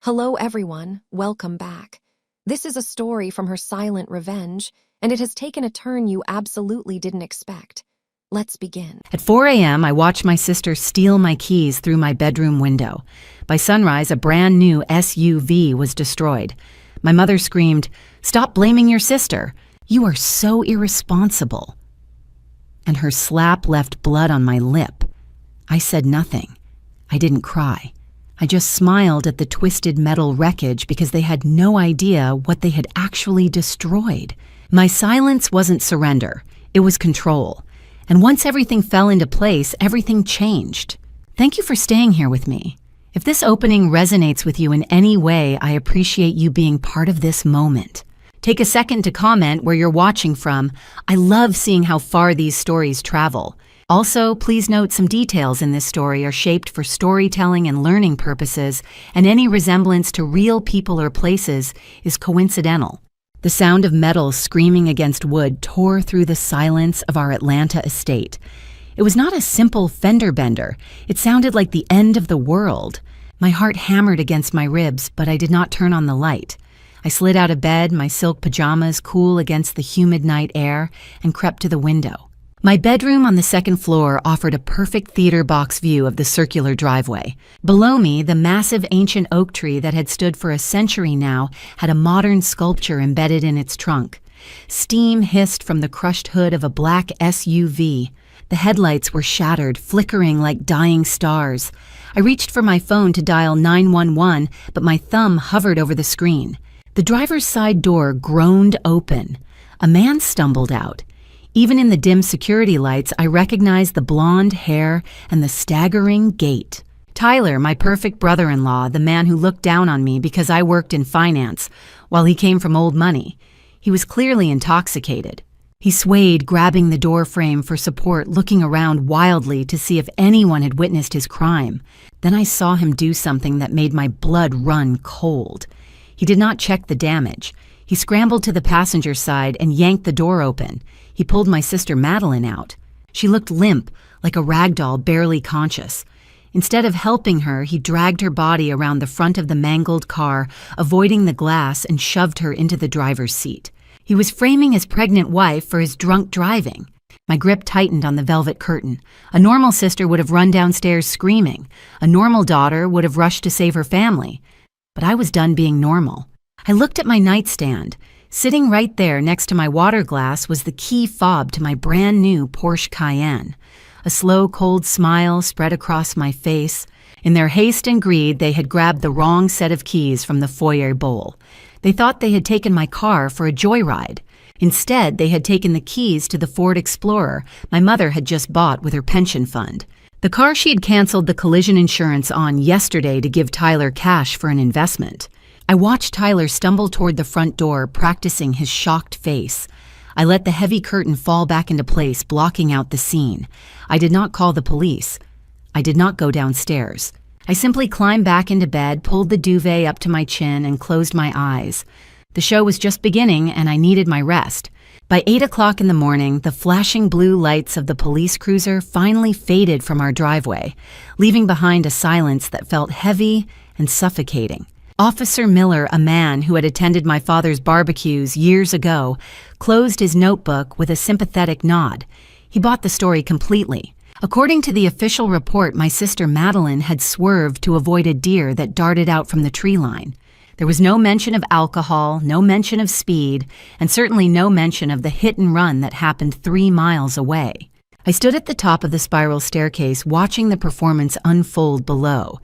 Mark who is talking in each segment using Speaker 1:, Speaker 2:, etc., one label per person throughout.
Speaker 1: Hello everyone, welcome back. This is a story from Her Silent Revenge, and it has taken a turn you absolutely didn't expect. Let's begin.
Speaker 2: At 4 a.m., I watched my sister steal my keys through my bedroom window. By sunrise, a brand new SUV was destroyed. My mother screamed, "Stop blaming your sister. You are so irresponsible." And her slap left blood on my lip. I said nothing. I didn't cry. I just smiled at the twisted metal wreckage because they had no idea what they had actually destroyed. My silence wasn't surrender. It was control. And once everything fell into place, everything changed. Thank you for staying here with me. If this opening resonates with you in any way, I appreciate you being part of this moment. Take a second to comment where you're watching from. I love seeing how far these stories travel. Also, please note some details in this story are shaped for storytelling and learning purposes, and any resemblance to real people or places is coincidental. The sound of metal screaming against wood tore through the silence of our Atlanta estate. It was not a simple fender bender. It sounded like the end of the world. My heart hammered against my ribs, but I did not turn on the light. I slid out of bed, my silk pajamas cool against the humid night air, and crept to the window. My bedroom on the second floor offered a perfect theater box view of the circular driveway. Below me, the massive ancient oak tree that had stood for a century now had a modern sculpture embedded in its trunk. Steam hissed from the crushed hood of a black SUV. The headlights were shattered, flickering like dying stars. I reached for my phone to dial 911, but my thumb hovered over the screen. The driver's side door groaned open. A man stumbled out. Even in the dim security lights, I recognized the blonde hair and the staggering gait. Tyler, my perfect brother-in-law, the man who looked down on me because I worked in finance, while he came from old money. He was clearly intoxicated. He swayed, grabbing the door frame for support, looking around wildly to see if anyone had witnessed his crime. Then I saw him do something that made my blood run cold. He did not check the damage. He scrambled to the passenger side and yanked the door open. He pulled my sister Madeline out. She looked limp, like a rag doll barely conscious. Instead of helping her, he dragged her body around the front of the mangled car, avoiding the glass, and shoved her into the driver's seat. He was framing his pregnant wife for his drunk driving. My grip tightened on the velvet curtain. A normal sister would have run downstairs screaming. A normal daughter would have rushed to save her family. But I was done being normal. I looked at my nightstand. Sitting right there next to my water glass was the key fob to my brand new Porsche Cayenne. A slow, cold smile spread across my face. In their haste and greed, they had grabbed the wrong set of keys from the foyer bowl. They thought they had taken my car for a joyride. Instead, they had taken the keys to the Ford Explorer my mother had just bought with her pension fund. The car she had canceled the collision insurance on yesterday to give Tyler cash for an investment. I watched Tyler stumble toward the front door, practicing his shocked face. I let the heavy curtain fall back into place, blocking out the scene. I did not call the police. I did not go downstairs. I simply climbed back into bed, pulled the duvet up to my chin, and closed my eyes. The show was just beginning, and I needed my rest. By 8 o'clock in the morning, the flashing blue lights of the police cruiser finally faded from our driveway, leaving behind a silence that felt heavy and suffocating. Officer Miller, a man who had attended my father's barbecues years ago, closed his notebook with a sympathetic nod. He bought the story completely. According to the official report, my sister Madeline had swerved to avoid a deer that darted out from the tree line. There was no mention of alcohol, no mention of speed, and certainly no mention of the hit and run that happened 3 miles away. I stood at the top of the spiral staircase watching the performance unfold below.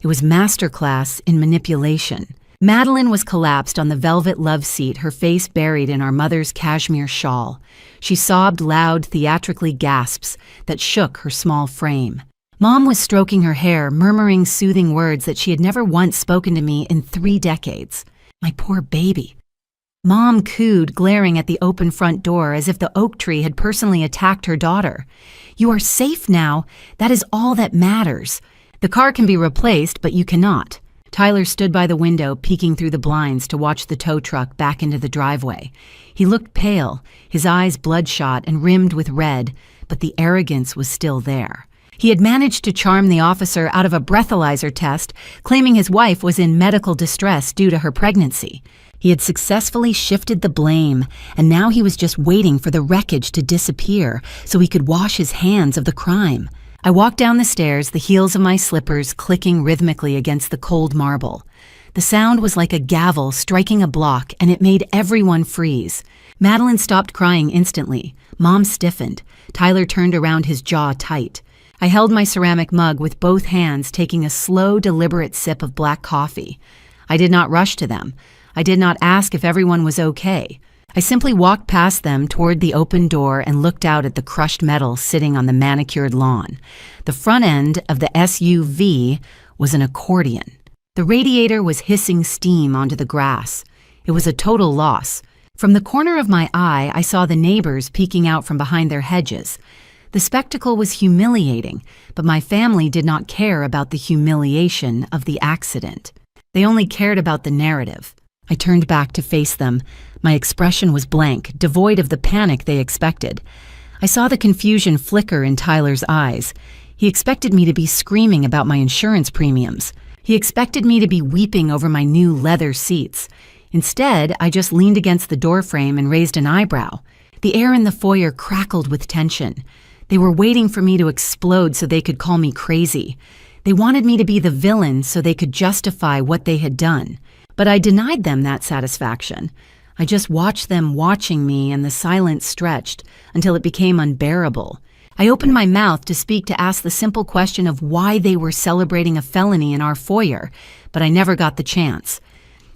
Speaker 2: It was masterclass in manipulation. Madeline was collapsed on the velvet love seat, her face buried in our mother's cashmere shawl. She sobbed loud, theatrically gasps that shook her small frame. Mom was stroking her hair, murmuring soothing words that she had never once spoken to me in 3 decades. My poor baby. Mom cooed, glaring at the open front door as if the oak tree had personally attacked her daughter. "You are safe now. That is all that matters. The car can be replaced, but you cannot." Tyler stood by the window, peeking through the blinds to watch the tow truck back into the driveway. He looked pale, his eyes bloodshot and rimmed with red, but the arrogance was still there. He had managed to charm the officer out of a breathalyzer test, claiming his wife was in medical distress due to her pregnancy. He had successfully shifted the blame, and now he was just waiting for the wreckage to disappear so he could wash his hands of the crime. I walked down the stairs, the heels of my slippers clicking rhythmically against the cold marble. The sound was like a gavel striking a block, and it made everyone freeze. Madeline stopped crying instantly. Mom stiffened. Tyler turned around, his jaw tight. I held my ceramic mug with both hands, taking a slow, deliberate sip of black coffee. I did not rush to them. I did not ask if everyone was okay. I simply walked past them toward the open door and looked out at the crushed metal sitting on the manicured lawn. The front end of the SUV was an accordion. The radiator was hissing steam onto the grass. It was a total loss. From the corner of my eye, I saw the neighbors peeking out from behind their hedges. The spectacle was humiliating, but my family did not care about the humiliation of the accident. They only cared about the narrative. I turned back to face them. My expression was blank, devoid of the panic they expected. I saw the confusion flicker in Tyler's eyes. He expected me to be screaming about my insurance premiums. He expected me to be weeping over my new leather seats. Instead, I just leaned against the doorframe and raised an eyebrow. The air in the foyer crackled with tension. They were waiting for me to explode so they could call me crazy. They wanted me to be the villain so they could justify what they had done. But I denied them that satisfaction. I just watched them watching me, and the silence stretched until it became unbearable. I opened my mouth to speak, to ask the simple question of why they were celebrating a felony in our foyer, but I never got the chance.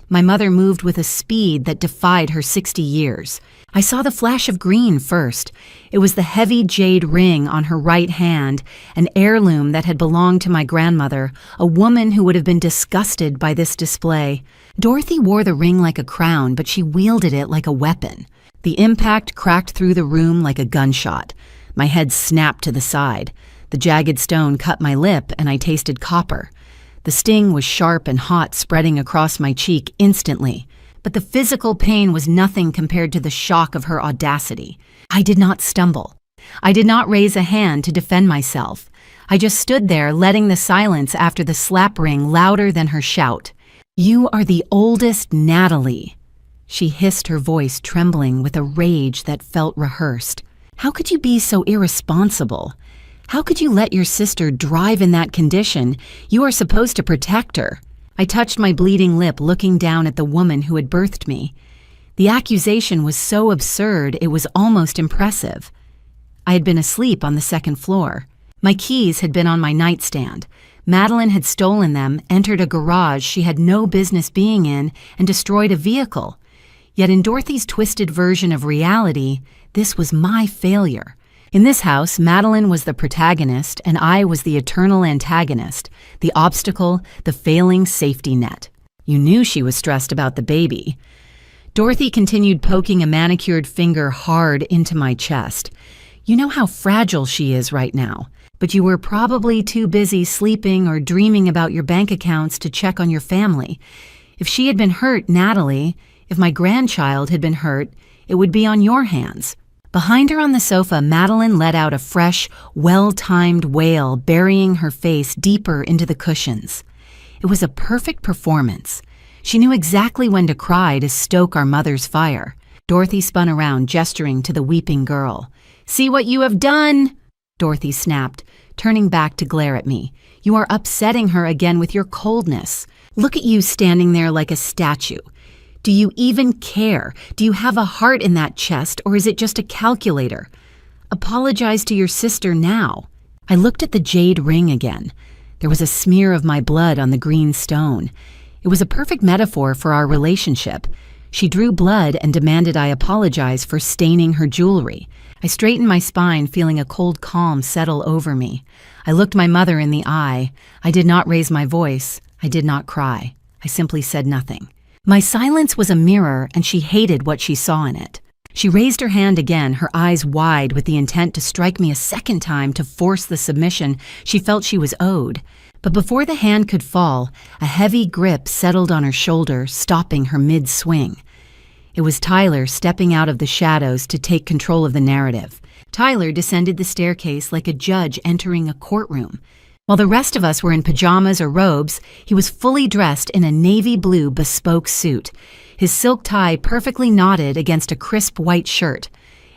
Speaker 2: My mother moved with a speed that defied her 60 years. I saw the flash of green first. It was the heavy jade ring on her right hand, an heirloom that had belonged to my grandmother, a woman who would have been disgusted by this display. Dorothy wore the ring like a crown, but she wielded it like a weapon. The impact cracked through the room like a gunshot. My head snapped to the side. The jagged stone cut my lip, and I tasted copper. The sting was sharp and hot, spreading across my cheek instantly. But the physical pain was nothing compared to the shock of her audacity. I did not stumble. I did not raise a hand to defend myself. I just stood there, letting the silence after the slap ring louder than her shout. "You are the oldest Natalie," she hissed, her voice trembling with a rage that felt rehearsed. "How could you be so irresponsible? How could you let your sister drive in that condition? You are supposed to protect her." I touched my bleeding lip, looking down at the woman who had birthed me. The accusation was so absurd, it was almost impressive. I had been asleep on the second floor. My keys had been on my nightstand. Madeline had stolen them, entered a garage she had no business being in, and destroyed a vehicle. Yet in Dorothy's twisted version of reality, this was my failure. In this house, Madeline was the protagonist, and I was the eternal antagonist, the obstacle, the failing safety net. You knew she was stressed about the baby. Dorothy continued poking a manicured finger hard into my chest. "You know how fragile she is right now, but you were probably too busy sleeping or dreaming about your bank accounts to check on your family. If she had been hurt, Natalie, if my grandchild had been hurt, it would be on your hands." Behind her on the sofa, Madeline let out a fresh, well-timed wail, burying her face deeper into the cushions. It was a perfect performance. She knew exactly when to cry to stoke our mother's fire. Dorothy spun around, gesturing to the weeping girl. "See what you have done!" Dorothy snapped, turning back to glare at me. "You are upsetting her again with your coldness. Look at you standing there like a statue. Do you even care? Do you have a heart in that chest, or is it just a calculator? Apologize to your sister now." I looked at the jade ring again. There was a smear of my blood on the green stone. It was a perfect metaphor for our relationship. She drew blood and demanded I apologize for staining her jewelry. I straightened my spine, feeling a cold calm settle over me. I looked my mother in the eye. I did not raise my voice. I did not cry. I simply said nothing. My silence was a mirror, and she hated what she saw in it. She raised her hand again, her eyes wide with the intent to strike me a second time to force the submission she felt she was owed. But before the hand could fall, a heavy grip settled on her shoulder, stopping her mid-swing. It was Tyler stepping out of the shadows to take control of the narrative, Tyler descended the staircase like a judge entering a courtroom. While the rest of us were in pajamas or robes, he was fully dressed in a navy blue bespoke suit, his silk tie perfectly knotted against a crisp white shirt.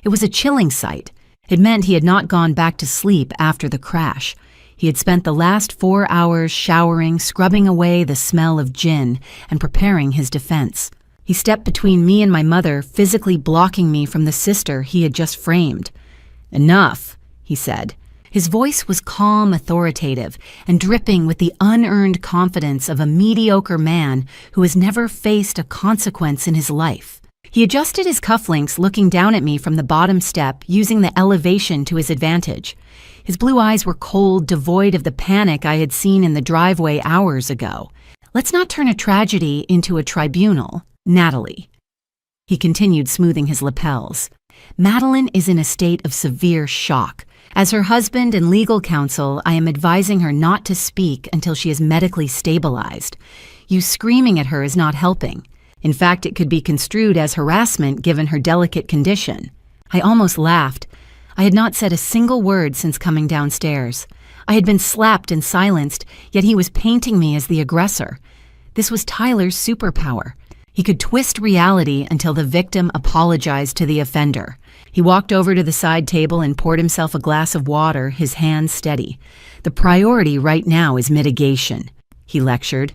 Speaker 2: It was a chilling sight. It meant he had not gone back to sleep after the crash. He had spent the last 4 hours showering, scrubbing away the smell of gin, and preparing his defense. He stepped between me and my mother, physically blocking me from the sister he had just framed. "Enough," he said. His voice was calm, authoritative, and dripping with the unearned confidence of a mediocre man who has never faced a consequence in his life. He adjusted his cufflinks, looking down at me from the bottom step, using the elevation to his advantage. His blue eyes were cold, devoid of the panic I had seen in the driveway hours ago. "Let's not turn a tragedy into a tribunal, Natalie." He continued, smoothing his lapels. "Madeline is in a state of severe shock. As her husband and legal counsel, I am advising her not to speak until she is medically stabilized. You screaming at her is not helping. In fact, it could be construed as harassment given her delicate condition." I almost laughed. I had not said a single word since coming downstairs. I had been slapped and silenced, yet he was painting me as the aggressor. This was Tyler's superpower. He could twist reality until the victim apologized to the offender. He walked over to the side table and poured himself a glass of water, his hands steady. "The priority right now is mitigation," he lectured,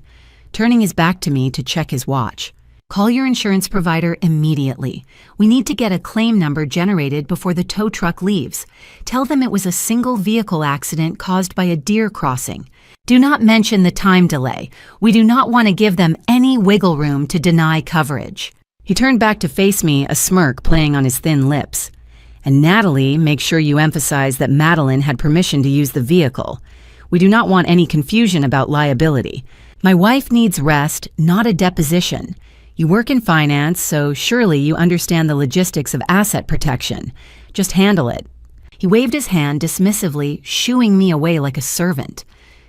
Speaker 2: turning his back to me to check his watch. "Call your insurance provider immediately. We need to get a claim number generated before the tow truck leaves. Tell them it was a single vehicle accident caused by a deer crossing. Do not mention the time delay. We do not want to give them any wiggle room to deny coverage." He turned back to face me, a smirk playing on his thin lips. "And Natalie, make sure you emphasize that Madeline had permission to use the vehicle. We do not want any confusion about liability. My wife needs rest, not a deposition. You work in finance, so surely you understand the logistics of asset protection. Just handle it." He waved his hand dismissively, shooing me away like a servant.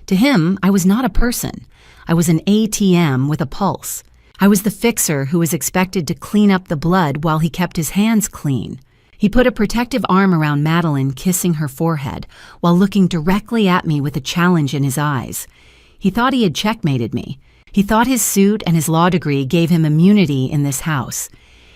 Speaker 2: To him, I was not a person. I was an ATM with a pulse. I was the fixer who was expected to clean up the blood while he kept his hands clean. He put a protective arm around Madeline, kissing her forehead, while looking directly at me with a challenge in his eyes. He thought he had checkmated me. He thought his suit and his law degree gave him immunity in this house.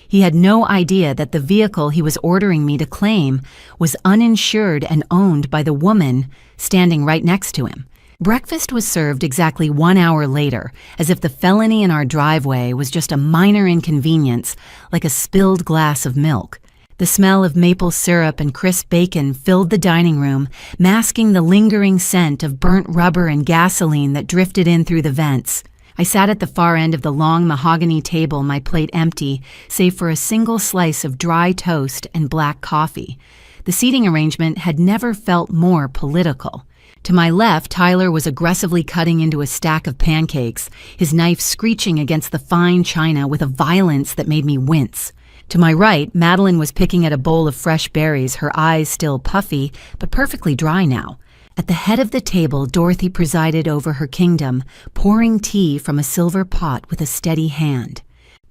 Speaker 2: He had no idea that the vehicle he was ordering me to claim was uninsured and owned by the woman standing right next to him. Breakfast was served exactly 1 hour later, as if the felony in our driveway was just a minor inconvenience, like a spilled glass of milk. The smell of maple syrup and crisp bacon filled the dining room, masking the lingering scent of burnt rubber and gasoline that drifted in through the vents. I sat at the far end of the long mahogany table, my plate empty, save for a single slice of dry toast and black coffee. The seating arrangement had never felt more political. To my left, Tyler was aggressively cutting into a stack of pancakes, his knife screeching against the fine china with a violence that made me wince. To my right, Madeline was picking at a bowl of fresh berries, her eyes still puffy, but perfectly dry now. At the head of the table, Dorothy presided over her kingdom, pouring tea from a silver pot with a steady hand.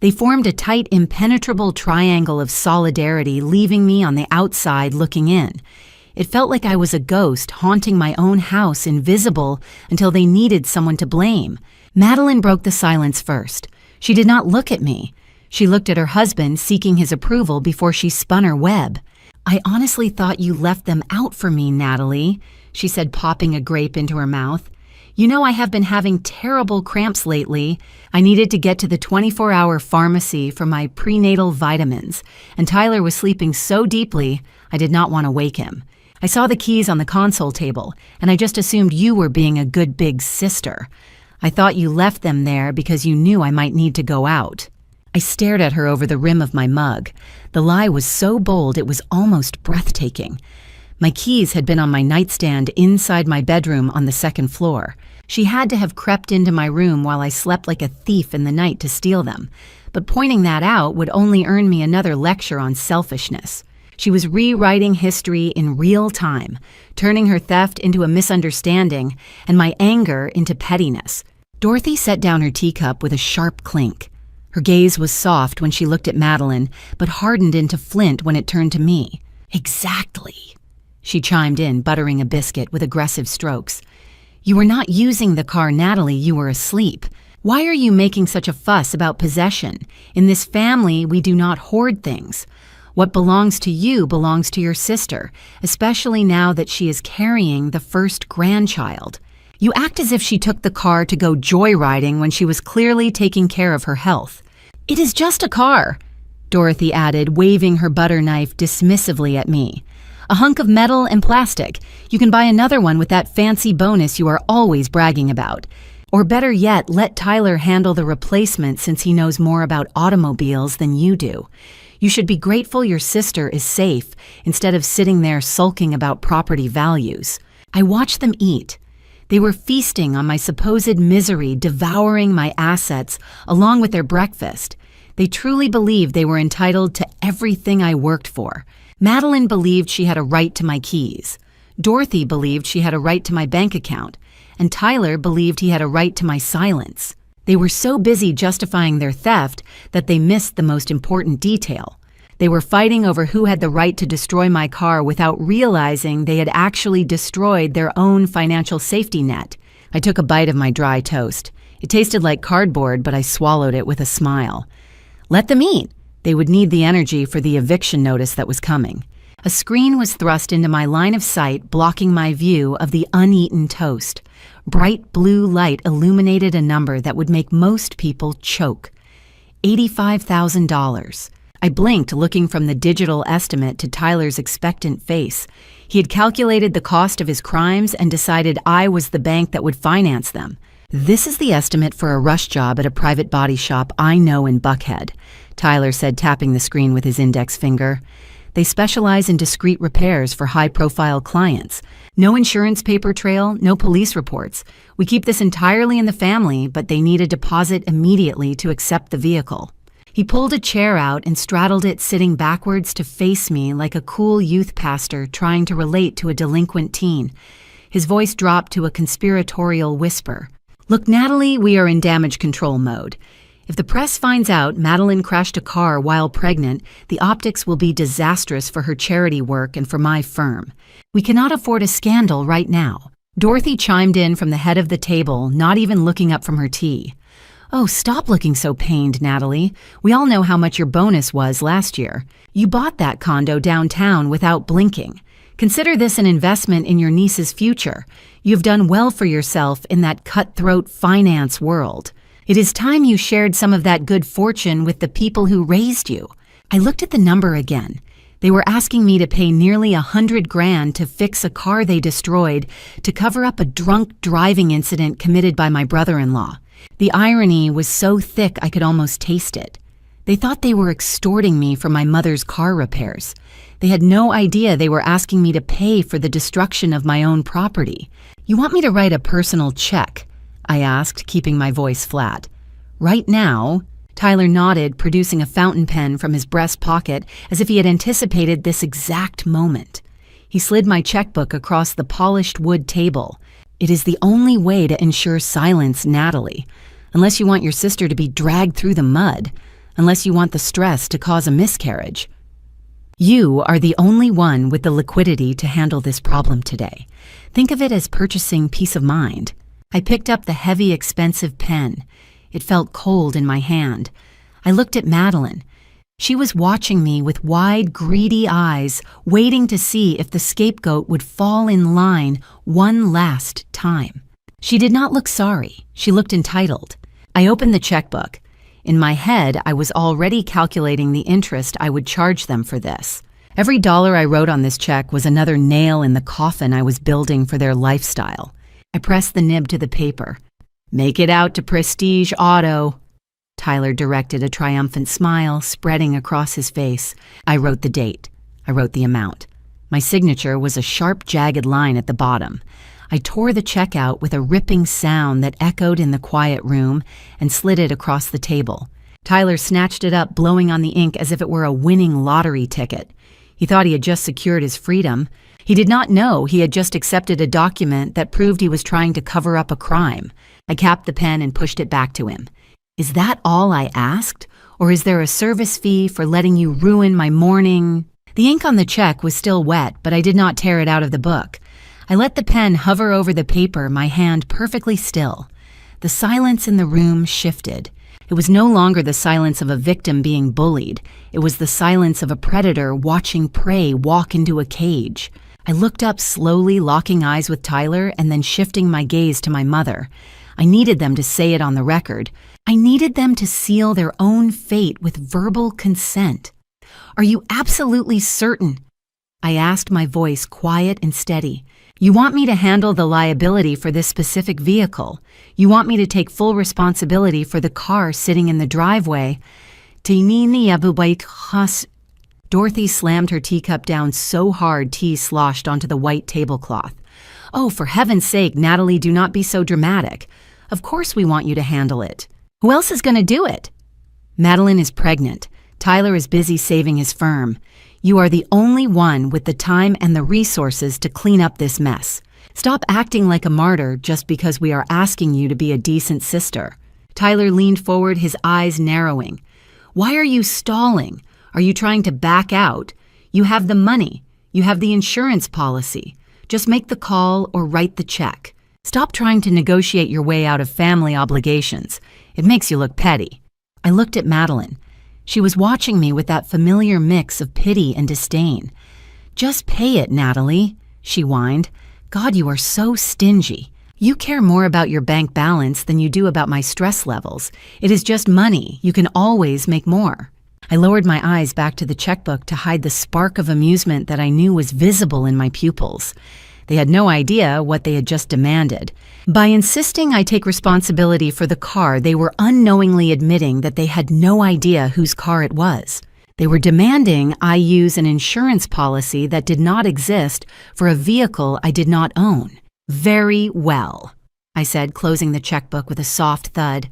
Speaker 2: They formed a tight, impenetrable triangle of solidarity, leaving me on the outside looking in. It felt like I was a ghost haunting my own house, invisible until they needed someone to blame. Madeline broke the silence first. She did not look at me. She looked at her husband, seeking his approval before she spun her web. "I honestly thought you left them out for me, Natalie," she said, popping a grape into her mouth. "You know I have been having terrible cramps lately. I needed to get to the 24-hour pharmacy for my prenatal vitamins, and Tyler was sleeping so deeply I did not want to wake him. I saw the keys on the console table, and I just assumed you were being a good big sister. I thought you left them there because you knew I might need to go out." I stared at her over the rim of my mug. The lie was so bold it was almost breathtaking. My keys had been on my nightstand inside my bedroom on the second floor. She had to have crept into my room while I slept like a thief in the night to steal them, but pointing that out would only earn me another lecture on selfishness. She was rewriting history in real time, turning her theft into a misunderstanding and my anger into pettiness. Dorothy set down her teacup with a sharp clink. Her gaze was soft when she looked at Madeline, but hardened into flint when it turned to me. Exactly, she chimed in, buttering a biscuit with aggressive strokes. You were not using the car, Natalie, you were asleep. Why are you making such a fuss about possession? In this family, we do not hoard things. What belongs to you belongs to your sister, especially now that she is carrying the first grandchild. You act as if she took the car to go joyriding when she was clearly taking care of her health. It is just a car, Dorothy added, waving her butter knife dismissively at me. A hunk of metal and plastic. You can buy another one with that fancy bonus you are always bragging about. Or better yet, let Tyler handle the replacement since he knows more about automobiles than you do. You should be grateful your sister is safe instead of sitting there sulking about property values. I watched them eat. They were feasting on my supposed misery, devouring my assets along with their breakfast. They truly believed they were entitled to everything I worked for. Madeline believed she had a right to my keys. Dorothy believed she had a right to my bank account. And Tyler believed he had a right to my silence. They were so busy justifying their theft that they missed the most important detail. They were fighting over who had the right to destroy my car without realizing they had actually destroyed their own financial safety net. I took a bite of my dry toast. It tasted like cardboard, but I swallowed it with a smile. Let them eat. They would need the energy for the eviction notice that was coming. A screen was thrust into my line of sight, blocking my view of the uneaten toast. Bright blue light illuminated a number that would make most people choke. $85,000. I blinked, looking from the digital estimate to Tyler's expectant face. He had calculated the cost of his crimes and decided I was the bank that would finance them. This is the estimate for a rush job at a private body shop I know in Buckhead, Tyler said, tapping the screen with his index finger. They specialize in discreet repairs for high-profile clients. No insurance paper trail, no police reports. We keep this entirely in the family, but they need a deposit immediately to accept the vehicle. He pulled a chair out and straddled it, sitting backwards to face me like a cool youth pastor trying to relate to a delinquent teen. His voice dropped to a conspiratorial whisper. Look, Natalie, we are in damage control mode. If the press finds out Madeline crashed a car while pregnant, the optics will be disastrous for her charity work and for my firm. We cannot afford a scandal right now. Dorothy chimed in from the head of the table, not even looking up from her tea. Oh, stop looking so pained, Natalie. We all know how much your bonus was last year. You bought that condo downtown without blinking. Consider this an investment in your niece's future. You've done well for yourself in that cutthroat finance world. It is time you shared some of that good fortune with the people who raised you. I looked at the number again. They were asking me to pay nearly $100,000 to fix a car they destroyed to cover up a drunk driving incident committed by my brother-in-law. The irony was so thick I could almost taste it. They thought they were extorting me for my mother's car repairs. They had no idea they were asking me to pay for the destruction of my own property. You want me to write a personal check? I asked, keeping my voice flat. Right now? Tyler nodded, producing a fountain pen from his breast pocket as if he had anticipated this exact moment. He slid my checkbook across the polished wood table. It is the only way to ensure silence, Natalie. Unless you want your sister to be dragged through the mud. Unless you want the stress to cause a miscarriage. You are the only one with the liquidity to handle this problem today. Think of it as purchasing peace of mind. I picked up the heavy, expensive pen. It felt cold in my hand. I looked at Madeline. She was watching me with wide, greedy eyes, waiting to see if the scapegoat would fall in line one last time. She did not look sorry. She looked entitled. I opened the checkbook. In my head, I was already calculating the interest I would charge them for this. Every dollar I wrote on this check was another nail in the coffin I was building for their lifestyle. I pressed the nib to the paper. Make it out to Prestige Auto. Tyler directed, a triumphant smile spreading across his face. I wrote the date. I wrote the amount. My signature was a sharp, jagged line at the bottom. I tore the check out with a ripping sound that echoed in the quiet room and slid it across the table. Tyler snatched it up, blowing on the ink as if it were a winning lottery ticket. He thought he had just secured his freedom. He did not know he had just accepted a document that proved he was trying to cover up a crime. I capped the pen and pushed it back to him. Is that all I asked? Or is there a service fee for letting you ruin my morning? The ink on the check was still wet, but I did not tear it out of the book. I let the pen hover over the paper, my hand perfectly still. The silence in the room shifted. It was no longer the silence of a victim being bullied. It was the silence of a predator watching prey walk into a cage. I looked up slowly, locking eyes with Tyler, and then shifting my gaze to my mother. I needed them to say it on the record. I needed them to seal their own fate with verbal consent. "Are you absolutely certain?" I asked, my voice quiet and steady. "You want me to handle the liability for this specific vehicle? You want me to take full responsibility for the car sitting in the driveway?" Dorothy slammed her teacup down so hard tea sloshed onto the white tablecloth. "Oh, for heaven's sake, Natalie, do not be so dramatic. Of course we want you to handle it. Who else is going to do it?" "Madeline is pregnant. Tyler is busy saving his firm. You are the only one with the time and the resources to clean up this mess. Stop acting like a martyr just because we are asking you to be a decent sister." Tyler leaned forward, his eyes narrowing. "Why are you stalling? Are you trying to back out? You have the money. You have the insurance policy. Just make the call or write the check. Stop trying to negotiate your way out of family obligations. It makes you look petty." I looked at Madeline. She was watching me with that familiar mix of pity and disdain. "Just pay it, Natalie," she whined. "God, you are so stingy. You care more about your bank balance than you do about my stress levels. It is just money. You can always make more." I lowered my eyes back to the checkbook to hide the spark of amusement that I knew was visible in my pupils. They had no idea what they had just demanded. By insisting I take responsibility for the car, they were unknowingly admitting that they had no idea whose car it was. They were demanding I use an insurance policy that did not exist for a vehicle I did not own. "Very well," I said, closing the checkbook with a soft thud.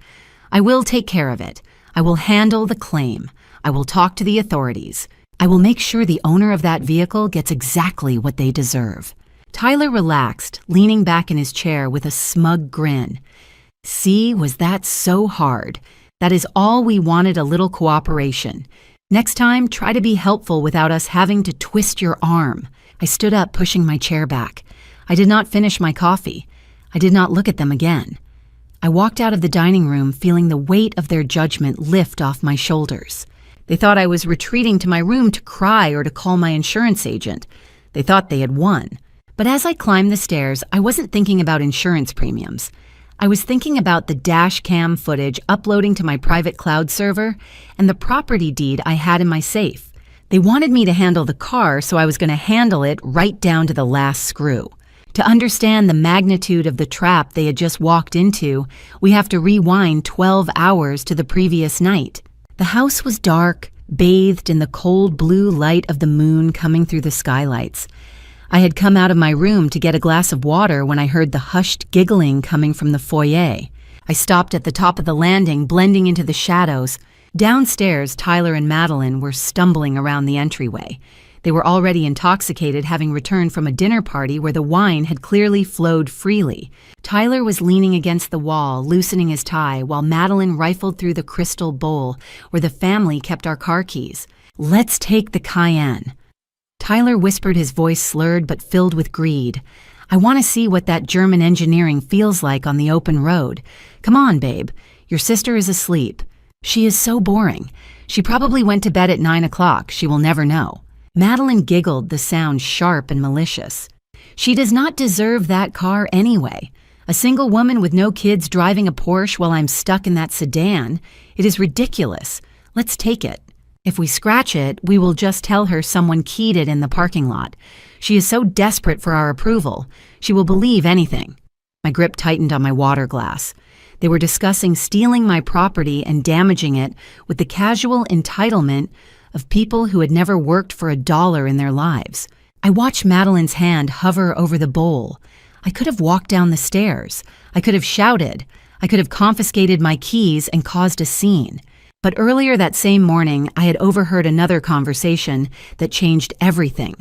Speaker 2: "I will take care of it. I will handle the claim. I will talk to the authorities. I will make sure the owner of that vehicle gets exactly what they deserve." Tyler relaxed, leaning back in his chair with a smug grin. "See, was that so hard? That is all we wanted, a little cooperation. Next time, try to be helpful without us having to twist your arm." I stood up, pushing my chair back. I did not finish my coffee. I did not look at them again. I walked out of the dining room feeling the weight of their judgment lift off my shoulders. They thought I was retreating to my room to cry or to call my insurance agent. They thought they had won. But as I climbed the stairs, I wasn't thinking about insurance premiums. I was thinking about the dash cam footage uploading to my private cloud server and the property deed I had in my safe. They wanted me to handle the car, so I was going to handle it right down to the last screw. To understand the magnitude of the trap they had just walked into, we have to rewind 12 hours to the previous night. The house was dark, bathed in the cold blue light of the moon coming through the skylights. I had come out of my room to get a glass of water when I heard the hushed giggling coming from the foyer. I stopped at the top of the landing, blending into the shadows. Downstairs, Tyler and Madeline were stumbling around the entryway. They were already intoxicated, having returned from a dinner party where the wine had clearly flowed freely. Tyler was leaning against the wall, loosening his tie, while Madeline rifled through the crystal bowl where the family kept our car keys. "Let's take the Cayenne." Tyler whispered, his voice slurred but filled with greed. "I want to see what that German engineering feels like on the open road. Come on, babe. Your sister is asleep. She is so boring. She probably went to bed at 9 o'clock. She will never know." Madeline giggled, the sound sharp and malicious. "She does not deserve that car anyway. A single woman with no kids driving a Porsche while I'm stuck in that sedan. It is ridiculous. Let's take it. If we scratch it, we will just tell her someone keyed it in the parking lot. She is so desperate for our approval. She will believe anything." My grip tightened on my water glass. They were discussing stealing my property and damaging it with the casual entitlement of people who had never worked for $1 in their lives. I watched Madeline's hand hover over the bowl. I could have walked down the stairs. I could have shouted. I could have confiscated my keys and caused a scene. But earlier that same morning, I had overheard another conversation that changed everything.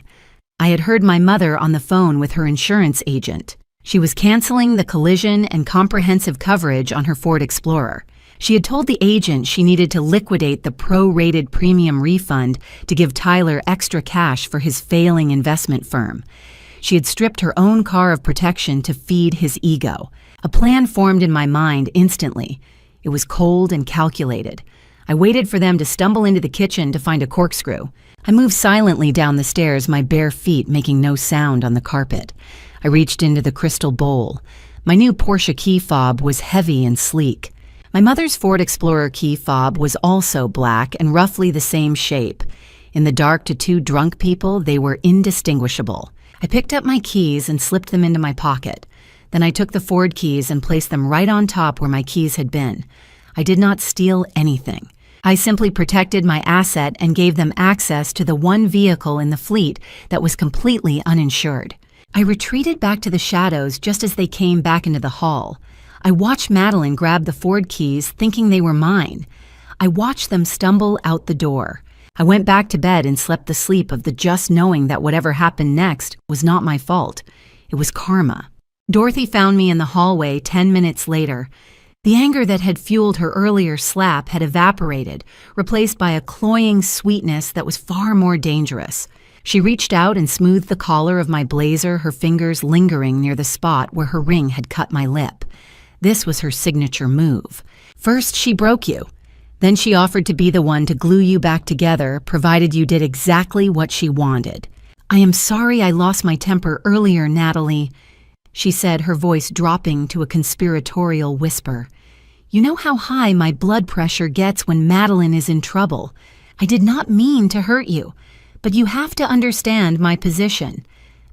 Speaker 2: I had heard my mother on the phone with her insurance agent. She was canceling the collision and comprehensive coverage on her Ford Explorer. She had told the agent she needed to liquidate the pro-rated premium refund to give Tyler extra cash for his failing investment firm. She had stripped her own car of protection to feed his ego. A plan formed in my mind instantly. It was cold and calculated. I waited for them to stumble into the kitchen to find a corkscrew. I moved silently down the stairs, my bare feet making no sound on the carpet. I reached into the crystal bowl. My new Porsche key fob was heavy and sleek. My mother's Ford Explorer key fob was also black and roughly the same shape. In the dark to two drunk people, they were indistinguishable. I picked up my keys and slipped them into my pocket. Then I took the Ford keys and placed them right on top where my keys had been. I did not steal anything. I simply protected my asset and gave them access to the one vehicle in the fleet that was completely uninsured. I retreated back to the shadows just as they came back into the hall. I watched Madeline grab the Ford keys, thinking they were mine. I watched them stumble out the door. I went back to bed and slept the sleep of the just knowing that whatever happened next was not my fault. It was karma. Dorothy found me in the hallway 10 minutes later. The anger that had fueled her earlier slap had evaporated, replaced by a cloying sweetness that was far more dangerous. She reached out and smoothed the collar of my blazer, her fingers lingering near the spot where her ring had cut my lip. This was her signature move. First, she broke you. Then she offered to be the one to glue you back together, provided you did exactly what she wanted. "I am sorry I lost my temper earlier, Natalie," she said, her voice dropping to a conspiratorial whisper. "You know how high my blood pressure gets when Madeline is in trouble. I did not mean to hurt you, but you have to understand my position.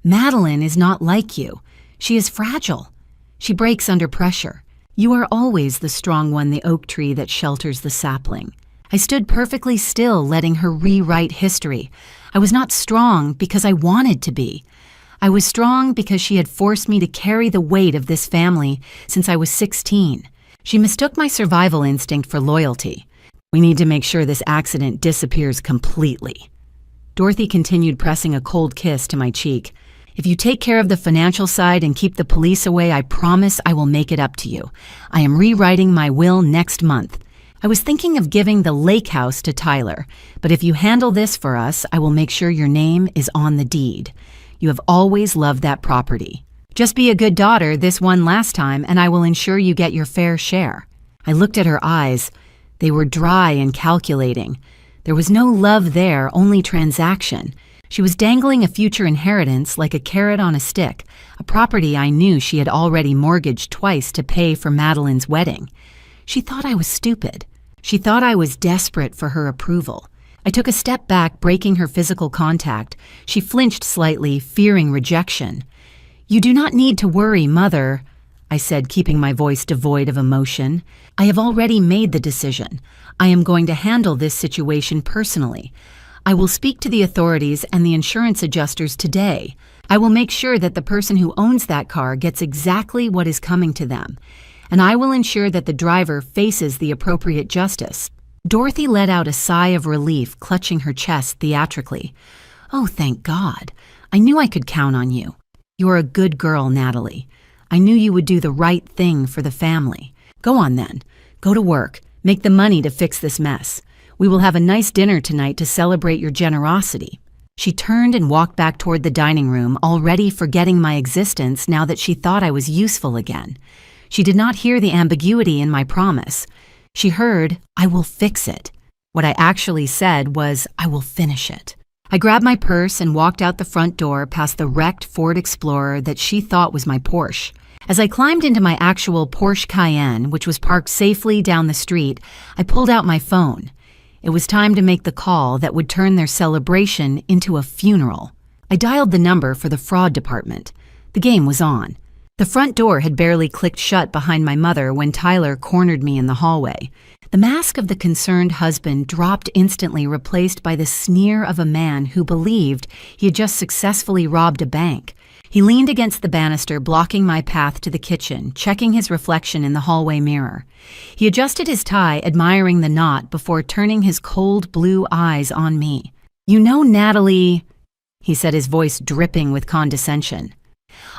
Speaker 2: Madeline is not like you. She is fragile. She breaks under pressure. You are always the strong one, the oak tree that shelters the sapling." I stood perfectly still, letting her rewrite history. I was not strong because I wanted to be. I was strong because she had forced me to carry the weight of this family since I was 16. She mistook my survival instinct for loyalty. "We need to make sure this accident disappears completely." Dorothy continued, pressing a cold kiss to my cheek. "If you take care of the financial side and keep the police away, I promise I will make it up to you. I am rewriting my will next month. I was thinking of giving the lake house to Tyler, but if you handle this for us, I will make sure your name is on the deed. You have always loved that property. Just be a good daughter this one last time, and I will ensure you get your fair share." I looked at her eyes. They were dry and calculating. There was no love there, only transaction. She was dangling a future inheritance like a carrot on a stick, a property I knew she had already mortgaged twice to pay for Madeline's wedding. She thought I was stupid. She thought I was desperate for her approval. I took a step back, breaking her physical contact. She flinched slightly, fearing rejection. "You do not need to worry, Mother," I said, keeping my voice devoid of emotion. "I have already made the decision. I am going to handle this situation personally. I will speak to the authorities and the insurance adjusters today. I will make sure that the person who owns that car gets exactly what is coming to them. And I will ensure that the driver faces the appropriate justice." Dorothy let out a sigh of relief, clutching her chest theatrically. "Oh, thank God. I knew I could count on you. You're a good girl, Natalie. I knew you would do the right thing for the family. Go on then. Go to work. Make the money to fix this mess. We will have a nice dinner tonight to celebrate your generosity." She turned and walked back toward the dining room, already forgetting my existence now that she thought I was useful again. She did not hear the ambiguity in my promise. She heard, "I will fix it." What I actually said was, "I will finish it." I grabbed my purse and walked out the front door past the wrecked Ford Explorer that she thought was my Porsche. As I climbed into my actual Porsche Cayenne, which was parked safely down the street, I pulled out my phone. It was time to make the call that would turn their celebration into a funeral. I dialed the number for the fraud department. The game was on. The front door had barely clicked shut behind my mother when Tyler cornered me in the hallway. The mask of the concerned husband dropped instantly, replaced by the sneer of a man who believed he had just successfully robbed a bank. He leaned against the banister, blocking my path to the kitchen, checking his reflection in the hallway mirror. He adjusted his tie, admiring the knot, before turning his cold blue eyes on me. "You know, Natalie," he said, his voice dripping with condescension.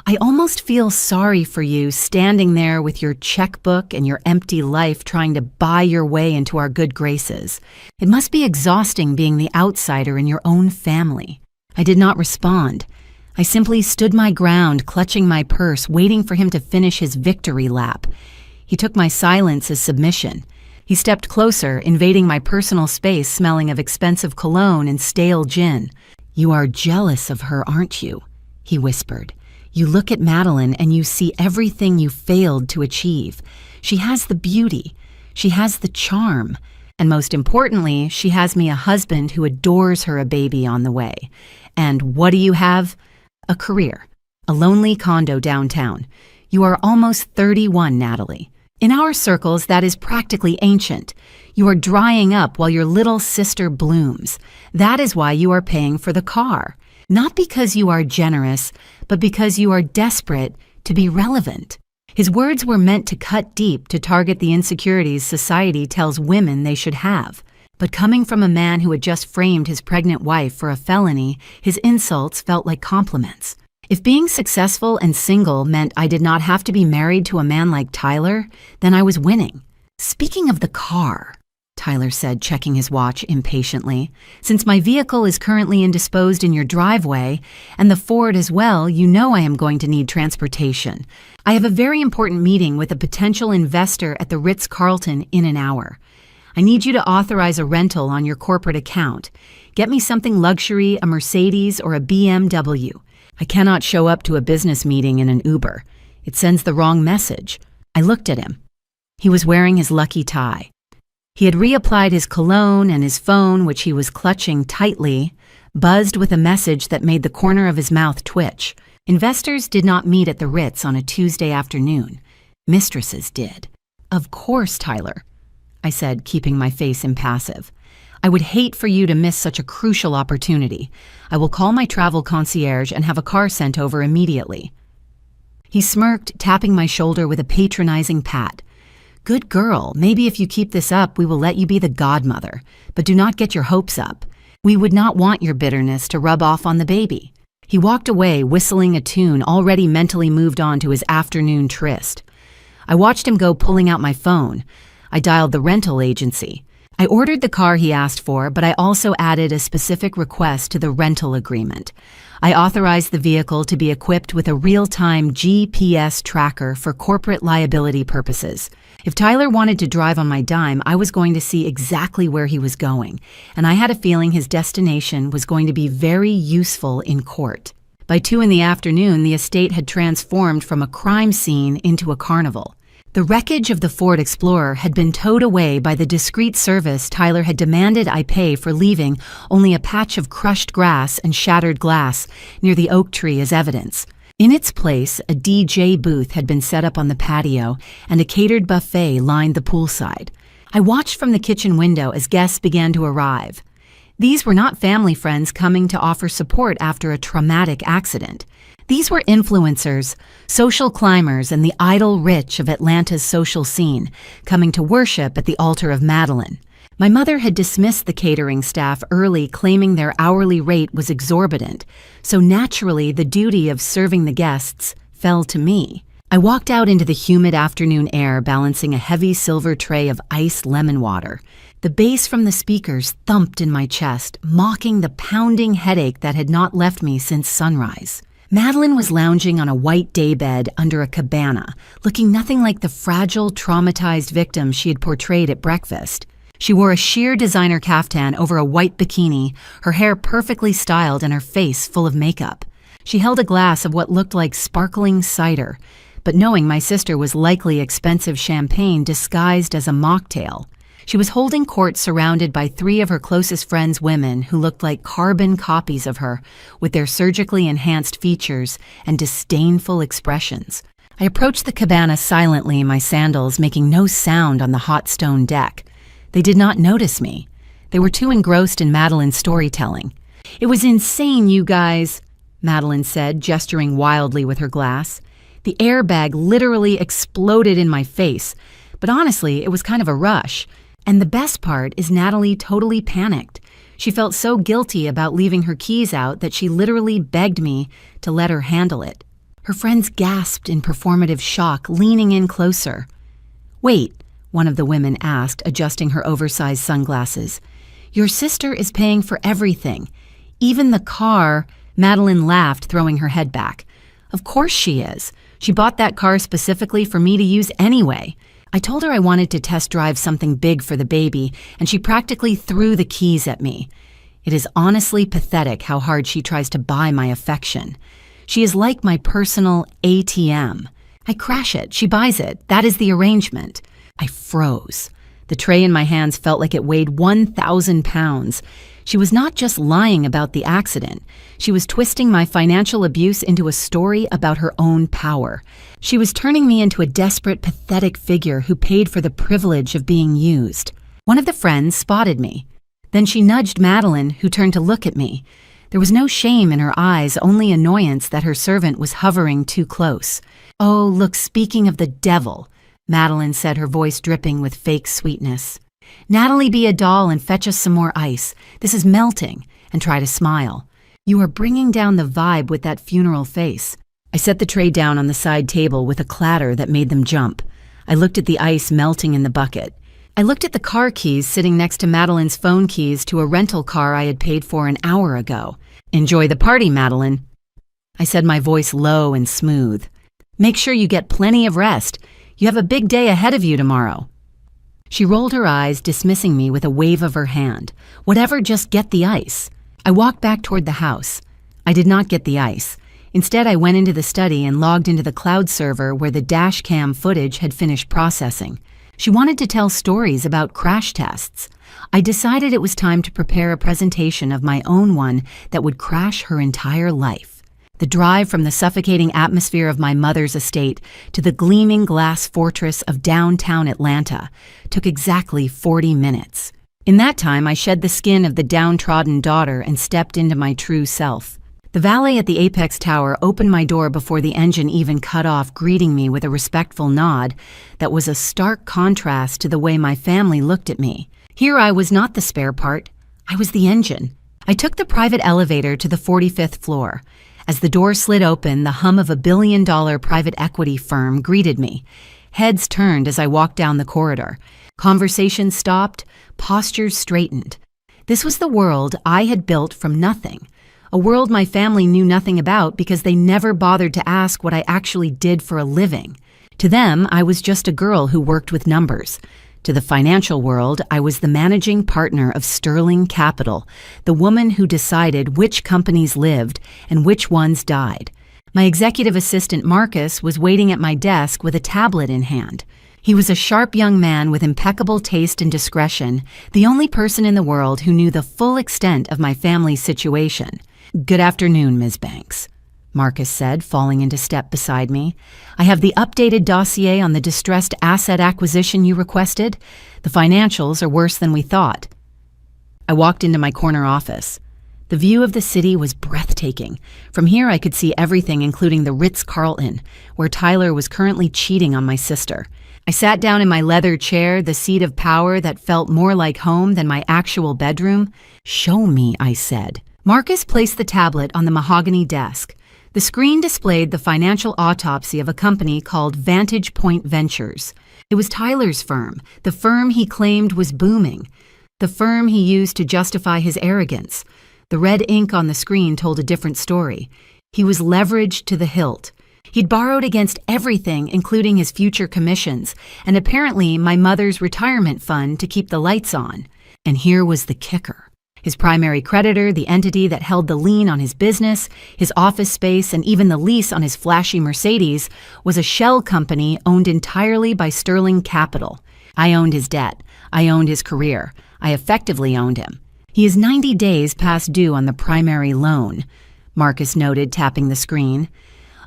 Speaker 2: I almost feel sorry for you standing there with your checkbook and your empty life trying to buy your way into our good graces. It must be exhausting being the outsider in your own family. I did not respond. I simply stood my ground, clutching my purse, waiting for him to finish his victory lap. He took my silence as submission. He stepped closer, invading my personal space, smelling of expensive cologne and stale gin. "You are jealous of her, aren't you?" he whispered. "You look at Madeline and you see everything you failed to achieve. She has the beauty. She has the charm. And most importantly, she has me a husband who adores her, a baby on the way. And what do you have? A career. A lonely condo downtown. You are almost 31, Natalie. In our circles, that is practically ancient. You are drying up while your little sister blooms. That is why you are paying for the car. Not because you are generous, but because you are desperate to be relevant." His words were meant to cut deep, to target the insecurities society tells women they should have. But coming from a man who had just framed his pregnant wife for a felony, his insults felt like compliments. If being successful and single meant I did not have to be married to a man like Tyler, then I was winning. "Speaking of the car," Tyler said, checking his watch impatiently, "since my vehicle is currently indisposed in your driveway, and the Ford as well, you know I am going to need transportation. I have a very important meeting with a potential investor at the Ritz-Carlton in an hour. I need you to authorize a rental on your corporate account. Get me something luxury, a Mercedes or a BMW. I cannot show up to a business meeting in an Uber. It sends the wrong message." I looked at him. He was wearing his lucky tie. He had reapplied his cologne, and his phone, which he was clutching tightly, buzzed with a message that made the corner of his mouth twitch. Investors did not meet at the Ritz on a Tuesday afternoon. Mistresses did. "Of course, Tyler," I said, keeping my face impassive. "I would hate for you to miss such a crucial opportunity. I will call my travel concierge and have a car sent over immediately." He smirked, tapping my shoulder with a patronizing pat. "Good girl, maybe if you keep this up, we will let you be the godmother. But do not get your hopes up. We would not want your bitterness to rub off on the baby." He walked away, whistling a tune, already mentally moved on to his afternoon tryst. I watched him go, pulling out my phone. I dialed the rental agency. I ordered the car he asked for, but I also added a specific request to the rental agreement. I authorized the vehicle to be equipped with a real-time GPS tracker for corporate liability purposes. If Tyler wanted to drive on my dime, I was going to see exactly where he was going, and I had a feeling his destination was going to be very useful in court. By 2 in the afternoon, the estate had transformed from a crime scene into a carnival. The wreckage of the Ford Explorer had been towed away by the discreet service Tyler had demanded I pay for, leaving only a patch of crushed grass and shattered glass near the oak tree as evidence. In its place, a DJ booth had been set up on the patio, and a catered buffet lined the poolside. I watched from the kitchen window as guests began to arrive. These were not family friends coming to offer support after a traumatic accident. These were influencers, social climbers, and the idle rich of Atlanta's social scene, coming to worship at the altar of Madeline. My mother had dismissed the catering staff early, claiming their hourly rate was exorbitant, so naturally the duty of serving the guests fell to me. I walked out into the humid afternoon air, balancing a heavy silver tray of iced lemon water. The bass from the speakers thumped in my chest, mocking the pounding headache that had not left me since sunrise. Madeline was lounging on a white daybed under a cabana, looking nothing like the fragile, traumatized victim she had portrayed at breakfast. She wore a sheer designer caftan over a white bikini, her hair perfectly styled and her face full of makeup. She held a glass of what looked like sparkling cider, but knowing my sister was likely expensive champagne disguised as a mocktail. She was holding court surrounded by 3 of her closest friends' women who looked like carbon copies of her, with their surgically enhanced features and disdainful expressions. I approached the cabana silently in my sandals, making no sound on the hot stone deck. They did not notice me. They were too engrossed in Madeline's storytelling. "It was insane, you guys," Madeline said, gesturing wildly with her glass. The airbag literally exploded in my face, but honestly, it was kind of a rush. And the best part is Natalie totally panicked. She felt so guilty about leaving her keys out that she literally begged me to let her handle it. Her friends gasped in performative shock, leaning in closer. "Wait," one of the women asked, adjusting her oversized sunglasses. "Your sister is paying for everything. Even the car." Madeline laughed, throwing her head back. "Of course she is. She bought that car specifically for me to use anyway. I told her I wanted to test drive something big for the baby, and she practically threw the keys at me. It is honestly pathetic how hard she tries to buy my affection. She is like my personal ATM. I crash it, she buys it. That is the arrangement." I froze. The tray in my hands felt like it weighed 1,000 pounds. She was not just lying about the accident. She was twisting my financial abuse into a story about her own power. She was turning me into a desperate, pathetic figure who paid for the privilege of being used. One of the friends spotted me. Then she nudged Madeline, who turned to look at me. There was no shame in her eyes, only annoyance that her servant was hovering too close. "Oh, look, speaking of the devil," Madeline said, her voice dripping with fake sweetness. "Natalie, be a doll and fetch us some more ice. This is melting," and try to smile. "You are bringing down the vibe with that funeral face." I set the tray down on the side table with a clatter that made them jump. I looked at the ice melting in the bucket. I looked at the car keys sitting next to Madeline's phone keys to a rental car I had paid for an hour ago. "Enjoy the party, Madeline," I said, my voice low and smooth. "Make sure you get plenty of rest. You have a big day ahead of you tomorrow." She rolled her eyes, dismissing me with a wave of her hand. "Whatever, just get the ice." I walked back toward the house. I did not get the ice. Instead, I went into the study and logged into the cloud server where the dash cam footage had finished processing. She wanted to tell stories about crash tests. I decided it was time to prepare a presentation of my own one that would crash her entire life. The drive from the suffocating atmosphere of my mother's estate to the gleaming glass fortress of downtown Atlanta took exactly 40 minutes. In that time, I shed the skin of the downtrodden daughter and stepped into my true self. The valet at the Apex Tower opened my door before the engine even cut off, greeting me with a respectful nod that was a stark contrast to the way my family looked at me. Here I was not the spare part. I was the engine. I took the private elevator to the 45th floor. As the door slid open, the hum of a billion-dollar private equity firm greeted me. Heads turned as I walked down the corridor. Conversations stopped, postures straightened. This was the world I had built from nothing. A world my family knew nothing about because they never bothered to ask what I actually did for a living. To them, I was just a girl who worked with numbers. To the financial world, I was the managing partner of Sterling Capital, the woman who decided which companies lived and which ones died. My executive assistant, Marcus, was waiting at my desk with a tablet in hand. He was a sharp young man with impeccable taste and discretion, the only person in the world who knew the full extent of my family's situation. "Good afternoon, Ms. Banks," Marcus said, falling into step beside me. "I have the updated dossier on the distressed asset acquisition you requested. The financials are worse than we thought." I walked into my corner office. The view of the city was breathtaking. From here I could see everything, including the Ritz-Carlton, where Tyler was currently cheating on my sister. I sat down in my leather chair, the seat of power that felt more like home than my actual bedroom. "Show me," I said. Marcus placed the tablet on the mahogany desk. The screen displayed the financial autopsy of a company called Vantage Point Ventures. It was Tyler's firm, the firm he claimed was booming, the firm he used to justify his arrogance. The red ink on the screen told a different story. He was leveraged to the hilt. He'd borrowed against everything, including his future commissions, and apparently my mother's retirement fund to keep the lights on. And here was the kicker. His primary creditor, the entity that held the lien on his business, his office space, and even the lease on his flashy Mercedes, was a shell company owned entirely by Sterling Capital. I owned his debt. I owned his career. I effectively owned him. "He is 90 days past due on the primary loan," Marcus noted, tapping the screen.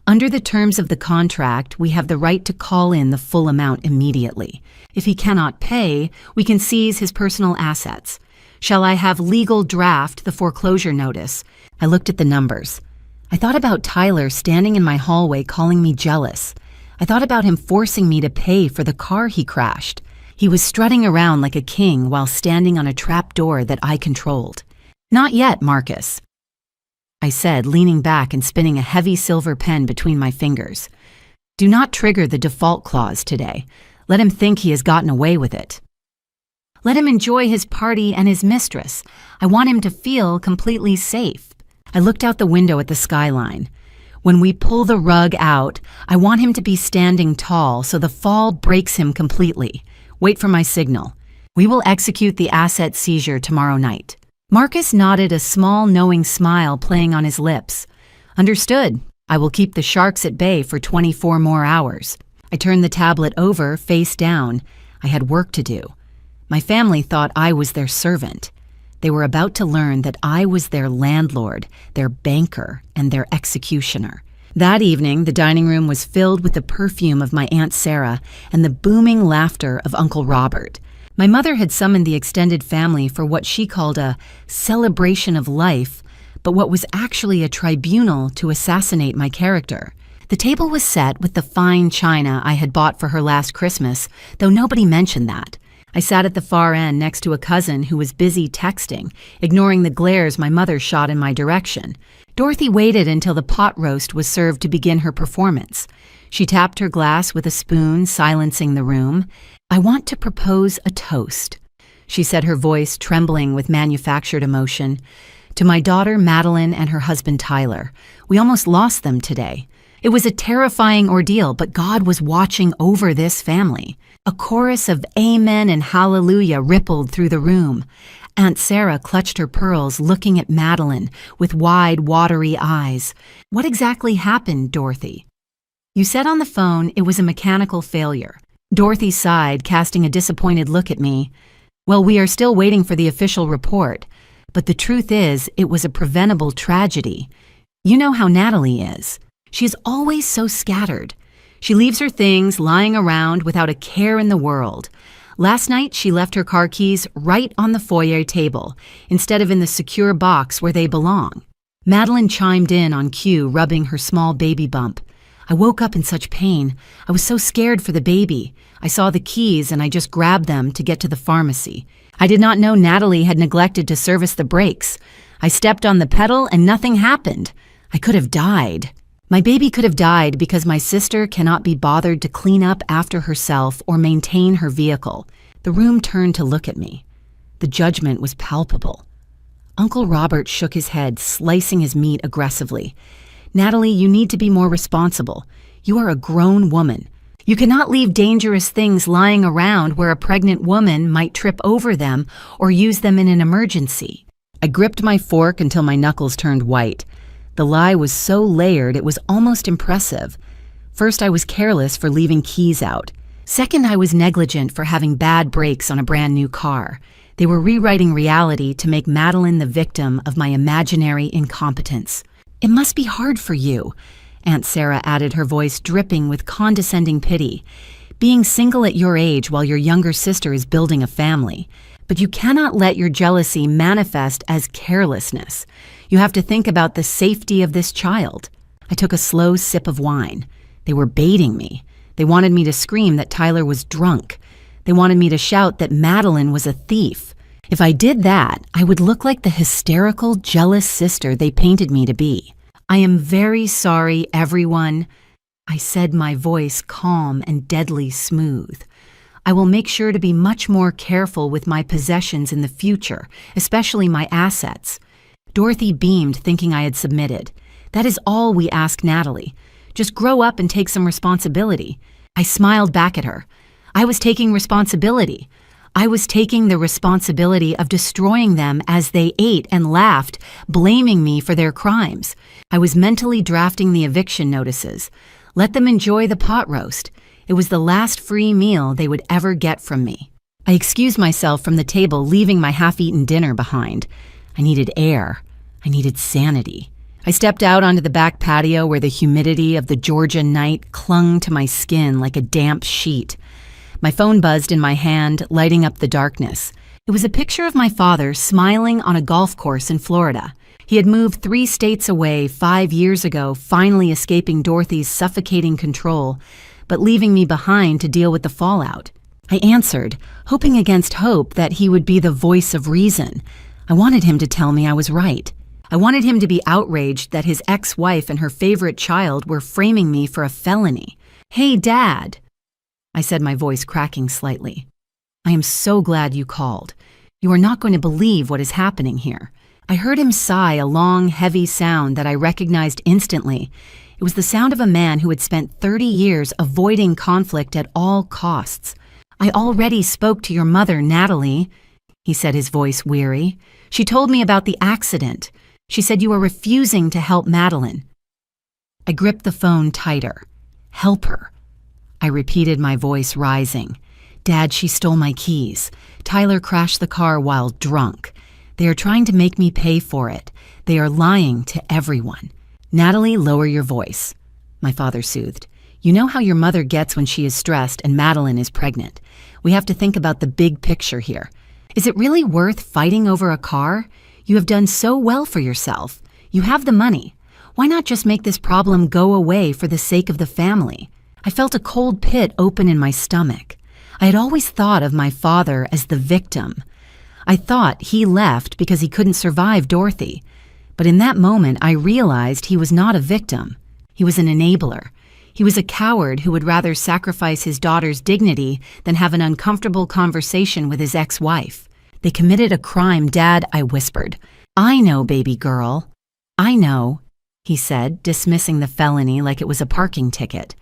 Speaker 2: "Under the terms of the contract, we have the right to call in the full amount immediately. If he cannot pay, we can seize his personal assets. Shall I have legal draft the foreclosure notice?" I looked at the numbers. I thought about Tyler standing in my hallway calling me jealous. I thought about him forcing me to pay for the car he crashed. He was strutting around like a king while standing on a trap door that I controlled. "Not yet, Marcus." I said, leaning back and spinning a heavy silver pen between my fingers. Do not trigger the default clause today. Let him think he has gotten away with it. Let him enjoy his party and his mistress. I want him to feel completely safe. I looked out the window at the skyline. When we pull the rug out, I want him to be standing tall so the fall breaks him completely. Wait for my signal. We will execute the asset seizure tomorrow night. Marcus nodded, a small, knowing smile playing on his lips. Understood. I will keep the sharks at bay for 24 more hours. I turned the tablet over, face down. I had work to do. My family thought I was their servant. They were about to learn that I was their landlord, their banker, and their executioner. That evening, the dining room was filled with the perfume of my Aunt Sarah and the booming laughter of Uncle Robert. My mother had summoned the extended family for what she called a celebration of life, but what was actually a tribunal to assassinate my character. The table was set with the fine china I had bought for her last Christmas, though nobody mentioned that. I sat at the far end next to a cousin who was busy texting, ignoring the glares my mother shot in my direction. Dorothy waited until the pot roast was served to begin her performance. She tapped her glass with a spoon, silencing the room. I want to propose a toast, she said, her voice trembling with manufactured emotion. To my daughter Madeline and her husband Tyler. We almost lost them today. It was a terrifying ordeal, but God was watching over this family. A chorus of amen and hallelujah rippled through the room. Aunt Sarah clutched her pearls, looking at Madeline with wide, watery eyes. What exactly happened, Dorothy? You said on the phone it was a mechanical failure. Dorothy sighed, casting a disappointed look at me. Well, we are still waiting for the official report, but the truth is it was a preventable tragedy. You know how Natalie is. She is always so scattered. She leaves her things lying around without a care in the world. Last night, she left her car keys right on the foyer table, instead of in the secure box where they belong. Madeline chimed in on cue, rubbing her small baby bump. I woke up in such pain. I was so scared for the baby. I saw the keys and I just grabbed them to get to the pharmacy. I did not know Natalie had neglected to service the brakes. I stepped on the pedal and nothing happened. I could have died. My baby could have died because my sister cannot be bothered to clean up after herself or maintain her vehicle. The room turned to look at me. The judgment was palpable. Uncle Robert shook his head, slicing his meat aggressively. Natalie, you need to be more responsible. You are a grown woman. You cannot leave dangerous things lying around where a pregnant woman might trip over them or use them in an emergency. I gripped my fork until my knuckles turned white. The lie was so layered it was almost impressive. First, I was careless for leaving keys out. Second, I was negligent for having bad brakes on a brand new car. They were rewriting reality to make Madeline the victim of my imaginary incompetence. It must be hard for you, Aunt Sarah added, her voice dripping with condescending pity. Being single at your age while your younger sister is building a family. But you cannot let your jealousy manifest as carelessness. You have to think about the safety of this child. I took a slow sip of wine. They were baiting me. They wanted me to scream that Tyler was drunk. They wanted me to shout that Madeline was a thief. If I did that, I would look like the hysterical, jealous sister they painted me to be. I am very sorry, everyone, I said, my voice calm and deadly smooth. I will make sure to be much more careful with my possessions in the future, especially my assets. Dorothy beamed, thinking I had submitted. That is all we ask Natalie. Just grow up and take some responsibility. I smiled back at her. I was taking responsibility. I was taking the responsibility of destroying them as they ate and laughed, blaming me for their crimes. I was mentally drafting the eviction notices. Let them enjoy the pot roast. It was the last free meal they would ever get from me. I excused myself from the table, leaving my half-eaten dinner behind. I needed air. I needed sanity. I stepped out onto the back patio where the humidity of the Georgia night clung to my skin like a damp sheet. My phone buzzed in my hand, lighting up the darkness. It was a picture of my father smiling on a golf course in Florida. He had moved 3 states away 5 years ago, finally escaping Dorothy's suffocating control, but leaving me behind to deal with the fallout. I answered, hoping against hope that he would be the voice of reason. I wanted him to tell me I was right. I wanted him to be outraged that his ex-wife and her favorite child were framing me for a felony. "Hey, Dad," I said, my voice cracking slightly. "I am so glad you called. You are not going to believe what is happening here." I heard him sigh, a long, heavy sound that I recognized instantly. It was the sound of a man who had spent 30 years avoiding conflict at all costs. "I already spoke to your mother, Natalie," he said, his voice weary. "She told me about the accident. She said you were refusing to help Madeline." I gripped the phone tighter. "Help her," I repeated, my voice rising. "Dad, she stole my keys. Tyler crashed the car while drunk. They are trying to make me pay for it. They are lying to everyone." "Natalie, lower your voice," my father soothed. "You know how your mother gets when she is stressed and Madeline is pregnant. We have to think about the big picture here. Is it really worth fighting over a car? You have done so well for yourself. You have the money. Why not just make this problem go away for the sake of the family?" I felt a cold pit open in my stomach. I had always thought of my father as the victim. I thought he left because he couldn't survive Dorothy. But in that moment, I realized he was not a victim. He was an enabler. He was a coward who would rather sacrifice his daughter's dignity than have an uncomfortable conversation with his ex-wife. "They committed a crime, Dad," I whispered. "I know, baby girl. I know," he said, dismissing the felony like it was a parking ticket.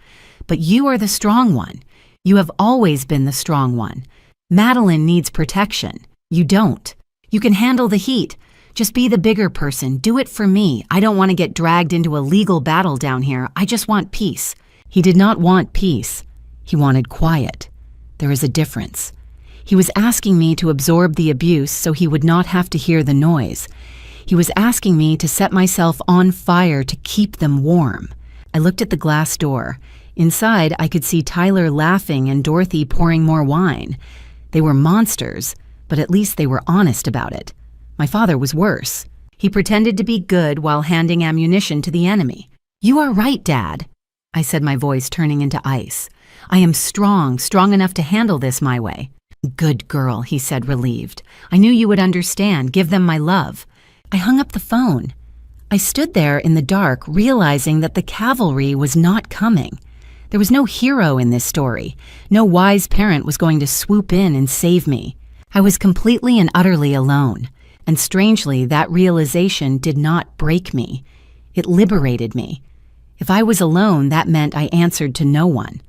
Speaker 2: "But you are the strong one. You have always been the strong one. Madeline needs protection. You don't. You can handle the heat. Just be the bigger person. Do it for me. I don't want to get dragged into a legal battle down here. I just want peace." He did not want peace. He wanted quiet. There is a difference. He was asking me to absorb the abuse so he would not have to hear the noise. He was asking me to set myself on fire to keep them warm. I looked at the glass door. Inside, I could see Tyler laughing and Dorothy pouring more wine. They were monsters, but at least they were honest about it. My father was worse. He pretended to be good while handing ammunition to the enemy. "You are right, Dad," I said, my voice turning into ice. "I am strong enough to handle this my way." "Good girl," he said, relieved. "I knew you would understand. Give them my love." I hung up the phone. I stood there in the dark, realizing that the cavalry was not coming. There was no hero in this story. No wise parent was going to swoop in and save me. I was completely and utterly alone. And strangely, that realization did not break me. It liberated me. If I was alone, that meant I answered to no one.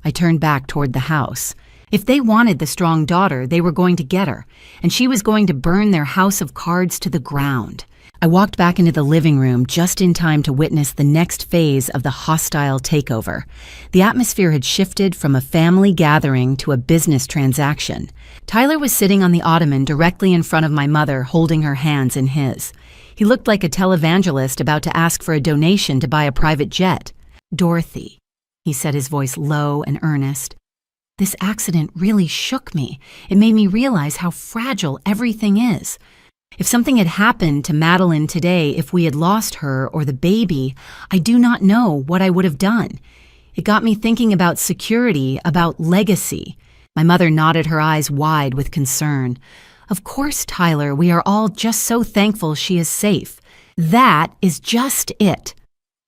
Speaker 2: I turned back toward the house. If they wanted the strong daughter, they were going to get her, and she was going to burn their house of cards to the ground. I walked back into the living room just in time to witness the next phase of the hostile takeover. The atmosphere had shifted from a family gathering to a business transaction. Tyler was sitting on the ottoman directly in front of my mother, holding her hands in his. He looked like a televangelist about to ask for a donation to buy a private jet. "Dorothy," he said, his voice low and earnest, "this accident really shook me. It made me realize how fragile everything is. If something had happened to Madeline today, if we had lost her or the baby, I do not know what I would have done. It got me thinking about security, about legacy." My mother nodded, her eyes wide with concern. "Of course, Tyler, we are all just so thankful she is safe." "That is just it,"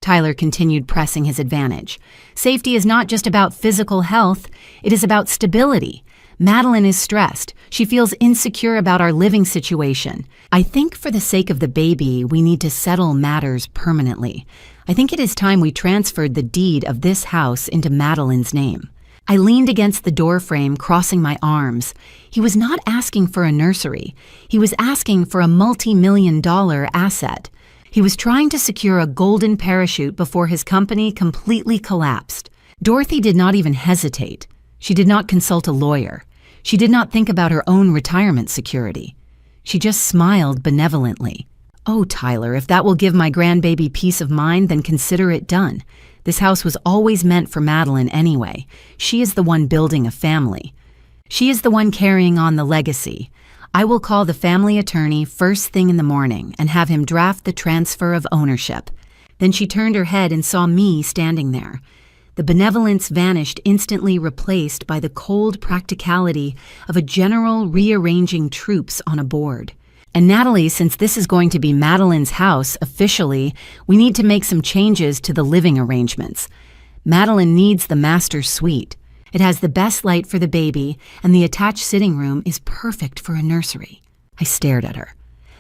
Speaker 2: Tyler continued, pressing his advantage. "Safety is not just about physical health, it is about stability. Madeline is stressed. She feels insecure about our living situation. I think for the sake of the baby, we need to settle matters permanently. I think it is time we transferred the deed of this house into Madeline's name." I leaned against the doorframe, crossing my arms. He was not asking for a nursery. He was asking for a multi-million-dollar asset. He was trying to secure a golden parachute before his company completely collapsed. Dorothy did not even hesitate. She did not consult a lawyer. She did not think about her own retirement security. She just smiled benevolently. "Oh, Tyler, if that will give my grandbaby peace of mind, then consider it done. This house was always meant for Madeline anyway. She is the one building a family. She is the one carrying on the legacy. I will call the family attorney first thing in the morning and have him draft the transfer of ownership." Then she turned her head and saw me standing there. The benevolence vanished, instantly replaced by the cold practicality of a general rearranging troops on a board. And Natalie, since this is going to be Madeline's house officially, we need to make some changes to the living arrangements. Madeline needs the master suite. It has the best light for the baby, and the attached sitting room is perfect for a nursery. I stared at her.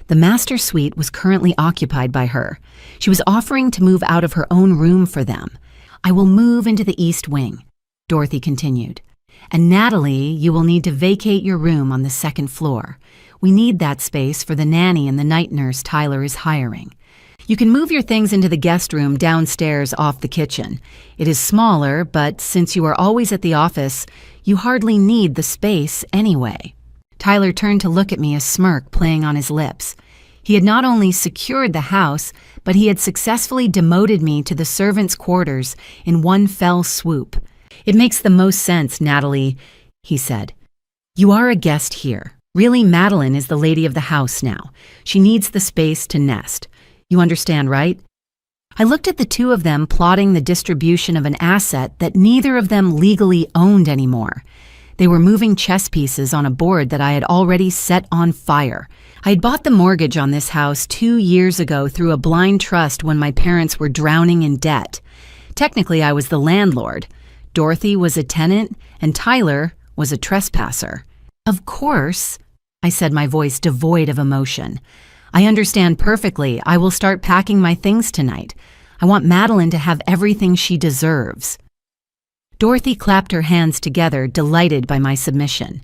Speaker 2: The master suite was currently occupied by her. She was offering to move out of her own room for them. I will move into the east wing, Dorothy continued. And Natalie, you will need to vacate your room on the second floor. We need that space for the nanny and the night nurse Tyler is hiring. You can move your things into the guest room downstairs off the kitchen. It is smaller, but since you are always at the office, you hardly need the space anyway. Tyler turned to look at me, a smirk playing on his lips. He had not only secured the house, but he had successfully demoted me to the servants' quarters in one fell swoop. It makes the most sense, Natalie, he said. You are a guest here. Really, Madeline is the lady of the house now. She needs the space to nest. You understand, right? I looked at the two of them plotting the distribution of an asset that neither of them legally owned anymore. They were moving chess pieces on a board that I had already set on fire. I had bought the mortgage on this house 2 years ago through a blind trust when my parents were drowning in debt. Technically, I was the landlord. Dorothy was a tenant, and Tyler was a trespasser. Of course, I said, my voice devoid of emotion. I understand perfectly. I will start packing my things tonight. I want Madeline to have everything she deserves. Dorothy clapped her hands together, delighted by my submission.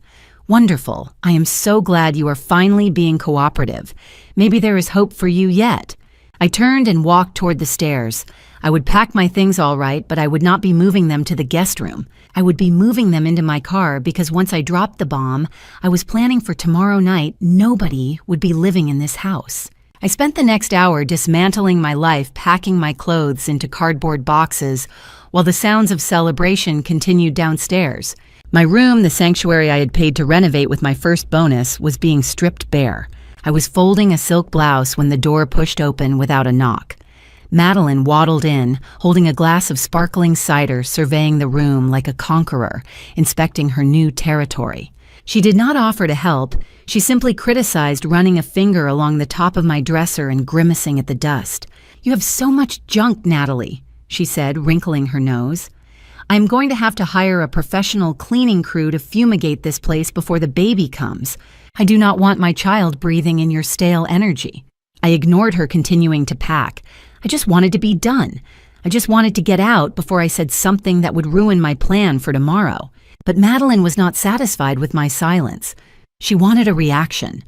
Speaker 2: Wonderful. I am so glad you are finally being cooperative. Maybe there is hope for you yet. I turned and walked toward the stairs. I would pack my things all right, but I would not be moving them to the guest room. I would be moving them into my car because once I dropped the bomb, I was planning for tomorrow night nobody would be living in this house. I spent the next hour dismantling my life, packing my clothes into cardboard boxes, while the sounds of celebration continued downstairs. My room, the sanctuary I had paid to renovate with my first bonus, was being stripped bare. I was folding a silk blouse when the door pushed open without a knock. Madeline waddled in, holding a glass of sparkling cider, surveying the room like a conqueror, inspecting her new territory. She did not offer to help. She simply criticized running a finger along the top of my dresser and grimacing at the dust. You have so much junk, Natalie, she said, wrinkling her nose. I'm going to have to hire a professional cleaning crew to fumigate this place before the baby comes. I do not want my child breathing in your stale energy. I ignored her, continuing to pack. I just wanted to be done. I just wanted to get out before I said something that would ruin my plan for tomorrow. But Madeline was not satisfied with my silence. She wanted a reaction.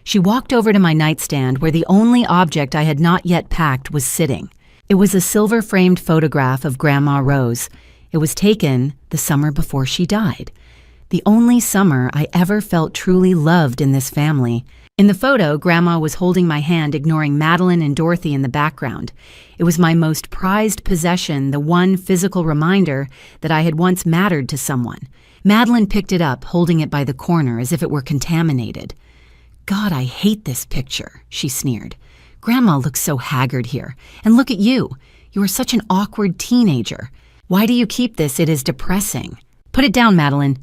Speaker 2: She walked over to my nightstand where the only object I had not yet packed was sitting. It was a silver-framed photograph of Grandma Rose. It was taken the summer before she died. The only summer I ever felt truly loved in this family. In the photo, Grandma was holding my hand, ignoring Madeline and Dorothy in the background. It was my most prized possession, the one physical reminder that I had once mattered to someone. Madeline picked it up, holding it by the corner as if it were contaminated. God, I hate this picture, she sneered. Grandma looks so haggard here. And look at you. You are such an awkward teenager. Why do you keep this? It is depressing. Put it down, Madeline,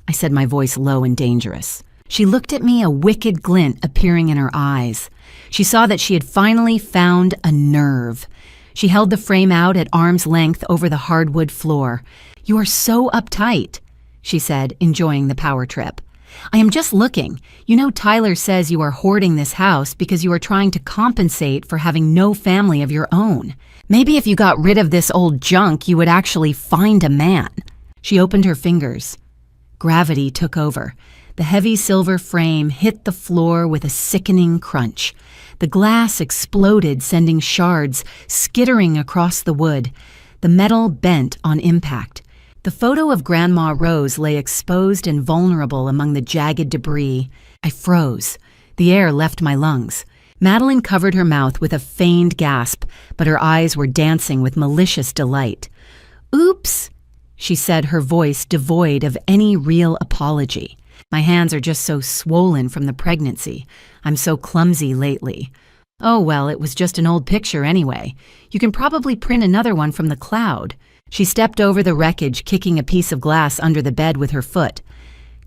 Speaker 2: I said, my voice low and dangerous. She looked at me, a wicked glint appearing in her eyes. She saw that she had finally found a nerve. She held the frame out at arm's length over the hardwood floor. You are so uptight, she said, enjoying the power trip. I am just looking. You know, Tyler says you are hoarding this house because you are trying to compensate for having no family of your own. Maybe if you got rid of this old junk, you would actually find a man. She opened her fingers. Gravity took over. The heavy silver frame hit the floor with a sickening crunch. The glass exploded, sending shards skittering across the wood. The metal bent on impact. The photo of Grandma Rose lay exposed and vulnerable among the jagged debris. I froze. The air left my lungs. Madeline covered her mouth with a feigned gasp, but her eyes were dancing with malicious delight. Oops, she said, her voice devoid of any real apology. My hands are just so swollen from the pregnancy. I'm so clumsy lately. Oh, well, it was just an old picture anyway. You can probably print another one from the cloud. She stepped over the wreckage, kicking a piece of glass under the bed with her foot.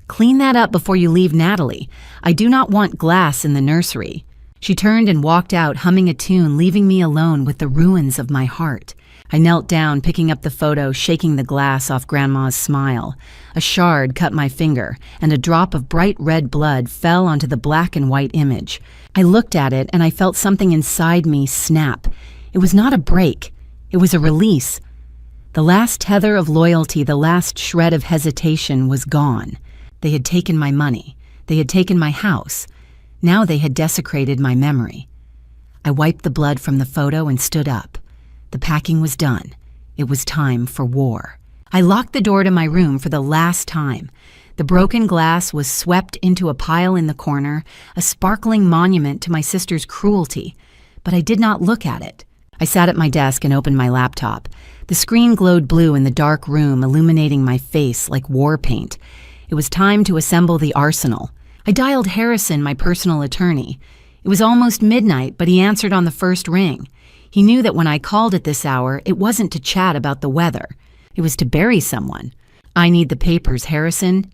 Speaker 2: Clean that up before you leave, Natalie. I do not want glass in the nursery." She turned and walked out, humming a tune, leaving me alone with the ruins of my heart. I knelt down, picking up the photo, shaking the glass off Grandma's smile. A shard cut my finger, and a drop of bright red blood fell onto the black and white image. I looked at it, and I felt something inside me snap. It was not a break. It was a release. The last tether of loyalty, the last shred of hesitation was gone. They had taken my money. They had taken my house. Now they had desecrated my memory. I wiped the blood from the photo and stood up. The packing was done. It was time for war. I locked the door to my room for the last time. The broken glass was swept into a pile in the corner, a sparkling monument to my sister's cruelty, but I did not look at it. I sat at my desk and opened my laptop. The screen glowed blue in the dark room, illuminating my face like war paint. It was time to assemble the arsenal. I dialed Harrison, my personal attorney. It was almost midnight, but he answered on the first ring. He knew that when I called at this hour, it wasn't to chat about the weather. It was to bury someone. "I need the papers, Harrison,"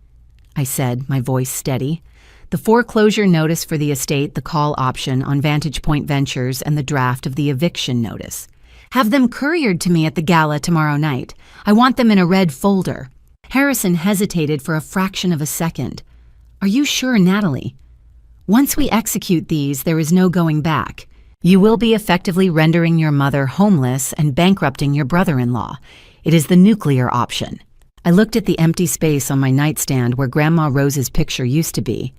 Speaker 2: I said, my voice steady. The foreclosure notice for the estate, the call option on Vantage Point Ventures, and the draft of the eviction notice. "Have them couriered to me at the gala tomorrow night. I want them in a red folder." Harrison hesitated for a fraction of a second. "Are you sure, Natalie? Once we execute these, there is no going back. You will be effectively rendering your mother homeless and bankrupting your brother-in-law. It is the nuclear option." I looked at the empty space on my nightstand where Grandma Rose's picture used to be.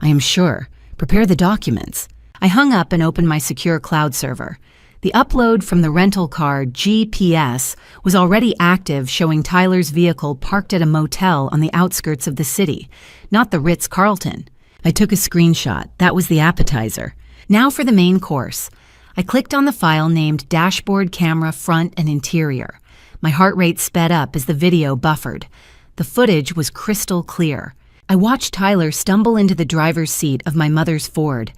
Speaker 2: "I am sure. Prepare the documents." I hung up and opened my secure cloud server. The upload from the rental car GPS was already active, showing Tyler's vehicle parked at a motel on the outskirts of the city, not the Ritz-Carlton. I took a screenshot. That was the appetizer. Now for the main course. I clicked on the file named Dashboard Camera Front and Interior. My heart rate sped up as the video buffered. The footage was crystal clear. I watched Tyler stumble into the driver's seat of my mother's Ford.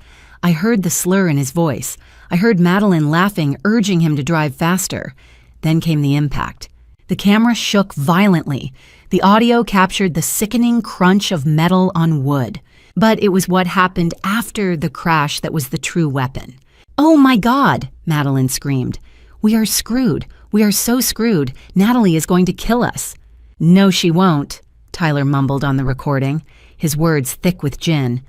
Speaker 2: I heard the slur in his voice. I heard Madeline laughing, urging him to drive faster. Then came the impact. The camera shook violently. The audio captured the sickening crunch of metal on wood. But it was what happened after the crash that was the true weapon. "Oh my God!" Madeline screamed. "We are screwed. We are so screwed. Natalie is going to kill us." "No, she won't," Tyler mumbled on the recording, his words thick with gin.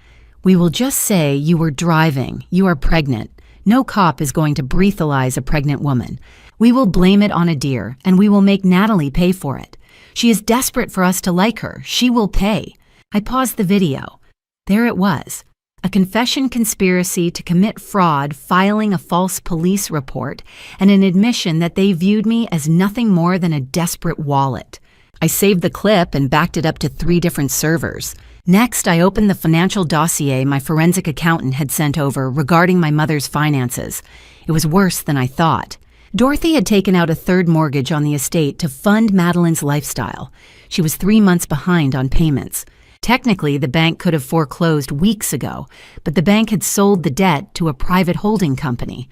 Speaker 2: "We will just say you were driving. You are pregnant. No cop is going to breathalyze a pregnant woman. We will blame it on a deer, and we will make Natalie pay for it. She is desperate for us to like her. She will pay." I paused the video. There it was. A confession conspiracy to commit fraud, filing a false police report, and an admission that they viewed me as nothing more than a desperate wallet. I saved the clip and backed it up to 3 different servers. Next, I opened the financial dossier my forensic accountant had sent over regarding my mother's finances. It was worse than I thought. Dorothy had taken out a 3rd mortgage on the estate to fund Madeline's lifestyle. She was 3 months behind on payments. Technically, the bank could have foreclosed weeks ago, but the bank had sold the debt to a private holding company.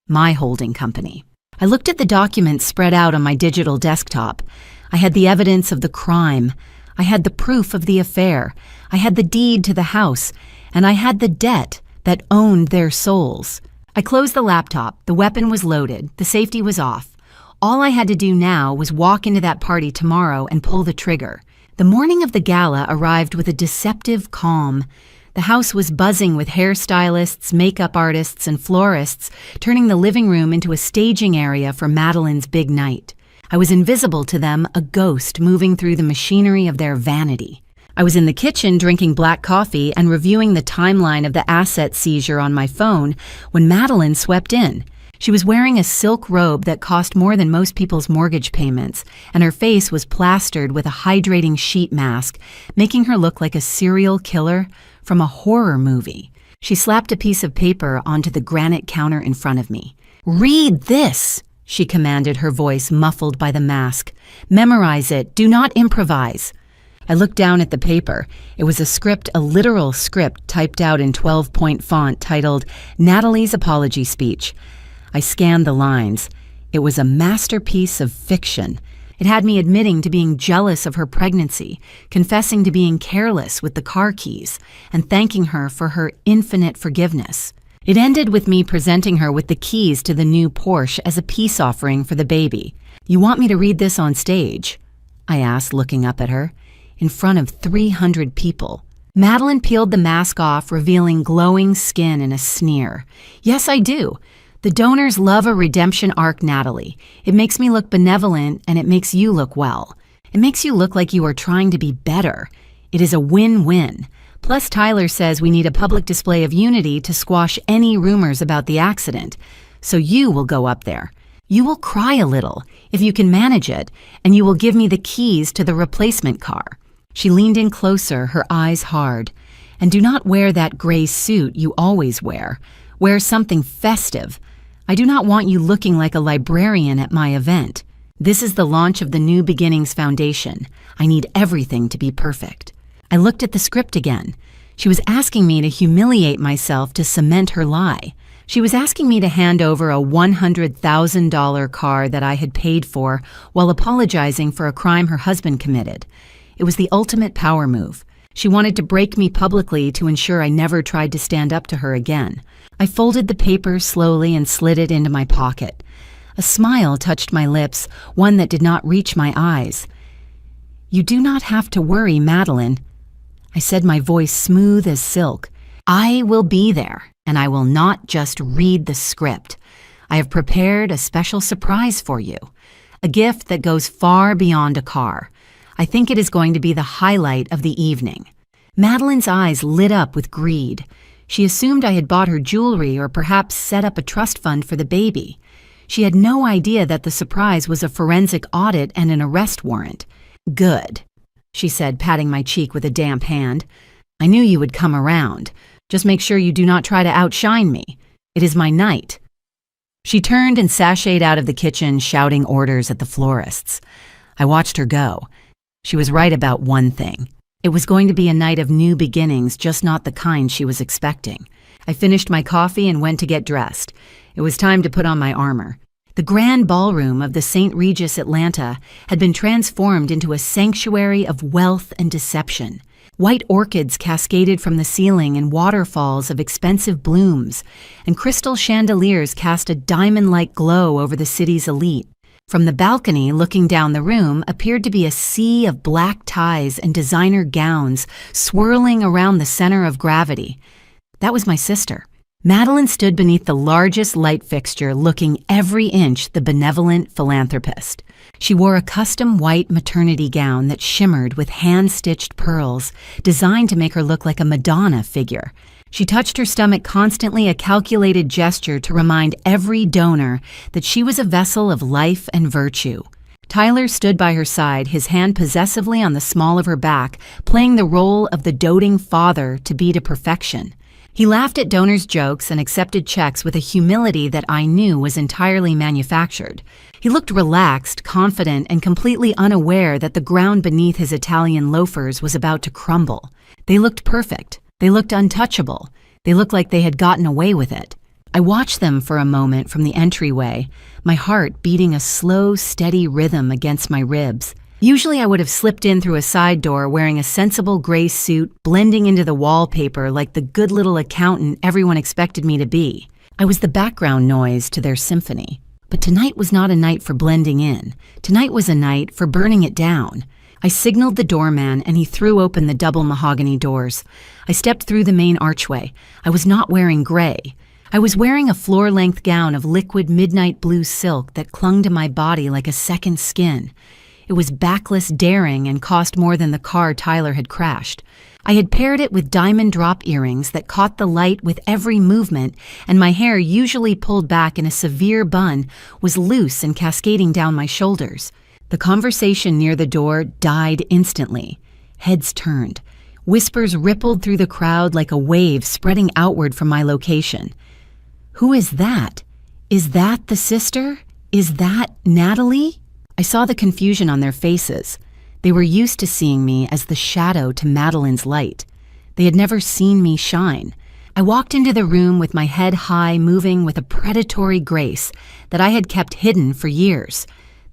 Speaker 2: My holding company. I looked at the documents spread out on my digital desktop. I had the evidence of the crime. I had the proof of the affair. I had the deed to the house. And I had the debt that owned their souls. I closed the laptop. The weapon was loaded. The safety was off. All I had to do now was walk into that party tomorrow and pull the trigger. The morning of the gala arrived with a deceptive calm. The house was buzzing with hairstylists, makeup artists, and florists, turning the living room into a staging area for Madeline's big night. I was invisible to them, a ghost moving through the machinery of their vanity. I was in the kitchen drinking black coffee and reviewing the timeline of the asset seizure on my phone when Madeline swept in. She was wearing a silk robe that cost more than most people's mortgage payments, and her face was plastered with a hydrating sheet mask, making her look like a serial killer from a horror movie. She slapped a piece of paper onto the granite counter in front of me. "Read this," she commanded, her voice muffled by the mask. "Memorize it. Do not improvise." I looked down at the paper. It was a script, a literal script typed out in 12-point font titled Natalie's Apology Speech. I scanned the lines. It was a masterpiece of fiction. It had me admitting to being jealous of her pregnancy, confessing to being careless with the car keys, and thanking her for her infinite forgiveness. It ended with me presenting her with the keys to the new Porsche as a peace offering for the baby. "You want me to read this on stage?" I asked, looking up at her. "In front of 300 people." Madeline peeled the mask off, revealing glowing skin and a sneer. "Yes, I do. The donors love a redemption arc, Natalie. It makes me look benevolent, and it makes you look well. It makes you look like you are trying to be better. It is a win-win. Plus, Tyler says we need a public display of unity to squash any rumors about the accident. So you will go up there. You will cry a little, if you can manage it, and you will give me the keys to the replacement car." She leaned in closer, her eyes hard. "And do not wear that gray suit you always wear. Wear something festive. I do not want you looking like a librarian at my event. This is the launch of the New Beginnings Foundation. I need everything to be perfect." I looked at the script again. She was asking me to humiliate myself to cement her lie. She was asking me to hand over a $100,000 car that I had paid for while apologizing for a crime her husband committed. It was the ultimate power move. She wanted to break me publicly to ensure I never tried to stand up to her again. I folded the paper slowly and slid it into my pocket. A smile touched my lips, one that did not reach my eyes. "You do not have to worry, Madeline." I said, my voice smooth as silk. "I will be there, and I will not just read the script. I have prepared a special surprise for you, a gift that goes far beyond a car. I think it is going to be the highlight of the evening." Madeline's eyes lit up with greed. She assumed I had bought her jewelry or perhaps set up a trust fund for the baby. She had no idea that the surprise was a forensic audit and an arrest warrant. "Good," she said, patting my cheek with a damp hand. "I knew you would come around. Just make sure you do not try to outshine me. It is my night." She turned and sashayed out of the kitchen, shouting orders at the florists. I watched her go. She was right about one thing. It was going to be a night of new beginnings, just not the kind she was expecting. I finished my coffee and went to get dressed. It was time to put on my armor. The grand ballroom of the St. Regis Atlanta had been transformed into a sanctuary of wealth and deception. White orchids cascaded from the ceiling in waterfalls of expensive blooms, and crystal chandeliers cast a diamond-like glow over the city's elite. From the balcony looking down the room appeared to be a sea of black ties and designer gowns swirling around the center of gravity. That was my sister. Madeline stood beneath the largest light fixture, looking every inch the benevolent philanthropist. She wore a custom white maternity gown that shimmered with hand-stitched pearls, designed to make her look like a Madonna figure. She touched her stomach constantly, a calculated gesture to remind every donor that she was a vessel of life and virtue. Tyler stood by her side, his hand possessively on the small of her back, playing the role of the doting father to be to perfection. He laughed at donors' jokes and accepted checks with a humility that I knew was entirely manufactured. He looked relaxed, confident, and completely unaware that the ground beneath his Italian loafers was about to crumble. They looked perfect. They looked untouchable. They looked like they had gotten away with it. I watched them for a moment from the entryway, my heart beating a slow, steady rhythm against my ribs. Usually I would have slipped in through a side door wearing a sensible gray suit, blending into the wallpaper like the good little accountant everyone expected me to be. I was the background noise to their symphony. But tonight was not a night for blending in. Tonight was a night for burning it down. I signaled the doorman and he threw open the double mahogany doors. I stepped through the main archway. I was not wearing gray. I was wearing a floor-length gown of liquid midnight blue silk that clung to my body like a second skin. It was backless daring and cost more than the car Tyler had crashed. I had paired it with diamond drop earrings that caught the light with every movement, and my hair, usually pulled back in a severe bun, was loose and cascading down my shoulders. The conversation near the door died instantly. Heads turned. Whispers rippled through the crowd like a wave spreading outward from my location. "Who is that? Is that the sister? Is that Natalie?" I saw the confusion on their faces. They were used to seeing me as the shadow to Madeline's light. They had never seen me shine. I walked into the room with my head high, moving with a predatory grace that I had kept hidden for years.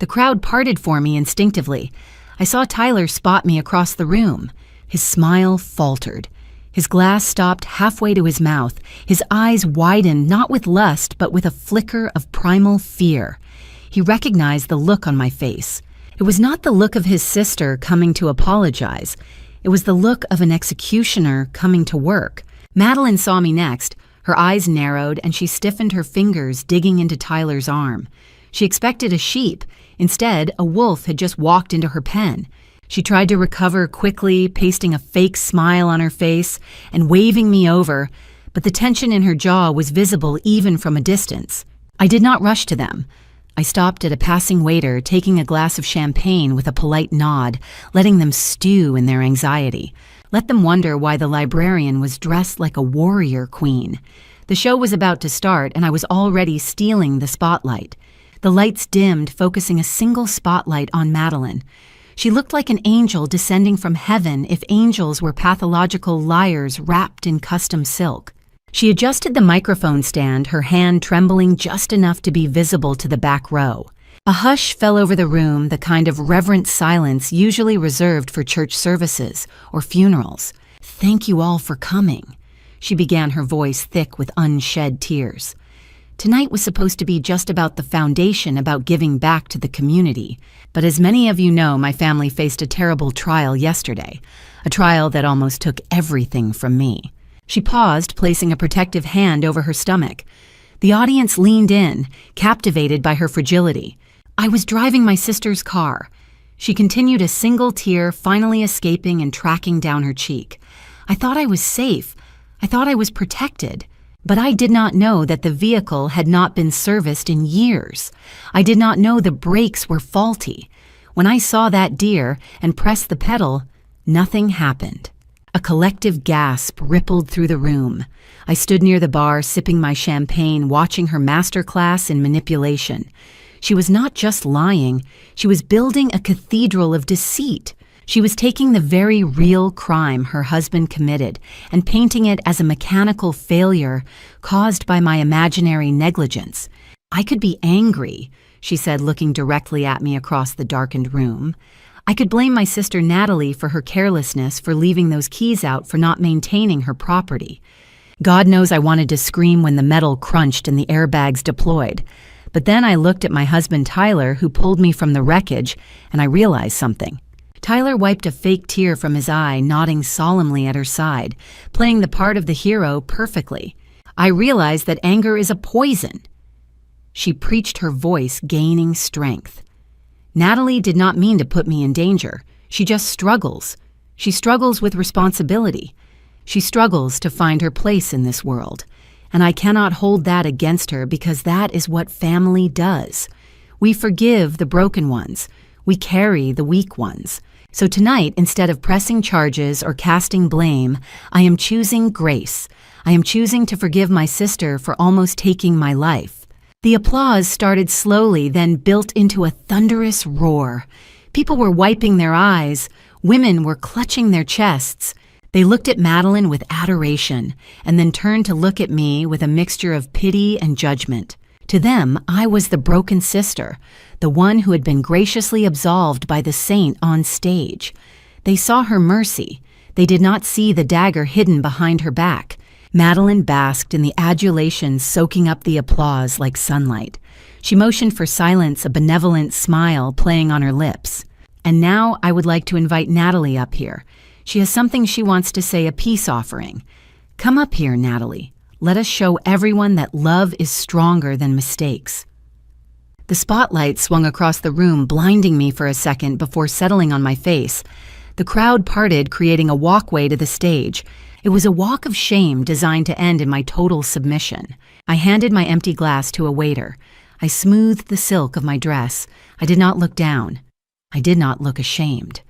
Speaker 2: The crowd parted for me instinctively. I saw Tyler spot me across the room. His smile faltered. His glass stopped halfway to his mouth. His eyes widened not with lust, but with a flicker of primal fear. He recognized the look on my face. It was not the look of his sister coming to apologize. It was the look of an executioner coming to work. Madeline saw me next. Her eyes narrowed, and she stiffened her fingers, digging into Tyler's arm. She expected a sheep. Instead, a wolf had just walked into her pen. She tried to recover quickly, pasting a fake smile on her face and waving me over, but the tension in her jaw was visible even from a distance. I did not rush to them. I stopped at a passing waiter, taking a glass of champagne with a polite nod, letting them stew in their anxiety. Let them wonder why the librarian was dressed like a warrior queen. The show was about to start, and I was already stealing the spotlight. The lights dimmed, focusing a single spotlight on Madeline. She looked like an angel descending from heaven if angels were pathological liars wrapped in custom silk. She adjusted the microphone stand, her hand trembling just enough to be visible to the back row. A hush fell over the room, the kind of reverent silence usually reserved for church services or funerals. "Thank you all for coming," she began, her voice thick with unshed tears. Tonight was supposed to be just about the foundation, about giving back to the community. But as many of you know, my family faced a terrible trial yesterday, a trial that almost took everything from me. She paused, placing a protective hand over her stomach. The audience leaned in, captivated by her fragility. I was driving my sister's car. She continued, a single tear finally escaping and tracking down her cheek. I thought I was safe. I thought I was protected. But I did not know that the vehicle had not been serviced in years. I did not know the brakes were faulty. When I saw that deer and pressed the pedal, nothing happened. A collective gasp rippled through the room. I stood near the bar, sipping my champagne, watching her masterclass in manipulation. She was not just lying, she was building a cathedral of deceit. She was taking the very real crime her husband committed and painting it as a mechanical failure caused by my imaginary negligence. I could be angry, she said, looking directly at me across the darkened room. I could blame my sister Natalie for her carelessness, for leaving those keys out, for not maintaining her property. God knows I wanted to scream when the metal crunched and the airbags deployed. But then I looked at my husband Tyler, who pulled me from the wreckage, and I realized something. Tyler wiped a fake tear from his eye, nodding solemnly at her side, playing the part of the hero perfectly. I realized that anger is a poison. She preached, her voice gaining strength. Natalie did not mean to put me in danger. She just struggles. She struggles with responsibility. She struggles to find her place in this world. And I cannot hold that against her, because that is what family does. We forgive the broken ones. We carry the weak ones. So tonight, instead of pressing charges or casting blame, I am choosing grace. I am choosing to forgive my sister for almost taking my life. The applause started slowly, then built into a thunderous roar. People were wiping their eyes. Women were clutching their chests. They looked at Madeline with adoration, and then turned to look at me with a mixture of pity and judgment. To them, I was the broken sister, the one who had been graciously absolved by the saint on stage. They saw her mercy. They did not see the dagger hidden behind her back. Madeline basked in the adulation, soaking up the applause like sunlight. She motioned for silence, a benevolent smile playing on her lips. And now I would like to invite Natalie up here. She has something she wants to say, a peace offering. Come up here, Natalie. Let us show everyone that love is stronger than mistakes. The spotlight swung across the room, blinding me for a second before settling on my face. The crowd parted, creating a walkway to the stage. It was a walk of shame designed to end in my total submission. I handed my empty glass to a waiter. I smoothed the silk of my dress. I did not look down. I did not look ashamed.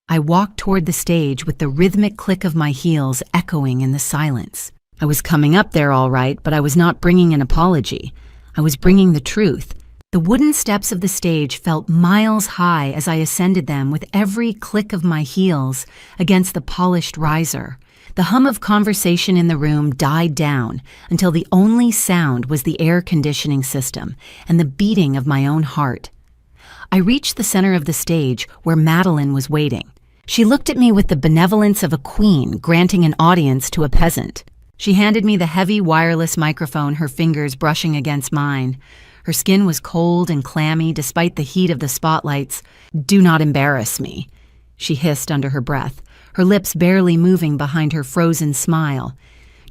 Speaker 2: I walked toward the stage with the rhythmic click of my heels echoing in the silence. I was coming up there all right, but I was not bringing an apology. I was bringing the truth. The wooden steps of the stage felt miles high as I ascended them with every click of my heels against the polished riser. The hum of conversation in the room died down until the only sound was the air conditioning system and the beating of my own heart. I reached the center of the stage where Madeline was waiting. She looked at me with the benevolence of a queen granting an audience to a peasant. She handed me the heavy wireless microphone, her fingers brushing against mine. Her skin was cold and clammy despite the heat of the spotlights. "Do not embarrass me," she hissed under her breath, her lips barely moving behind her frozen smile.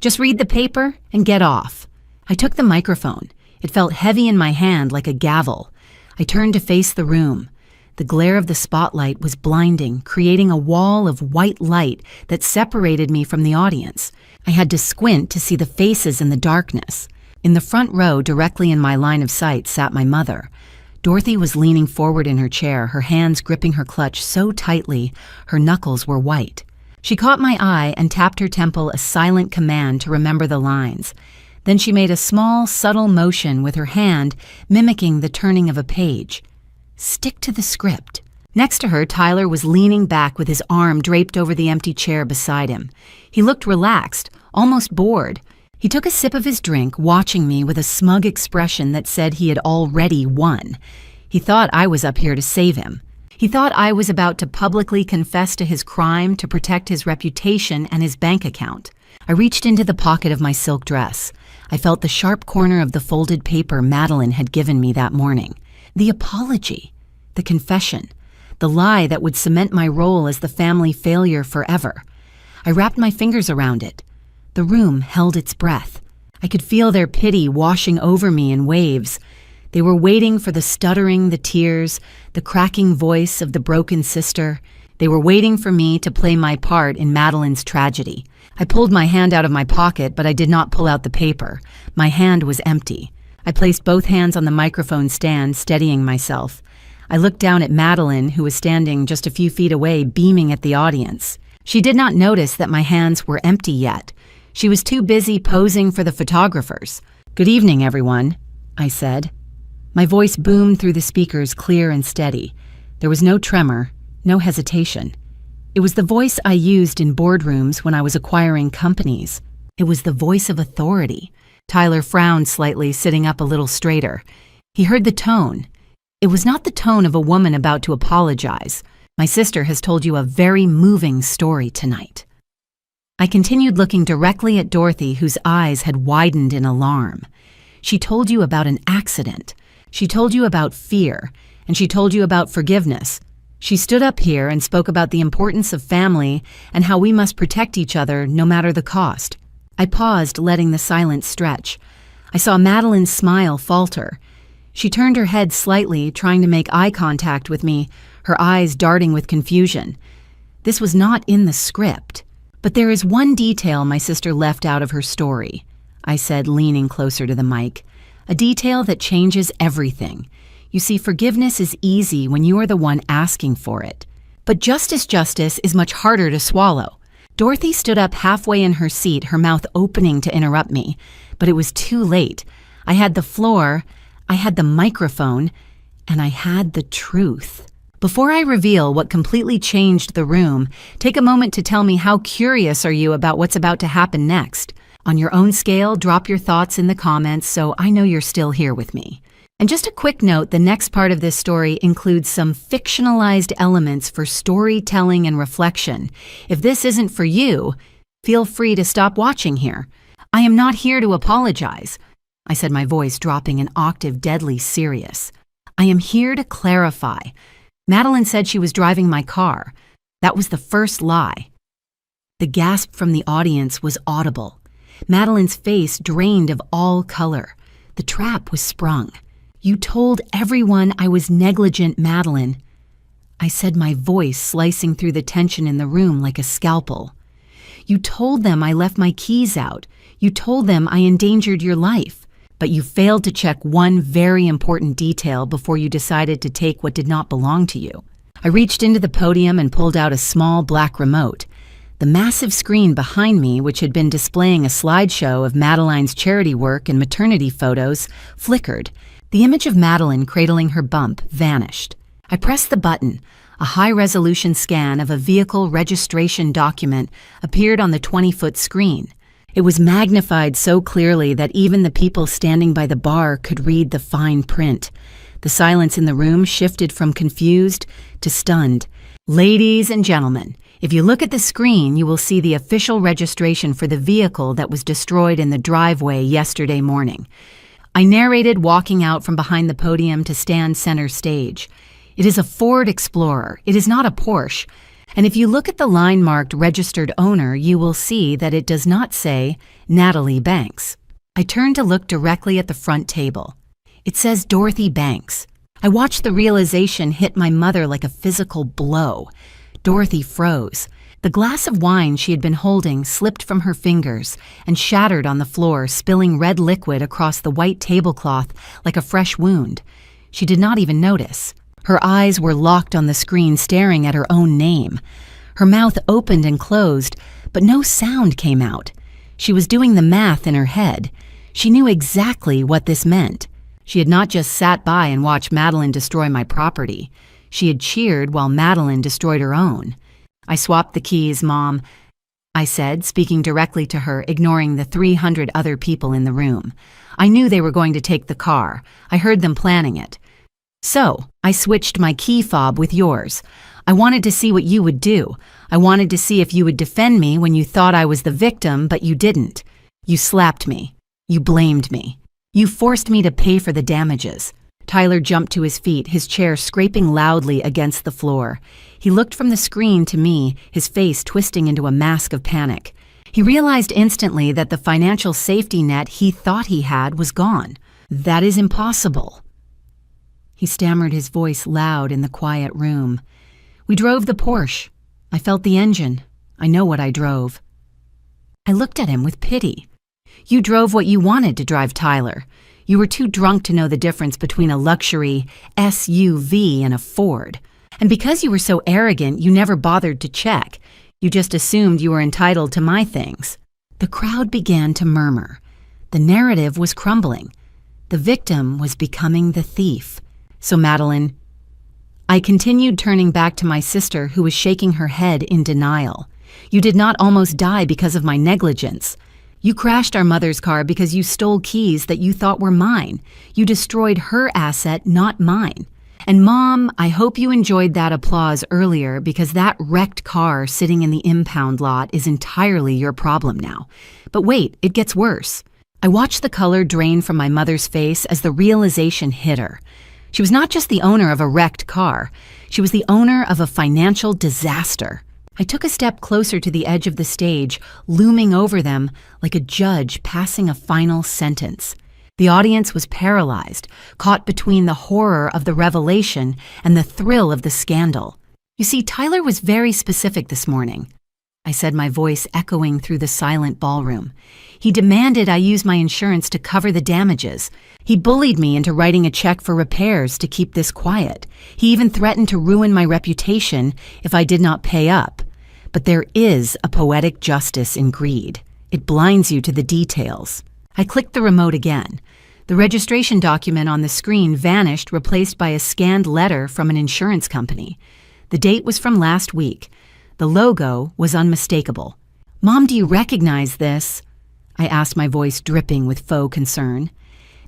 Speaker 2: "Just read the paper and get off." I took the microphone. It felt heavy in my hand like a gavel. I turned to face the room. The glare of the spotlight was blinding, creating a wall of white light that separated me from the audience. I had to squint to see the faces in the darkness. In the front row, directly in my line of sight, sat my mother. Dorothy was leaning forward in her chair, her hands gripping her clutch so tightly her knuckles were white. She caught my eye and tapped her temple, a silent command to remember the lines. Then she made a small, subtle motion with her hand, mimicking the turning of a page. "Stick to the script." Next to her, Tyler was leaning back with his arm draped over the empty chair beside him. He looked relaxed, almost bored. He took a sip of his drink, watching me with a smug expression that said he had already won. He thought I was up here to save him. He thought I was about to publicly confess to his crime to protect his reputation and his bank account. I reached into the pocket of my silk dress. I felt the sharp corner of the folded paper Madeline had given me that morning. The apology, the confession, the lie that would cement my role as the family failure forever. I wrapped my fingers around it. The room held its breath. I could feel their pity washing over me in waves. They were waiting for the stuttering, the tears, the cracking voice of the broken sister. They were waiting for me to play my part in Madeline's tragedy. I pulled my hand out of my pocket, but I did not pull out the paper. My hand was empty. I placed both hands on the microphone stand, steadying myself. I looked down at Madeline, who was standing just a few feet away, beaming at the audience. She did not notice that my hands were empty yet. She was too busy posing for the photographers. "Good evening, everyone," I said. My voice boomed through the speakers, clear and steady. There was no tremor, no hesitation. It was the voice I used in boardrooms when I was acquiring companies. It was the voice of authority. Tyler frowned slightly, sitting up a little straighter. He heard the tone. It was not the tone of a woman about to apologize. "My sister has told you a very moving story tonight." I continued looking directly at Dorothy, whose eyes had widened in alarm. "She told you about an accident. She told you about fear, and she told you about forgiveness. She stood up here and spoke about the importance of family and how we must protect each other no matter the cost." I paused, letting the silence stretch. I saw Madeline's smile falter. She turned her head slightly, trying to make eye contact with me, her eyes darting with confusion. This was not in the script. "But there is one detail my sister left out of her story," I said, leaning closer to the mic. "A detail that changes everything. You see, forgiveness is easy when you are the one asking for it. But justice is much harder to swallow." Dorothy stood up halfway in her seat, her mouth opening to interrupt me. But it was too late. I had the floor, I had the microphone, and I had the truth. Before I reveal what completely changed the room, take a moment to tell me, how curious are you about what's about to happen next? On your own scale, drop your thoughts in the comments so I know you're still here with me. And just a quick note, the next part of this story includes some fictionalized elements for storytelling and reflection. If this isn't for you, feel free to stop watching here. I am not here to apologize, I said, my voice dropping an octave, deadly serious. I am here to clarify. Madeline said she was driving my car. That was the first lie. The gasp from the audience was audible. Madeline's face drained of all color. The trap was sprung. "You told everyone I was negligent, Madeline," I said, my voice slicing through the tension in the room like a scalpel. "You told them I left my keys out. You told them I endangered your life. But you failed to check one very important detail before you decided to take what did not belong to you." I reached into the podium and pulled out a small black remote. The massive screen behind me, which had been displaying a slideshow of Madeline's charity work and maternity photos, flickered. The image of Madeline cradling her bump vanished. I pressed the button. A high-resolution scan of a vehicle registration document appeared on the 20-foot screen. It was magnified so clearly that even the people standing by the bar could read the fine print. The silence in the room shifted from confused to stunned. Ladies and gentlemen, if you look at the screen, you will see the official registration for the vehicle that was destroyed in the driveway yesterday morning. I narrated, walking out from behind the podium to stand center stage. It is a Ford Explorer. It is not a Porsche. And if you look at the line marked registered owner, you will see that it does not say Natalie Banks. I turned to look directly at the front table. It says Dorothy Banks. I watched the realization hit my mother like a physical blow. Dorothy froze. The glass of wine she had been holding slipped from her fingers and shattered on the floor, spilling red liquid across the white tablecloth like a fresh wound. She did not even notice. Her eyes were locked on the screen, staring at her own name. Her mouth opened and closed, but no sound came out. She was doing the math in her head. She knew exactly what this meant. She had not just sat by and watched Madeline destroy my property. She had cheered while Madeline destroyed her own. "I swapped the keys, Mom," I said, speaking directly to her, ignoring the 300 other people in the room. I knew they were going to take the car. I heard them planning it. "So, I switched my key fob with yours. I wanted to see what you would do. I wanted to see if you would defend me when you thought I was the victim, but you didn't. You slapped me. You blamed me. You forced me to pay for the damages." Tyler jumped to his feet, his chair scraping loudly against the floor. He looked from the screen to me, his face twisting into a mask of panic. He realized instantly that the financial safety net he thought he had was gone. "That is impossible." He stammered, his voice loud in the quiet room. "We drove the Porsche. I felt the engine. I know what I drove." I looked at him with pity. "You drove what you wanted to drive, Tyler. You were too drunk to know the difference between a luxury SUV and a Ford. And because you were so arrogant, you never bothered to check. You just assumed you were entitled to my things." The crowd began to murmur. The narrative was crumbling. The victim was becoming the thief. "So, Madeline," I continued, turning back to my sister, who was shaking her head in denial, "you did not almost die because of my negligence. You crashed our mother's car because you stole keys that you thought were mine. You destroyed her asset, not mine. And Mom, I hope you enjoyed that applause earlier, because that wrecked car sitting in the impound lot is entirely your problem now. But wait, it gets worse." I watched the color drain from my mother's face as the realization hit her. She was not just the owner of a wrecked car. She was the owner of a financial disaster. I took a step closer to the edge of the stage, looming over them like a judge passing a final sentence. The audience was paralyzed, caught between the horror of the revelation and the thrill of the scandal. "You see, Tyler was very specific this morning," I said, my voice echoing through the silent ballroom. "He demanded I use my insurance to cover the damages. He bullied me into writing a check for repairs to keep this quiet. He even threatened to ruin my reputation if I did not pay up. But there is a poetic justice in greed. It blinds you to the details." I clicked the remote again. The registration document on the screen vanished, replaced by a scanned letter from an insurance company. The date was from last week. The logo was unmistakable. "Mom, do you recognize this?" I asked, my voice dripping with faux concern.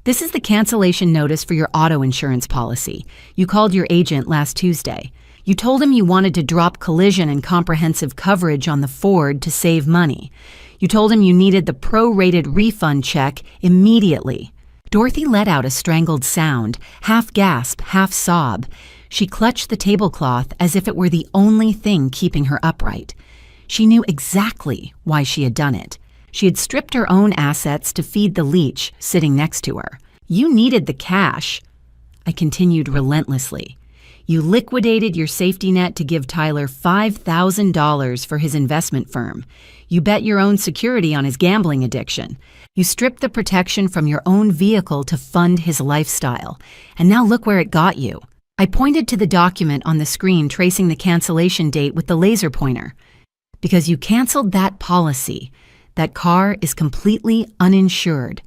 Speaker 2: "This is the cancellation notice for your auto insurance policy. You called your agent last Tuesday. You told him you wanted to drop collision and comprehensive coverage on the Ford to save money. You told him you needed the prorated refund check immediately." Dorothy let out a strangled sound, half gasp, half sob. She clutched the tablecloth as if it were the only thing keeping her upright. She knew exactly why she had done it. She had stripped her own assets to feed the leech sitting next to her. "You needed the cash," I continued relentlessly. "You liquidated your safety net to give Tyler $5,000 for his investment firm. You bet your own security on his gambling addiction. You stripped the protection from your own vehicle to fund his lifestyle. And now look where it got you." I pointed to the document on the screen, tracing the cancellation date with the laser pointer. "Because you canceled that policy. That car is completely uninsured.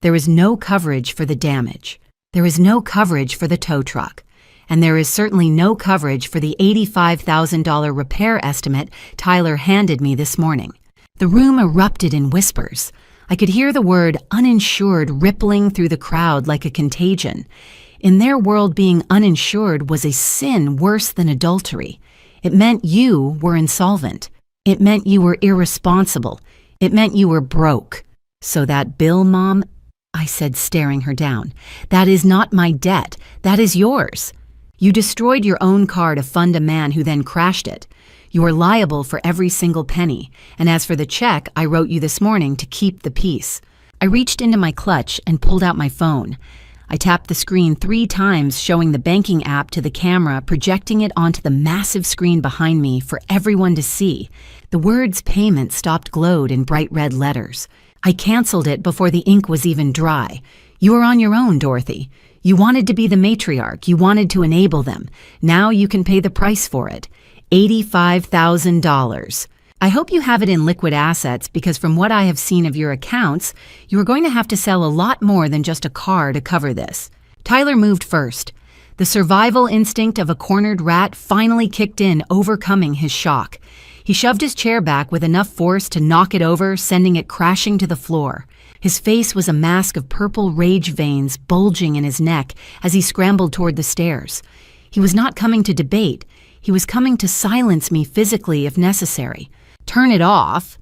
Speaker 2: There is no coverage for the damage. There is no coverage for the tow truck. And there is certainly no coverage for the $85,000 repair estimate Tyler handed me this morning." The room erupted in whispers. I could hear the word uninsured rippling through the crowd like a contagion. In their world, being uninsured was a sin worse than adultery. It meant you were insolvent. It meant you were irresponsible. It meant you were broke. So that bill, Mom, I said, staring her down, that is not my debt. That is yours. You destroyed your own car to fund a man who then crashed it. You are liable for every single penny. And as for the check I wrote you this morning to keep the peace. I reached into my clutch and pulled out my phone. I tapped the screen 3 times, showing the banking app to the camera, projecting it onto the massive screen behind me for everyone to see. The words payment stopped glowed in bright red letters. I canceled it before the ink was even dry. You are on your own, Dorothy. You wanted to be the matriarch. You wanted to enable them. Now you can pay the price for it. $85,000. I hope you have it in liquid assets because from what I have seen of your accounts, you are going to have to sell a lot more than just a car to cover this. Tyler moved first. The survival instinct of a cornered rat finally kicked in, overcoming his shock. He shoved his chair back with enough force to knock it over, sending it crashing to the floor. His face was a mask of purple rage veins bulging in his neck as he scrambled toward the stairs. He was not coming to debate. He was coming to silence me physically if necessary. "Turn it off,"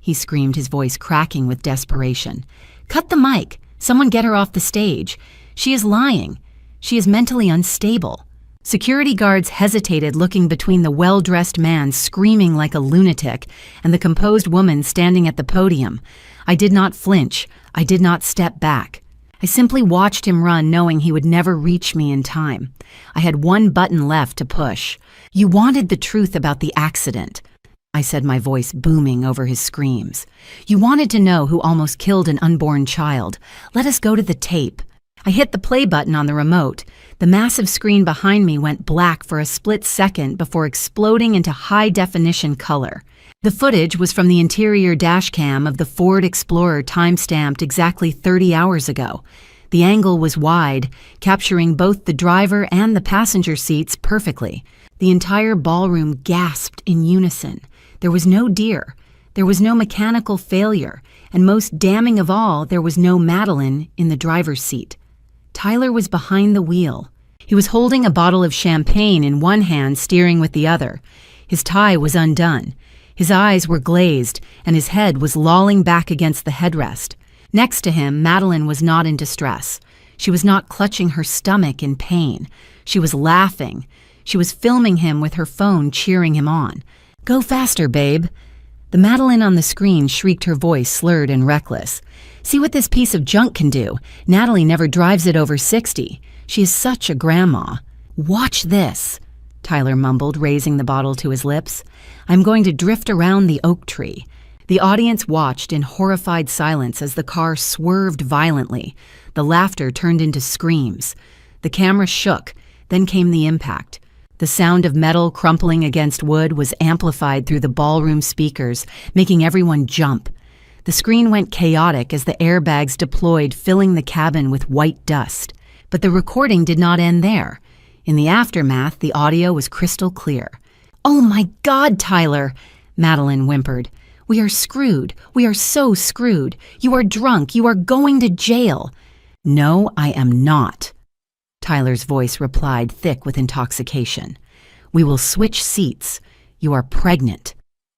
Speaker 2: he screamed, his voice cracking with desperation. "Cut the mic. Someone get her off the stage. She is lying. She is mentally unstable." Security guards hesitated, looking between the well-dressed man screaming like a lunatic and the composed woman standing at the podium. I did not flinch. I did not step back. I simply watched him run, knowing he would never reach me in time. I had one button left to push. "You wanted the truth about the accident," I said, my voice booming over his screams. "You wanted to know who almost killed an unborn child. Let us go to the tape." I hit the play button on the remote. The massive screen behind me went black for a split second before exploding into high-definition color. The footage was from the interior dashcam of the Ford Explorer, time-stamped exactly 30 hours ago. The angle was wide, capturing both the driver and the passenger seats perfectly. The entire ballroom gasped in unison. There was no deer. There was no mechanical failure. And most damning of all, there was no Madeline in the driver's seat. Tyler was behind the wheel. He was holding a bottle of champagne in one hand, steering with the other. His tie was undone. His eyes were glazed, and his head was lolling back against the headrest. Next to him, Madeline was not in distress. She was not clutching her stomach in pain. She was laughing. She was filming him with her phone, cheering him on. "Go faster, babe." The Madeline on the screen shrieked, her voice slurred and reckless. "See what this piece of junk can do. Natalie never drives it over 60. She is such a grandma." "Watch this," Tyler mumbled, raising the bottle to his lips. "I'm going to drift around the oak tree." The audience watched in horrified silence as the car swerved violently. The laughter turned into screams. The camera shook. Then came the impact. The sound of metal crumpling against wood was amplified through the ballroom speakers, making everyone jump. The screen went chaotic as the airbags deployed, filling the cabin with white dust. But the recording did not end there. In the aftermath, the audio was crystal clear. "Oh my God, Tyler," Madeline whimpered. "We are screwed. We are so screwed. You are drunk. You are going to jail." "No, I am not," Tyler's voice replied, thick with intoxication. "We will switch seats. You are pregnant.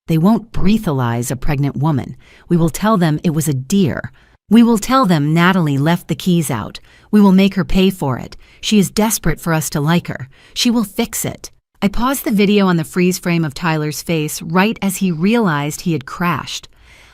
Speaker 2: They won't breathalyze a pregnant woman. We will tell them it was a deer. We will tell them Natalie left the keys out. We will make her pay for it. She is desperate for us to like her. She will fix it." I paused the video on the freeze frame of Tyler's face right as he realized he had crashed.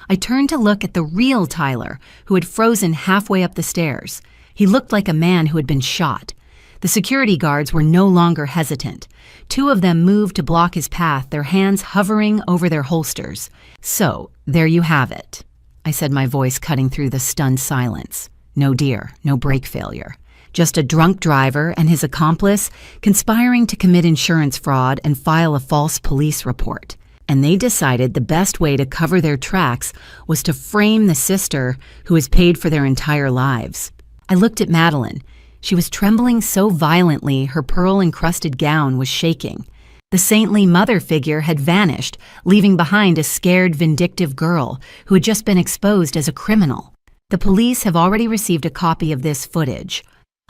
Speaker 2: I turned to look at the real Tyler, who had frozen halfway up the stairs. He looked like a man who had been shot. The security guards were no longer hesitant. 2 of them moved to block his path, their hands hovering over their holsters. "So, there you have it," I said, my voice cutting through the stunned silence. "No deer, no brake failure. Just a drunk driver and his accomplice conspiring to commit insurance fraud and file a false police report. And they decided the best way to cover their tracks was to frame the sister who has paid for their entire lives." I looked at Madeline. She was trembling so violently her pearl-encrusted gown was shaking. The saintly mother figure had vanished, leaving behind a scared, vindictive girl who had just been exposed as a criminal. "The police have already received a copy of this footage,"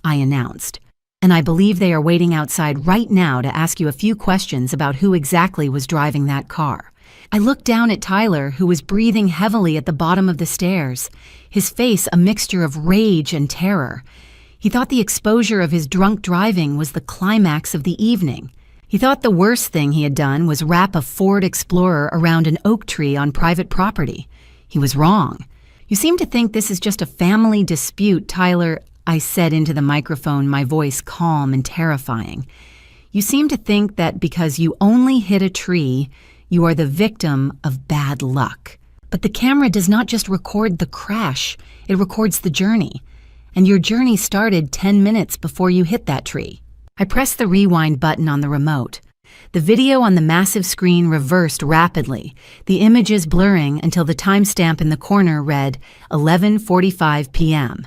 Speaker 2: I announced. and I believe they are waiting outside right now to ask you a few questions about who exactly was driving that car." I looked down at Tyler, who was breathing heavily at the bottom of the stairs, his face a mixture of rage and terror. He thought the exposure of his drunk driving was the climax of the evening. He thought the worst thing he had done was wrap a Ford Explorer around an oak tree on private property. He was wrong. "You seem to think this is just a family dispute, Tyler," I said into the microphone, my voice calm and terrifying. "You seem to think that because you only hit a tree, you are the victim of bad luck. But the camera does not just record the crash, it records the journey. And your journey started 10 minutes before you hit that tree." I pressed the rewind button on the remote. The video on the massive screen reversed rapidly, the images blurring until the timestamp in the corner read 11:45 p.m.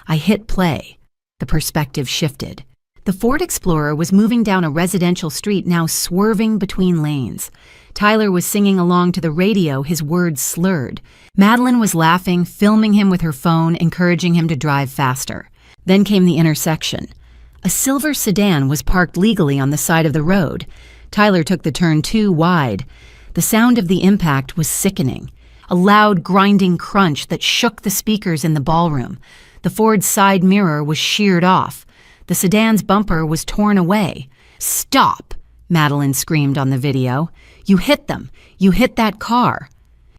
Speaker 2: I hit play. The perspective shifted. The Ford Explorer was moving down a residential street, now swerving between lanes. Tyler was singing along to the radio, his words slurred. Madeline was laughing, filming him with her phone, encouraging him to drive faster. Then came the intersection. A silver sedan was parked legally on the side of the road. Tyler took the turn too wide. The sound of the impact was sickening. A loud, grinding crunch that shook the speakers in the ballroom. The Ford's side mirror was sheared off. The sedan's bumper was torn away. "Stop!" Madeline screamed on the video. "You hit them! You hit that car!"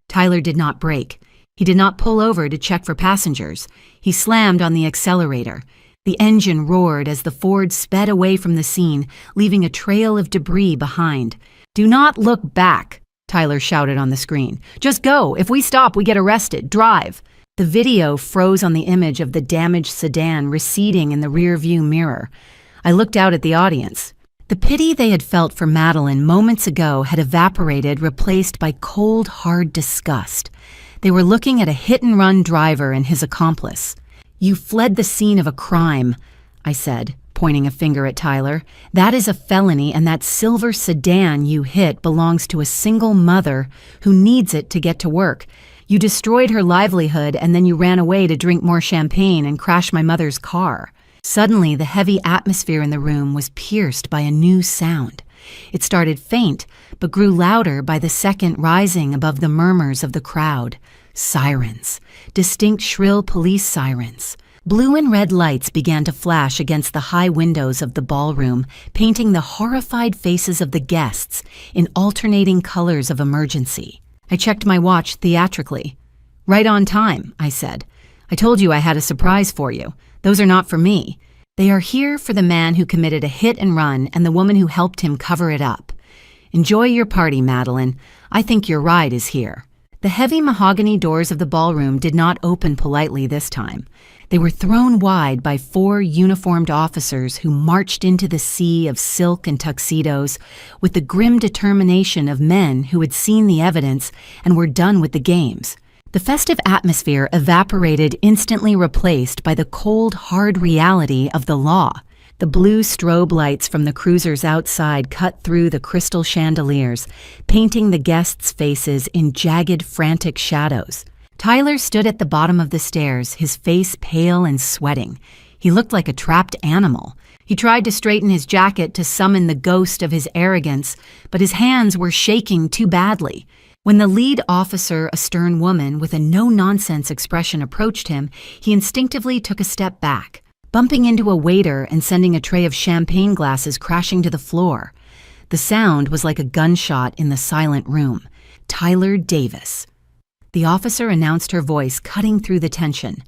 Speaker 2: Tyler did not brake. He did not pull over to check for passengers. He slammed on the accelerator. The engine roared as the Ford sped away from the scene, leaving a trail of debris behind. "Do not look back," Tyler shouted on the screen. "Just go. If we stop, we get arrested. Drive." The video froze on the image of the damaged sedan receding in the rearview mirror. I looked out at the audience. The pity they had felt for Madeline moments ago had evaporated, replaced by cold, hard disgust. They were looking at a hit-and-run driver and his accomplice. "You fled the scene of a crime," I said, pointing a finger at Tyler. "That is a felony, and that silver sedan you hit belongs to a single mother who needs it to get to work. You destroyed her livelihood, and then you ran away to drink more champagne and crash my mother's car." Suddenly, the heavy atmosphere in the room was pierced by a new sound. It started faint, but grew louder by the second, rising above the murmurs of the crowd. Sirens. Distinct shrill police sirens. Blue and red lights began to flash against the high windows of the ballroom, painting the horrified faces of the guests in alternating colors of emergency. I checked my watch theatrically. "Right on time," I said. "I told you I had a surprise for you. Those are not for me. They are here for the man who committed a hit and run and the woman who helped him cover it up. Enjoy your party, Madeline. I think your ride is here." The heavy mahogany doors of the ballroom did not open politely this time. They were thrown wide by 4 uniformed officers who marched into the sea of silk and tuxedos with the grim determination of men who had seen the evidence and were done with the games. The festive atmosphere evaporated, instantly replaced by the cold, hard reality of the law. The blue strobe lights from the cruisers outside cut through the crystal chandeliers, painting the guests' faces in jagged, frantic shadows. Tyler stood at the bottom of the stairs, his face pale and sweating. He looked like a trapped animal. He tried to straighten his jacket to summon the ghost of his arrogance, but his hands were shaking too badly. When the lead officer, a stern woman with a no-nonsense expression, approached him, he instinctively took a step back, bumping into a waiter and sending a tray of champagne glasses crashing to the floor. The sound was like a gunshot in the silent room. "Tyler Davis." The officer announced, her voice cutting through the tension.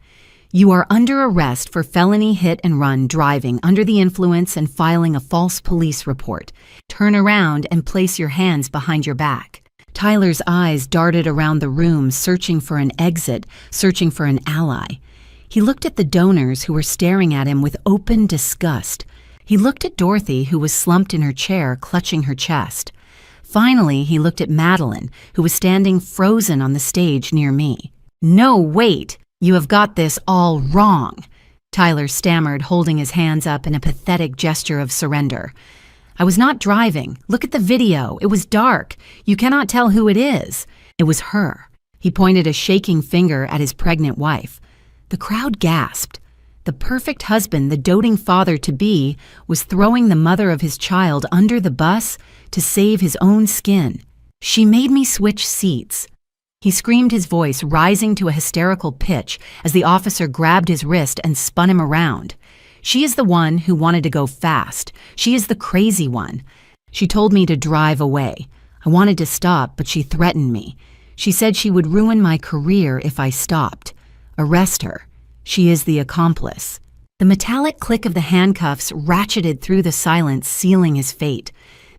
Speaker 2: "You are under arrest for felony hit-and-run driving under the influence and filing a false police report. Turn around and place your hands behind your back." Tyler's eyes darted around the room, searching for an exit, searching for an ally. He looked at the donors who were staring at him with open disgust. He looked at Dorothy, who was slumped in her chair, clutching her chest. Finally, he looked at Madeline, who was standing frozen on the stage near me. "No, wait! You have got this all wrong," Tyler stammered, holding his hands up in a pathetic gesture of surrender. "I was not driving. Look at the video. It was dark. You cannot tell who it is. It was her." He pointed a shaking finger at his pregnant wife. The crowd gasped. The perfect husband, the doting father-to-be, was throwing the mother of his child under the bus to save his own skin. She made me switch seats. He screamed, his voice rising to a hysterical pitch as the officer grabbed his wrist and spun him around. She is the one who wanted to go fast. She is the crazy one. She told me to drive away. I wanted to stop, but she threatened me. She said she would ruin my career if I stopped. Arrest her. She is the accomplice. The metallic click of the handcuffs ratcheted through the silence, sealing his fate.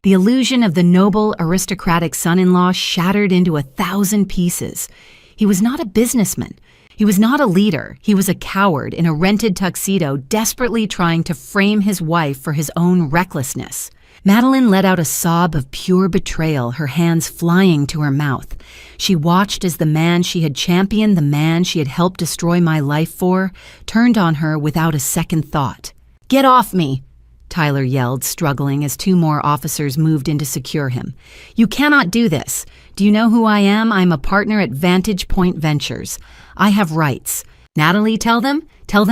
Speaker 2: The illusion of the noble, aristocratic son-in-law shattered into 1,000 pieces. He was not a businessman. He was not a leader. He was a coward in a rented tuxedo, desperately trying to frame his wife for his own recklessness. Madeline let out a sob of pure betrayal, her hands flying to her mouth. She watched as the man she had championed, the man she had helped destroy my life for, turned on her without a second thought. "Get off me!" Tyler yelled, struggling as 2 more officers moved in to secure him. "You cannot do this. Do you know who I am? I'm a partner at Vantage Point Ventures. I have rights. Natalie, tell them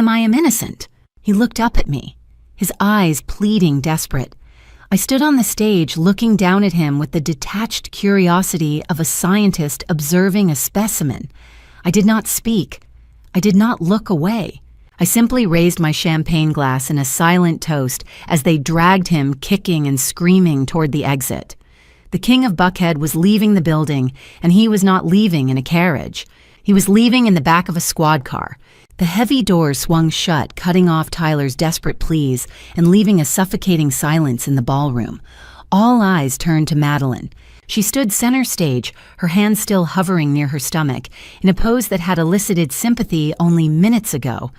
Speaker 2: I am innocent." He looked up at me, his eyes pleading, desperate. I stood on the stage looking down at him with the detached curiosity of a scientist observing a specimen. I did not speak. I did not look away. I simply raised my champagne glass in a silent toast as they dragged him, kicking and screaming, toward the exit. The King of Buckhead was leaving the building, and he was not leaving in a carriage. He was leaving in the back of a squad car. The heavy doors swung shut, cutting off Tyler's desperate pleas and leaving a suffocating silence in the ballroom. All eyes turned to Madeline. She stood center stage, her hands still hovering near her stomach, in a pose that had elicited sympathy only minutes ago,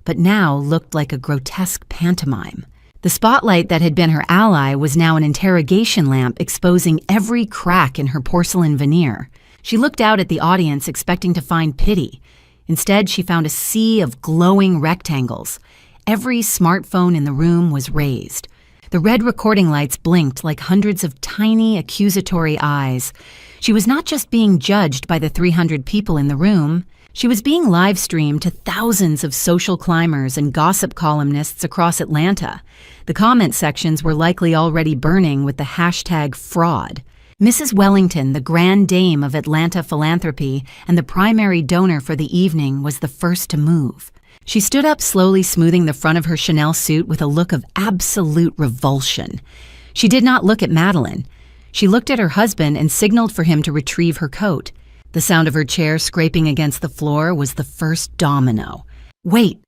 Speaker 2: but now looked like a grotesque pantomime. The spotlight that had been her ally was now an interrogation lamp exposing every crack in her porcelain veneer. She looked out at the audience expecting to find pity. Instead, she found a sea of glowing rectangles. Every smartphone in the room was raised. The red recording lights blinked like hundreds of tiny, accusatory eyes. She was not just being judged by the 300 people in the room. She was being live-streamed to thousands of social climbers and gossip columnists across Atlanta. The comment sections were likely already burning with the hashtag fraud. Mrs. Wellington, the grand dame of Atlanta philanthropy and the primary donor for the evening, was the first to move. She stood up, slowly smoothing the front of her Chanel suit with a look of absolute revulsion. She did not look at Madeline. She looked at her husband and signaled for him to retrieve her coat. The sound of her chair scraping against the floor was the first domino. "Wait,"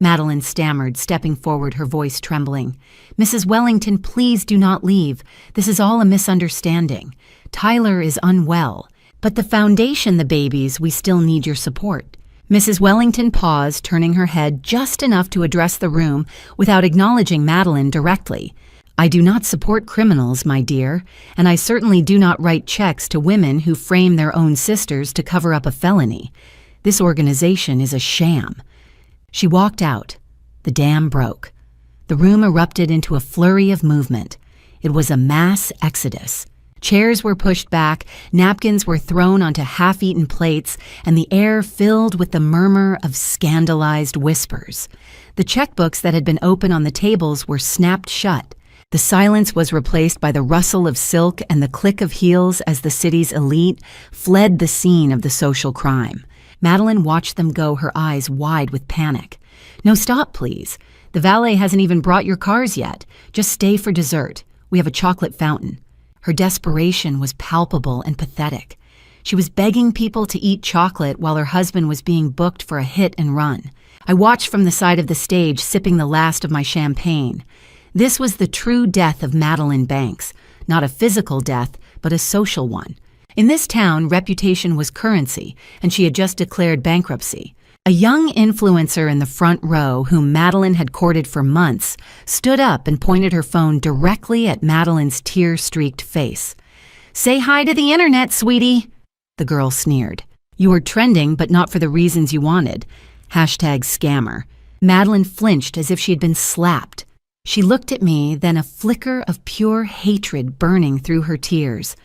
Speaker 2: Madeline stammered, stepping forward, her voice trembling. "Mrs. Wellington, please do not leave. This is all a misunderstanding. Tyler is unwell. But the foundation, the babies, we still need your support." Mrs. Wellington paused, turning her head just enough to address the room without acknowledging Madeline directly. "I do not support criminals, my dear, and I certainly do not write checks to women who frame their own sisters to cover up a felony. This organization is a sham." She walked out. The dam broke. The room erupted into a flurry of movement. It was a mass exodus. Chairs were pushed back, napkins were thrown onto half-eaten plates, and the air filled with the murmur of scandalized whispers. The checkbooks that had been open on the tables were snapped shut. The silence was replaced by the rustle of silk and the click of heels as the city's elite fled the scene of the social crime. Madeline watched them go, her eyes wide with panic. "No, stop, please. The valet hasn't even brought your cars yet. Just stay for dessert. We have a chocolate fountain." Her desperation was palpable and pathetic. She was begging people to eat chocolate while her husband was being booked for a hit and run. I watched from the side of the stage, sipping the last of my champagne. This was the true death of Madeline Banks, not a physical death, but a social one. In this town, reputation was currency, and she had just declared bankruptcy. A young influencer in the front row, whom Madeline had courted for months, stood up and pointed her phone directly at Madeline's tear-streaked face. "Say hi to the internet, sweetie," the girl sneered. "You are trending, but not for the reasons you wanted. Hashtag scammer." Madeline flinched as if she had been slapped. She looked at me, then a flicker of pure hatred burning through her tears.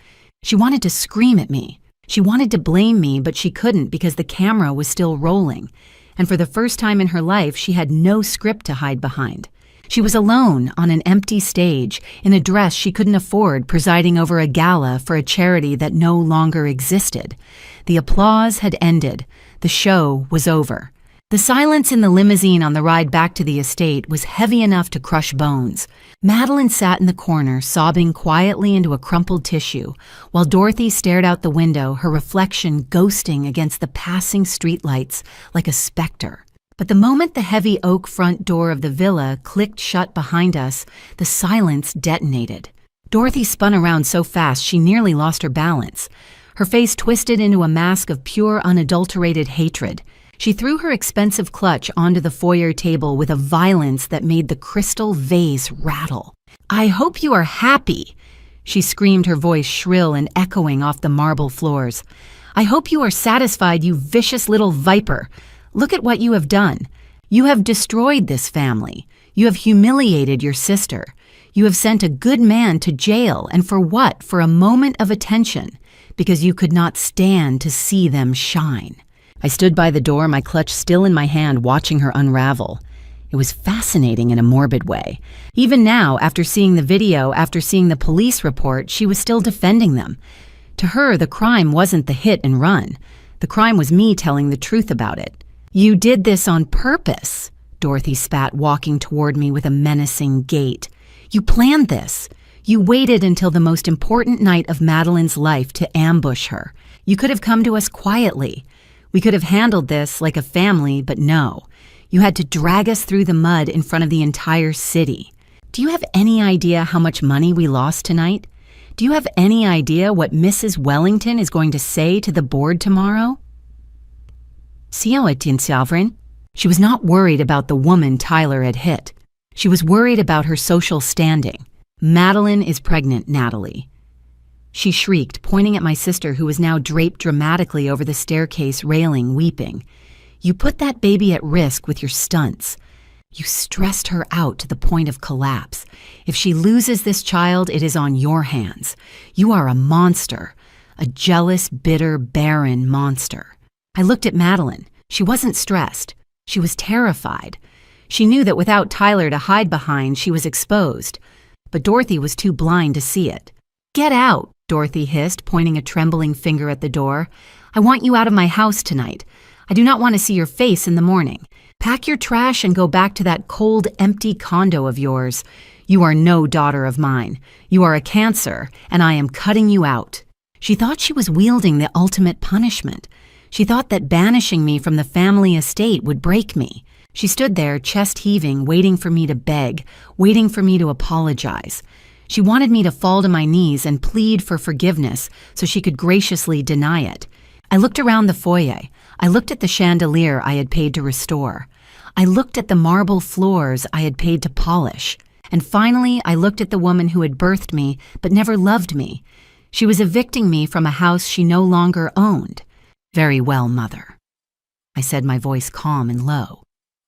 Speaker 2: She wanted to scream at me. She wanted to blame me, but she couldn't because the camera was still rolling. and for the first time in her life, she had no script to hide behind. She was alone on an empty stage, in a dress she couldn't afford, presiding over a gala for a charity that no longer existed. The applause had ended. The show was over. The silence in the limousine on the ride back to the estate was heavy enough to crush bones. Madeline sat in the corner, sobbing quietly into a crumpled tissue, while Dorothy stared out the window, her reflection ghosting against the passing streetlights like a specter. But the moment the heavy oak front door of the villa clicked shut behind us, the silence detonated. Dorothy spun around so fast she nearly lost her balance. Her face twisted into a mask of pure, unadulterated hatred. She threw her expensive clutch onto the foyer table with a violence that made the crystal vase rattle. "I hope you are happy," she screamed, her voice shrill and echoing off the marble floors. "I hope you are satisfied, you vicious little viper. Look at what you have done. You have destroyed this family. You have humiliated your sister. You have sent a good man to jail, and for what? For a moment of attention, because you could not stand to see them shine." I stood by the door, my clutch still in my hand, watching her unravel. It was fascinating in a morbid way. Even now, after seeing the video, after seeing the police report, she was still defending them. To her, the crime wasn't the hit and run. The crime was me telling the truth about it. "You did this on purpose," Dorothy spat, walking toward me with a menacing gait. "You planned this. You waited until the most important night of Madeline's life to ambush her. You could have come to us quietly. We could have handled this like a family, but no. You had to drag us through the mud in front of the entire city. Do you have any idea how much money we lost tonight? Do you have any idea what Mrs. Wellington is going to say to the board tomorrow?" She was not worried about the woman Tyler had hit. She was worried about her social standing. "Madeline is pregnant, Natalie." She shrieked, pointing at my sister, who was now draped dramatically over the staircase railing, weeping. "You put that baby at risk with your stunts. You stressed her out to the point of collapse. If she loses this child, it is on your hands. You are a monster, a jealous, bitter, barren monster." I looked at Madeline. She wasn't stressed. She was terrified. She knew that without Tyler to hide behind, she was exposed. But Dorothy was too blind to see it. "Get out," Dorothy hissed, pointing a trembling finger at the door. "I want you out of my house tonight. I do not want to see your face in the morning. Pack your trash and go back to that cold, empty condo of yours. You are no daughter of mine. You are a cancer, and I am cutting you out." She thought she was wielding the ultimate punishment. She thought that banishing me from the family estate would break me. She stood there, chest heaving, waiting for me to beg, waiting for me to apologize. She wanted me to fall to my knees and plead for forgiveness so she could graciously deny it. I looked around the foyer. I looked at the chandelier I had paid to restore. I looked at the marble floors I had paid to polish. And finally, I looked at the woman who had birthed me but never loved me. She was evicting me from a house she no longer owned. "Very well, Mother," I said, my voice calm and low.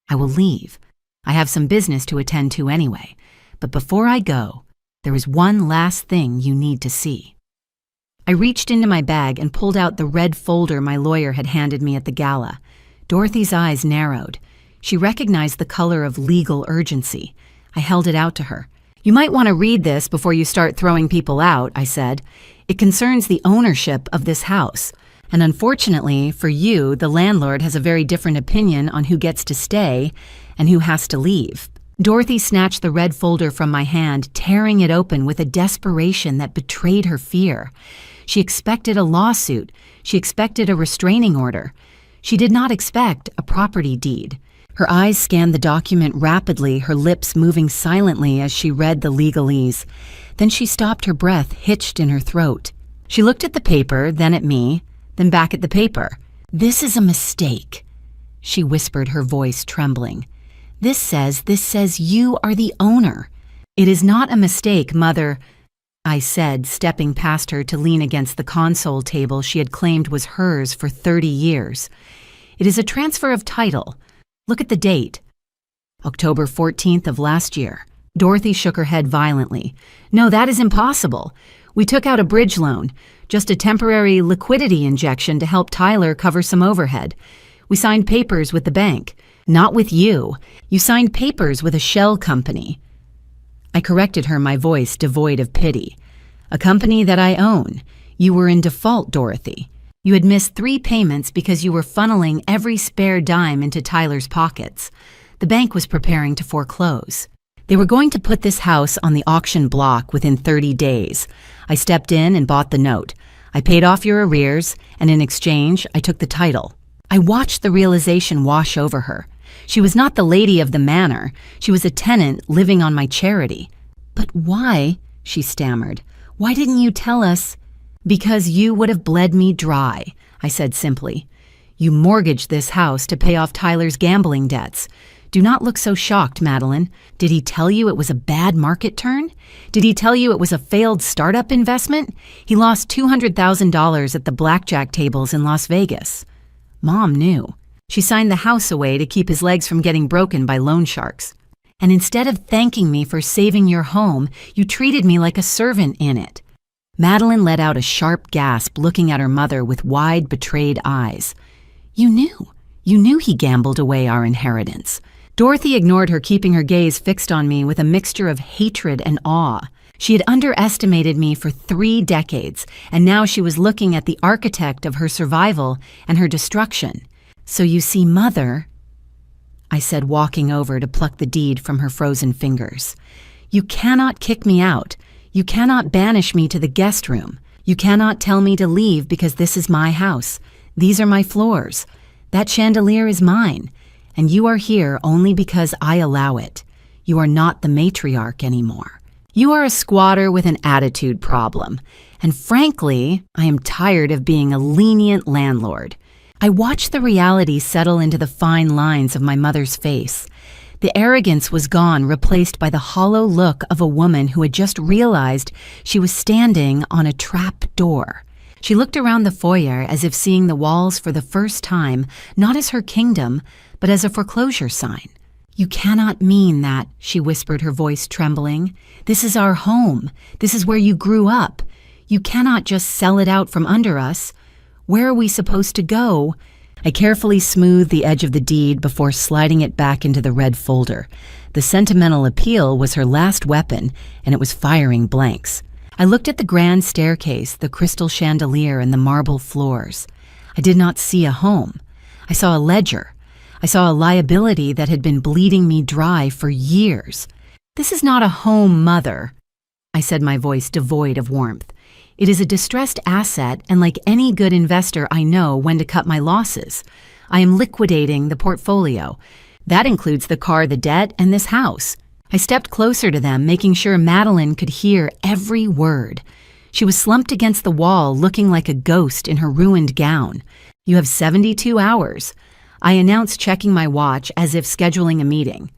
Speaker 2: "I will leave. I have some business to attend to anyway. But before I go, there is one last thing you need to see." I reached into my bag and pulled out the red folder my lawyer had handed me at the gala. Dorothy's eyes narrowed. She recognized the color of legal urgency. I held it out to her. "You might want to read this before you start throwing people out," I said. "It concerns the ownership of this house. And unfortunately for you, the landlord has a very different opinion on who gets to stay and who has to leave." Dorothy snatched the red folder from my hand, tearing it open with a desperation that betrayed her fear. She expected a lawsuit. She expected a restraining order. She did not expect a property deed. Her eyes scanned the document rapidly, her lips moving silently as she read the legalese. Then she stopped, her breath hitched in her throat. She looked at the paper, then at me, then back at the paper. "This is a mistake," she whispered, her voice trembling. This says you are the owner." "It is not a mistake, Mother," I said, stepping past her to lean against the console table she had claimed was hers for 30 years. "It is a transfer of title. Look at the date. October 14th of last year." Dorothy shook her head violently. "No, that is impossible. We took out a bridge loan, just a temporary liquidity injection to help Tyler cover some overhead. We signed papers with the bank. Not with you. You signed papers with a shell company. I corrected her, my voice devoid of pity. A company that I own. You were in default, Dorothy. You had missed 3 payments because you were funneling every spare dime into Tyler's pockets. The bank was preparing to foreclose. They were going to put this house on the auction block within 30 days. I stepped in and bought the note. I paid off your arrears, and in exchange, I took the title. I watched the realization wash over her. She was not the lady of the manor. She was a tenant living on my charity. But why, she stammered, why didn't you tell us? Because you would have bled me dry, I said simply. You mortgaged this house to pay off Tyler's gambling debts. Do not look so shocked, Madeline. Did he tell you it was a bad market turn? Did he tell you it was a failed startup investment? He lost $200,000 at the blackjack tables in Las Vegas. Mom knew. She signed the house away to keep his legs from getting broken by loan sharks. And instead of thanking me for saving your home, you treated me like a servant in it. Madeline let out a sharp gasp, looking at her mother with wide, betrayed eyes. You knew he gambled away our inheritance. Dorothy ignored her, keeping her gaze fixed on me with a mixture of hatred and awe. She had underestimated me for 3 decades, and now she was looking at the architect of her survival and her destruction. So you see, Mother, I said, walking over to pluck the deed from her frozen fingers. You cannot kick me out. You cannot banish me to the guest room. You cannot tell me to leave because this is my house. These are my floors. That chandelier is mine. And you are here only because I allow it. You are not the matriarch anymore. You are a squatter with an attitude problem. And frankly, I am tired of being a lenient landlord. I watched the reality settle into the fine lines of my mother's face. The arrogance was gone, replaced by the hollow look of a woman who had just realized she was standing on a trap door. She looked around the foyer as if seeing the walls for the first time, not as her kingdom, but as a foreclosure sign. You cannot mean that, she whispered, her voice trembling. This is our home. This is where you grew up. You cannot just sell it out from under us. Where are we supposed to go? I carefully smoothed the edge of the deed before sliding it back into the red folder. The sentimental appeal was her last weapon, and it was firing blanks. I looked at the grand staircase, the crystal chandelier, and the marble floors. I did not see a home. I saw a ledger. I saw a liability that had been bleeding me dry for years. This is not a home, Mother, I said, my voice devoid of warmth. It is a distressed asset, and like any good investor, I know when to cut my losses. I am liquidating the portfolio. That includes the car, the debt, and this house. I stepped closer to them, making sure Madeline could hear every word. She was slumped against the wall, looking like a ghost in her ruined gown. You have 72 hours. I announced, checking my watch as if scheduling a meeting.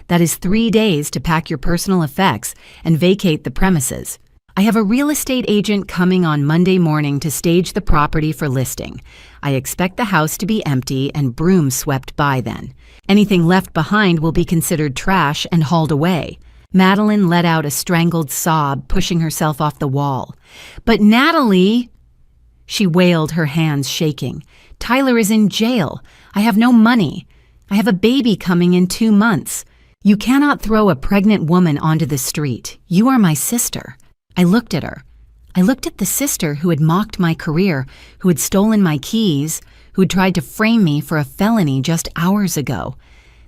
Speaker 2: That is 3 days to pack your personal effects and vacate the premises. I have a real estate agent coming on Monday morning to stage the property for listing. I expect the house to be empty and brooms swept by then. Anything left behind will be considered trash and hauled away. Madeline let out a strangled sob, pushing herself off the wall. But Natalie, she wailed, her hands shaking. Tyler is in jail. I have no money. I have a baby coming in 2 months. You cannot throw a pregnant woman onto the street. You are my sister. I looked at her. I looked at the sister who had mocked my career, who had stolen my keys, who had tried to frame me for a felony just hours ago.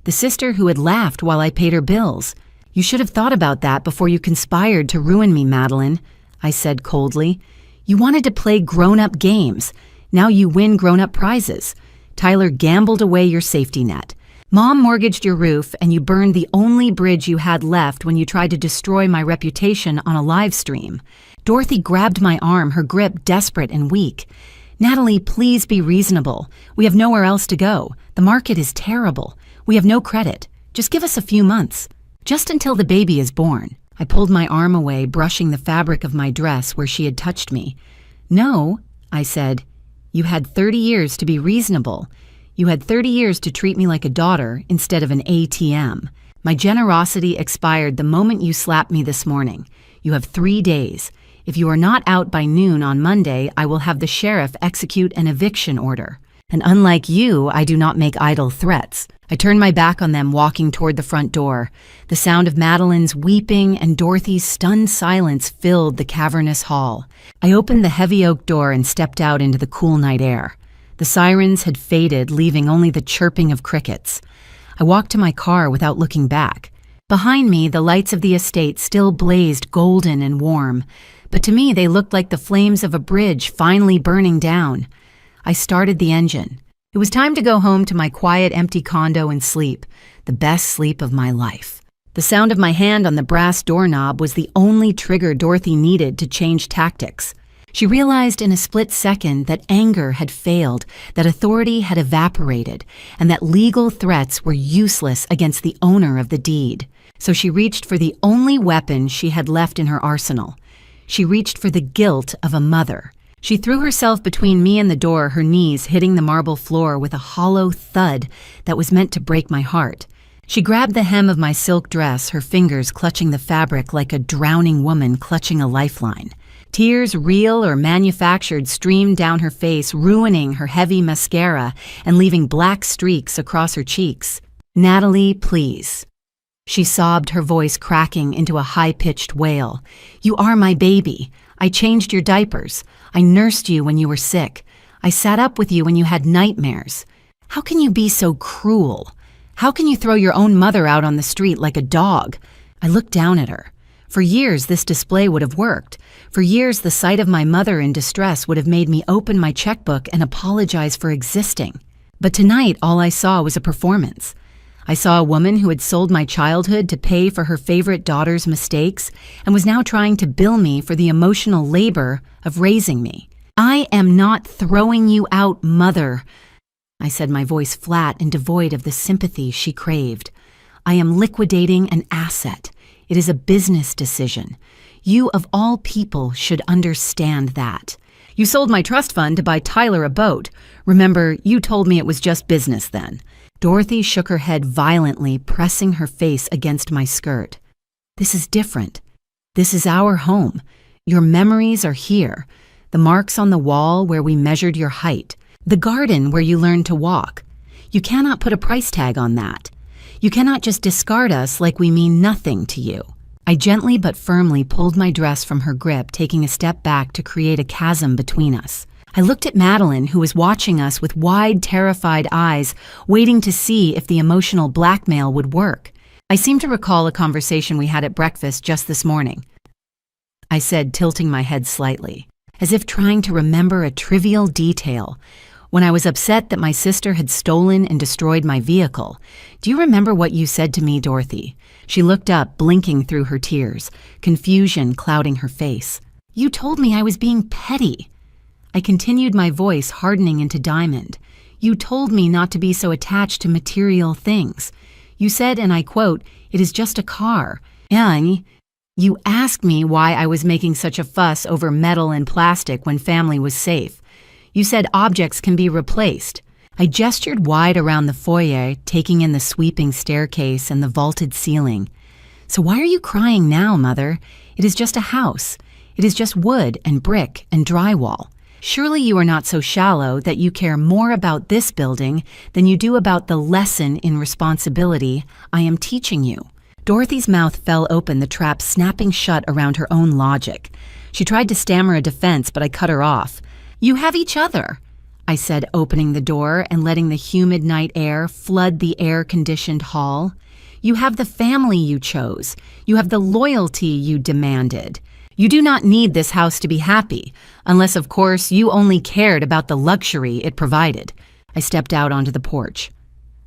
Speaker 2: The sister who had laughed while I paid her bills. You should have thought about that before you conspired to ruin me, Madeline, I said coldly. You wanted to play grown-up games. Now you win grown-up prizes. Tyler gambled away your safety net. Mom mortgaged your roof, and you burned the only bridge you had left when you tried to destroy my reputation on a live stream. Dorothy grabbed my arm, her grip desperate and weak. Natalie, please be reasonable. We have nowhere else to go. The market is terrible. We have no credit. Just give us a few months. Just until the baby is born. I pulled my arm away, brushing the fabric of my dress where she had touched me. No, I said. You had 30 years to be reasonable. You had 30 years to treat me like a daughter instead of an ATM. My generosity expired the moment you slapped me this morning. You have 3 days. If you are not out by noon on Monday, I will have the sheriff execute an eviction order. And unlike you, I do not make idle threats. I turned my back on them, walking toward the front door. The sound of Madeline's weeping and Dorothy's stunned silence filled the cavernous hall. I opened the heavy oak door and stepped out into the cool night air. The sirens had faded, leaving only the chirping of crickets. I walked to my car without looking back. Behind me, the lights of the estate still blazed golden and warm, but to me they looked like the flames of a bridge finally burning down. I started the engine. It was time to go home to my quiet, empty condo and sleep, the best sleep of my life. The sound of my hand on the brass doorknob was the only trigger Dorothy needed to change tactics. She realized in a split second that anger had failed, that authority had evaporated, and that legal threats were useless against the owner of the deed. So she reached for the only weapon she had left in her arsenal. She reached for the guilt of a mother. She threw herself between me and the door, her knees hitting the marble floor with a hollow thud that was meant to break my heart. She grabbed the hem of my silk dress, her fingers clutching the fabric like a drowning woman clutching a lifeline. Tears, real or manufactured, streamed down her face, ruining her heavy mascara and leaving black streaks across her cheeks. "Natalie, please." She sobbed, her voice cracking into a high-pitched wail. "You are my baby. I changed your diapers. I nursed you when you were sick. I sat up with you when you had nightmares. How can you be so cruel? How can you throw your own mother out on the street like a dog?" I looked down at her. For years, this display would have worked. For years, the sight of my mother in distress would have made me open my checkbook and apologize for existing. But tonight, all I saw was a performance. I saw a woman who had sold my childhood to pay for her favorite daughter's mistakes and was now trying to bill me for the emotional labor of raising me. "I am not throwing you out, Mother," I said, my voice flat and devoid of the sympathy she craved. "I am liquidating an asset. It is a business decision. You, of all people, should understand that. You sold my trust fund to buy Tyler a boat. Remember, you told me it was just business then." Dorothy shook her head violently, pressing her face against my skirt. "This is different. This is our home. Your memories are here. The marks on the wall where we measured your height. The garden where you learned to walk. You cannot put a price tag on that. You cannot just discard us like we mean nothing to you." I gently but firmly pulled my dress from her grip, taking a step back to create a chasm between us. I looked at Madeline, who was watching us with wide, terrified eyes, waiting to see if the emotional blackmail would work. "I seem to recall a conversation we had at breakfast just this morning," I said, tilting my head slightly, as if trying to remember a trivial detail. "When I was upset that my sister had stolen and destroyed my vehicle. Do you remember what you said to me, Dorothy?" She looked up, blinking through her tears, confusion clouding her face. "You told me I was being petty." I continued, my voice hardening into diamond. "You told me not to be so attached to material things. You said, and I quote, 'It is just a car.' And you asked me why I was making such a fuss over metal and plastic when family was safe. You said objects can be replaced." I gestured wide around the foyer, taking in the sweeping staircase and the vaulted ceiling. "So why are you crying now, Mother? It is just a house. It is just wood and brick and drywall. Surely you are not so shallow that you care more about this building than you do about the lesson in responsibility I am teaching you." Dorothy's mouth fell open, the trap snapping shut around her own logic. She tried to stammer a defense, but I cut her off. "You have each other," I said, opening the door and letting the humid night air flood the air-conditioned hall. "You have the family you chose. You have the loyalty you demanded. You do not need this house to be happy, unless, of course, you only cared about the luxury it provided." I stepped out onto the porch.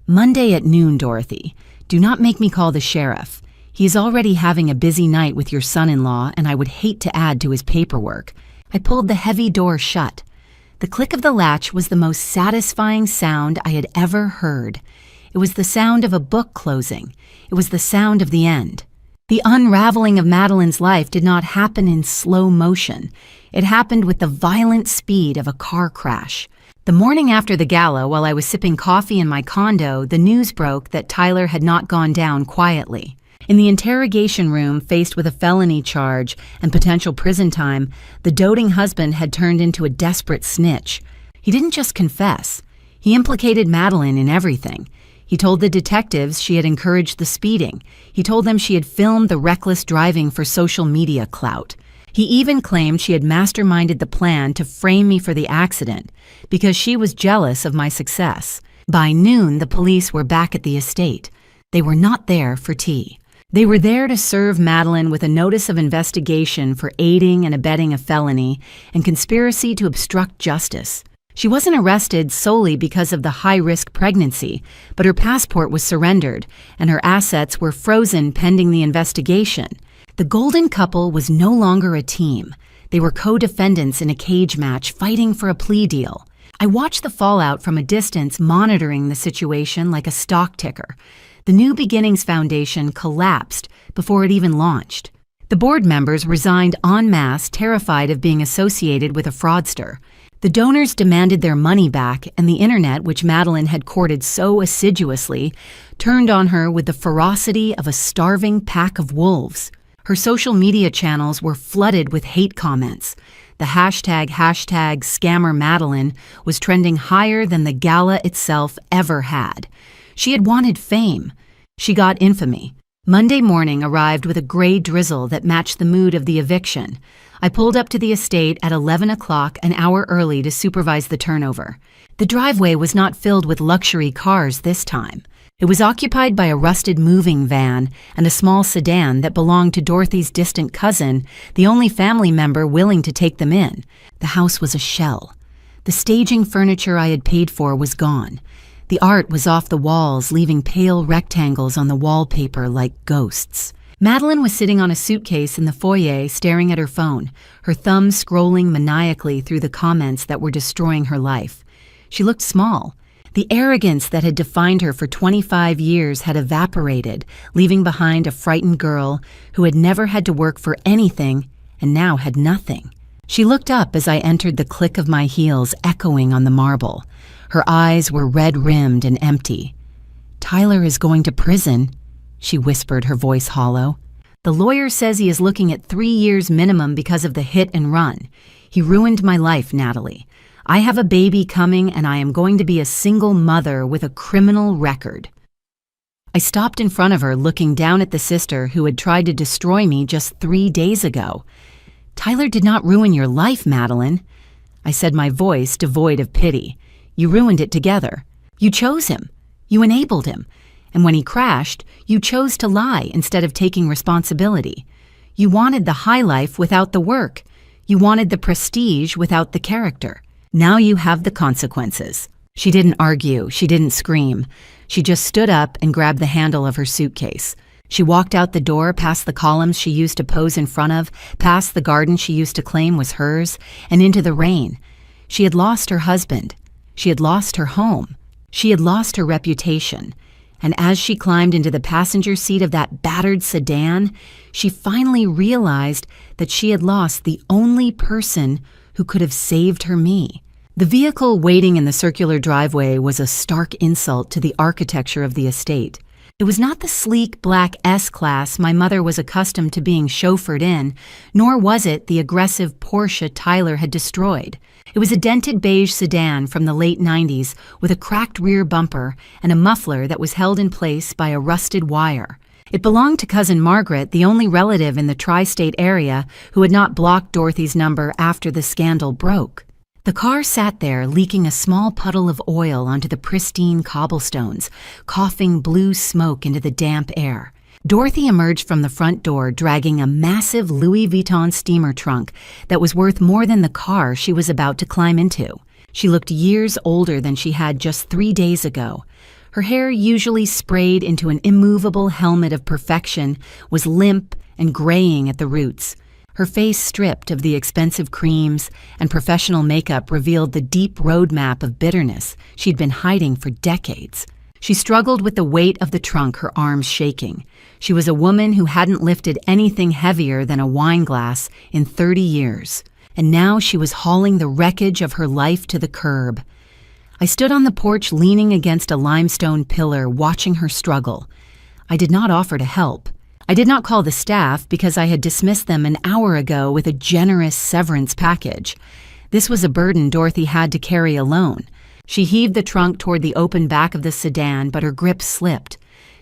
Speaker 2: "Monday at noon, Dorothy. Do not make me call the sheriff. He is already having a busy night with your son-in-law, and I would hate to add to his paperwork." I pulled the heavy door shut. The click of the latch was the most satisfying sound I had ever heard. It was the sound of a book closing. It was the sound of the end. The unraveling of Madeline's life did not happen in slow motion. It happened with the violent speed of a car crash. The morning after the gala, while I was sipping coffee in my condo, the news broke that Tyler had not gone down quietly. In the interrogation room, faced with a felony charge and potential prison time, the doting husband had turned into a desperate snitch. He didn't just confess. He implicated Madeline in everything. He told the detectives she had encouraged the speeding. He told them she had filmed the reckless driving for social media clout. He even claimed she had masterminded the plan to frame me for the accident because she was jealous of my success. By noon, the police were back at the estate. They were not there for tea. They were there to serve Madeline with a notice of investigation for aiding and abetting a felony and conspiracy to obstruct justice. She wasn't arrested solely because of the high-risk pregnancy, but her passport was surrendered, and her assets were frozen pending the investigation. The golden couple was no longer a team. They were co-defendants in a cage match fighting for a plea deal. I watched the fallout from a distance, monitoring the situation like a stock ticker. The New Beginnings Foundation collapsed before it even launched. The board members resigned en masse, terrified of being associated with a fraudster. The donors demanded their money back, and the internet, which Madeline had courted so assiduously, turned on her with the ferocity of a starving pack of wolves. Her social media channels were flooded with hate comments. The hashtag Scammer Madeline was trending higher than the gala itself ever had. She had wanted fame. She got infamy. Monday morning arrived with a gray drizzle that matched the mood of the eviction. I pulled up to the estate at 11 o'clock, an hour early, to supervise the turnover. The driveway was not filled with luxury cars this time. It was occupied by a rusted moving van and a small sedan that belonged to Dorothy's distant cousin, the only family member willing to take them in. The house was a shell. The staging furniture I had paid for was gone. The art was off the walls, leaving pale rectangles on the wallpaper like ghosts. Madeline was sitting on a suitcase in the foyer, staring at her phone, her thumb scrolling maniacally through the comments that were destroying her life. She looked small. The arrogance that had defined her for 25 years had evaporated, leaving behind a frightened girl who had never had to work for anything and now had nothing. She looked up as I entered, the click of my heels echoing on the marble. Her eyes were red-rimmed and empty. "Tyler is going to prison," she whispered, her voice hollow. "The lawyer says he is looking at 3 years minimum because of the hit and run. He ruined my life, Natalie. I have a baby coming, and I am going to be a single mother with a criminal record." I stopped in front of her, looking down at the sister who had tried to destroy me just 3 days ago. "Tyler did not ruin your life, Madeline," I said, my voice devoid of pity. "You ruined it together. You chose him. You enabled him. And when he crashed, you chose to lie instead of taking responsibility. You wanted the high life without the work. You wanted the prestige without the character. Now you have the consequences." She didn't argue. She didn't scream. She just stood up and grabbed the handle of her suitcase. She walked out the door, past the columns she used to pose in front of, past the garden she used to claim was hers, and into the rain. She had lost her husband. She had lost her home. She had lost her reputation. And as she climbed into the passenger seat of that battered sedan, she finally realized that she had lost the only person who could have saved her me. The vehicle waiting in the circular driveway was a stark insult to the architecture of the estate. It was not the sleek black S-Class my mother was accustomed to being chauffeured in, nor was it the aggressive Porsche Tyler had destroyed. It was a dented beige sedan from the late 90s with a cracked rear bumper and a muffler that was held in place by a rusted wire. It belonged to Cousin Margaret, the only relative in the tri-state area who had not blocked Dorothy's number after the scandal broke. The car sat there, leaking a small puddle of oil onto the pristine cobblestones, coughing blue smoke into the damp air. Dorothy emerged from the front door, dragging a massive Louis Vuitton steamer trunk that was worth more than the car she was about to climb into. She looked years older than she had just 3 days ago. Her hair, usually sprayed into an immovable helmet of perfection, was limp and graying at the roots. Her face, stripped of the expensive creams and professional makeup, revealed the deep roadmap of bitterness she'd been hiding for decades. She struggled with the weight of the trunk, her arms shaking. She was a woman who hadn't lifted anything heavier than a wine glass in 30 years. And now she was hauling the wreckage of her life to the curb. I stood on the porch, leaning against a limestone pillar, watching her struggle. I did not offer to help. I did not call the staff because I had dismissed them an hour ago with a generous severance package. This was a burden Dorothy had to carry alone. She heaved the trunk toward the open back of the sedan, but her grip slipped.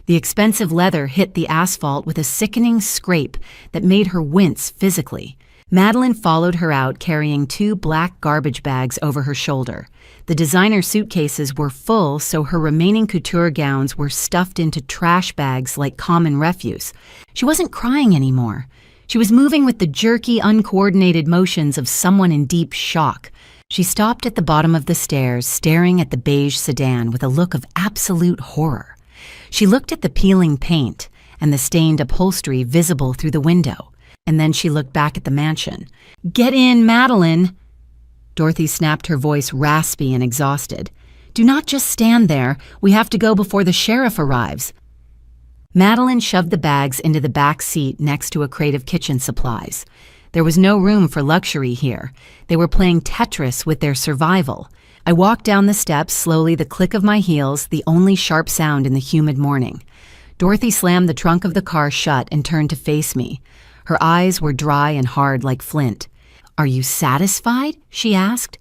Speaker 2: The expensive leather hit the asphalt with a sickening scrape that made her wince physically. Madeline followed her out carrying 2 black garbage bags over her shoulder. The designer suitcases were full, so her remaining couture gowns were stuffed into trash bags like common refuse. She wasn't crying anymore. She was moving with the jerky, uncoordinated motions of someone in deep shock. She stopped at the bottom of the stairs, staring at the beige sedan with a look of absolute horror. She looked at the peeling paint and the stained upholstery visible through the window, and then she looked back at the mansion. "Get in, Madeline!" Dorothy snapped, her voice raspy and exhausted. "Do not just stand there. We have to go before the sheriff arrives." Madeline shoved the bags into the back seat next to a crate of kitchen supplies. There was no room for luxury here. They were playing Tetris with their survival. I walked down the steps slowly, the click of my heels, the only sharp sound in the humid morning. Dorothy slammed the trunk of the car shut and turned to face me. Her eyes were dry and hard like flint. "Are you satisfied?" she asked.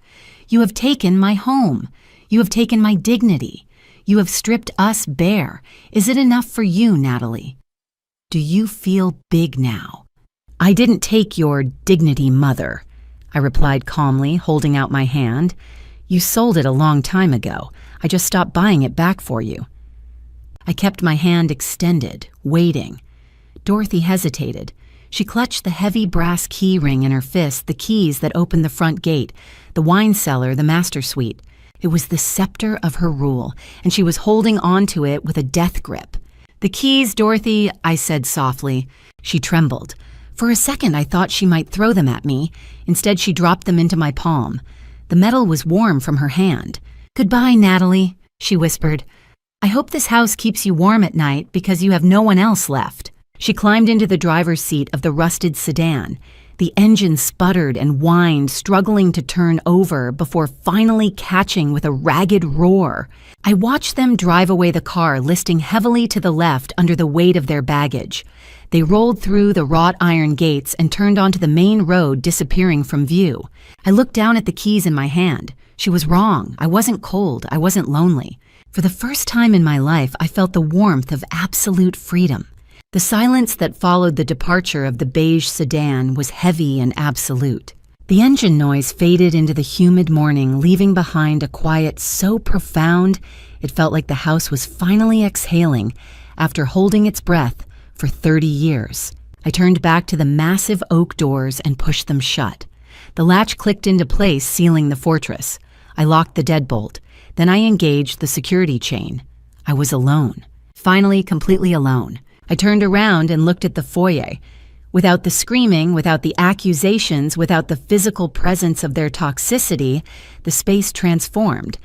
Speaker 2: "You have taken my home. You have taken my dignity. You have stripped us bare. Is it enough for you, Natalie? Do you feel big now?" "I didn't take your dignity, Mother," I replied calmly, holding out my hand. "You sold it a long time ago. I just stopped buying it back for you." I kept my hand extended, waiting. Dorothy hesitated. She clutched the heavy brass key ring in her fist, the keys that opened the front gate, the wine cellar, the master suite. It was the scepter of her rule, and she was holding on to it with a death grip. "The keys, Dorothy," I said softly. She trembled. For a second, I thought she might throw them at me. Instead, she dropped them into my palm. The metal was warm from her hand. "Goodbye, Natalie," she whispered. "I hope this house keeps you warm at night because you have no one else left." She climbed into the driver's seat of the rusted sedan. The engine sputtered and whined, struggling to turn over before finally catching with a ragged roar. I watched them drive away the car, listing heavily to the left under the weight of their baggage. They rolled through the wrought iron gates and turned onto the main road, disappearing from view. I looked down at the keys in my hand. She was wrong. I wasn't cold. I wasn't lonely. For the first time in my life, I felt the warmth of absolute freedom. The silence that followed the departure of the beige sedan was heavy and absolute. The engine noise faded into the humid morning, leaving behind a quiet so profound it felt like the house was finally exhaling after holding its breath for 30 years. I turned back to the massive oak doors and pushed them shut. The latch clicked into place, sealing the fortress. I locked the deadbolt. Then I engaged the security chain. I was alone. Finally, completely alone. I turned around and looked at the foyer. Without the screaming, without the accusations, without the physical presence of their toxicity, the space transformed.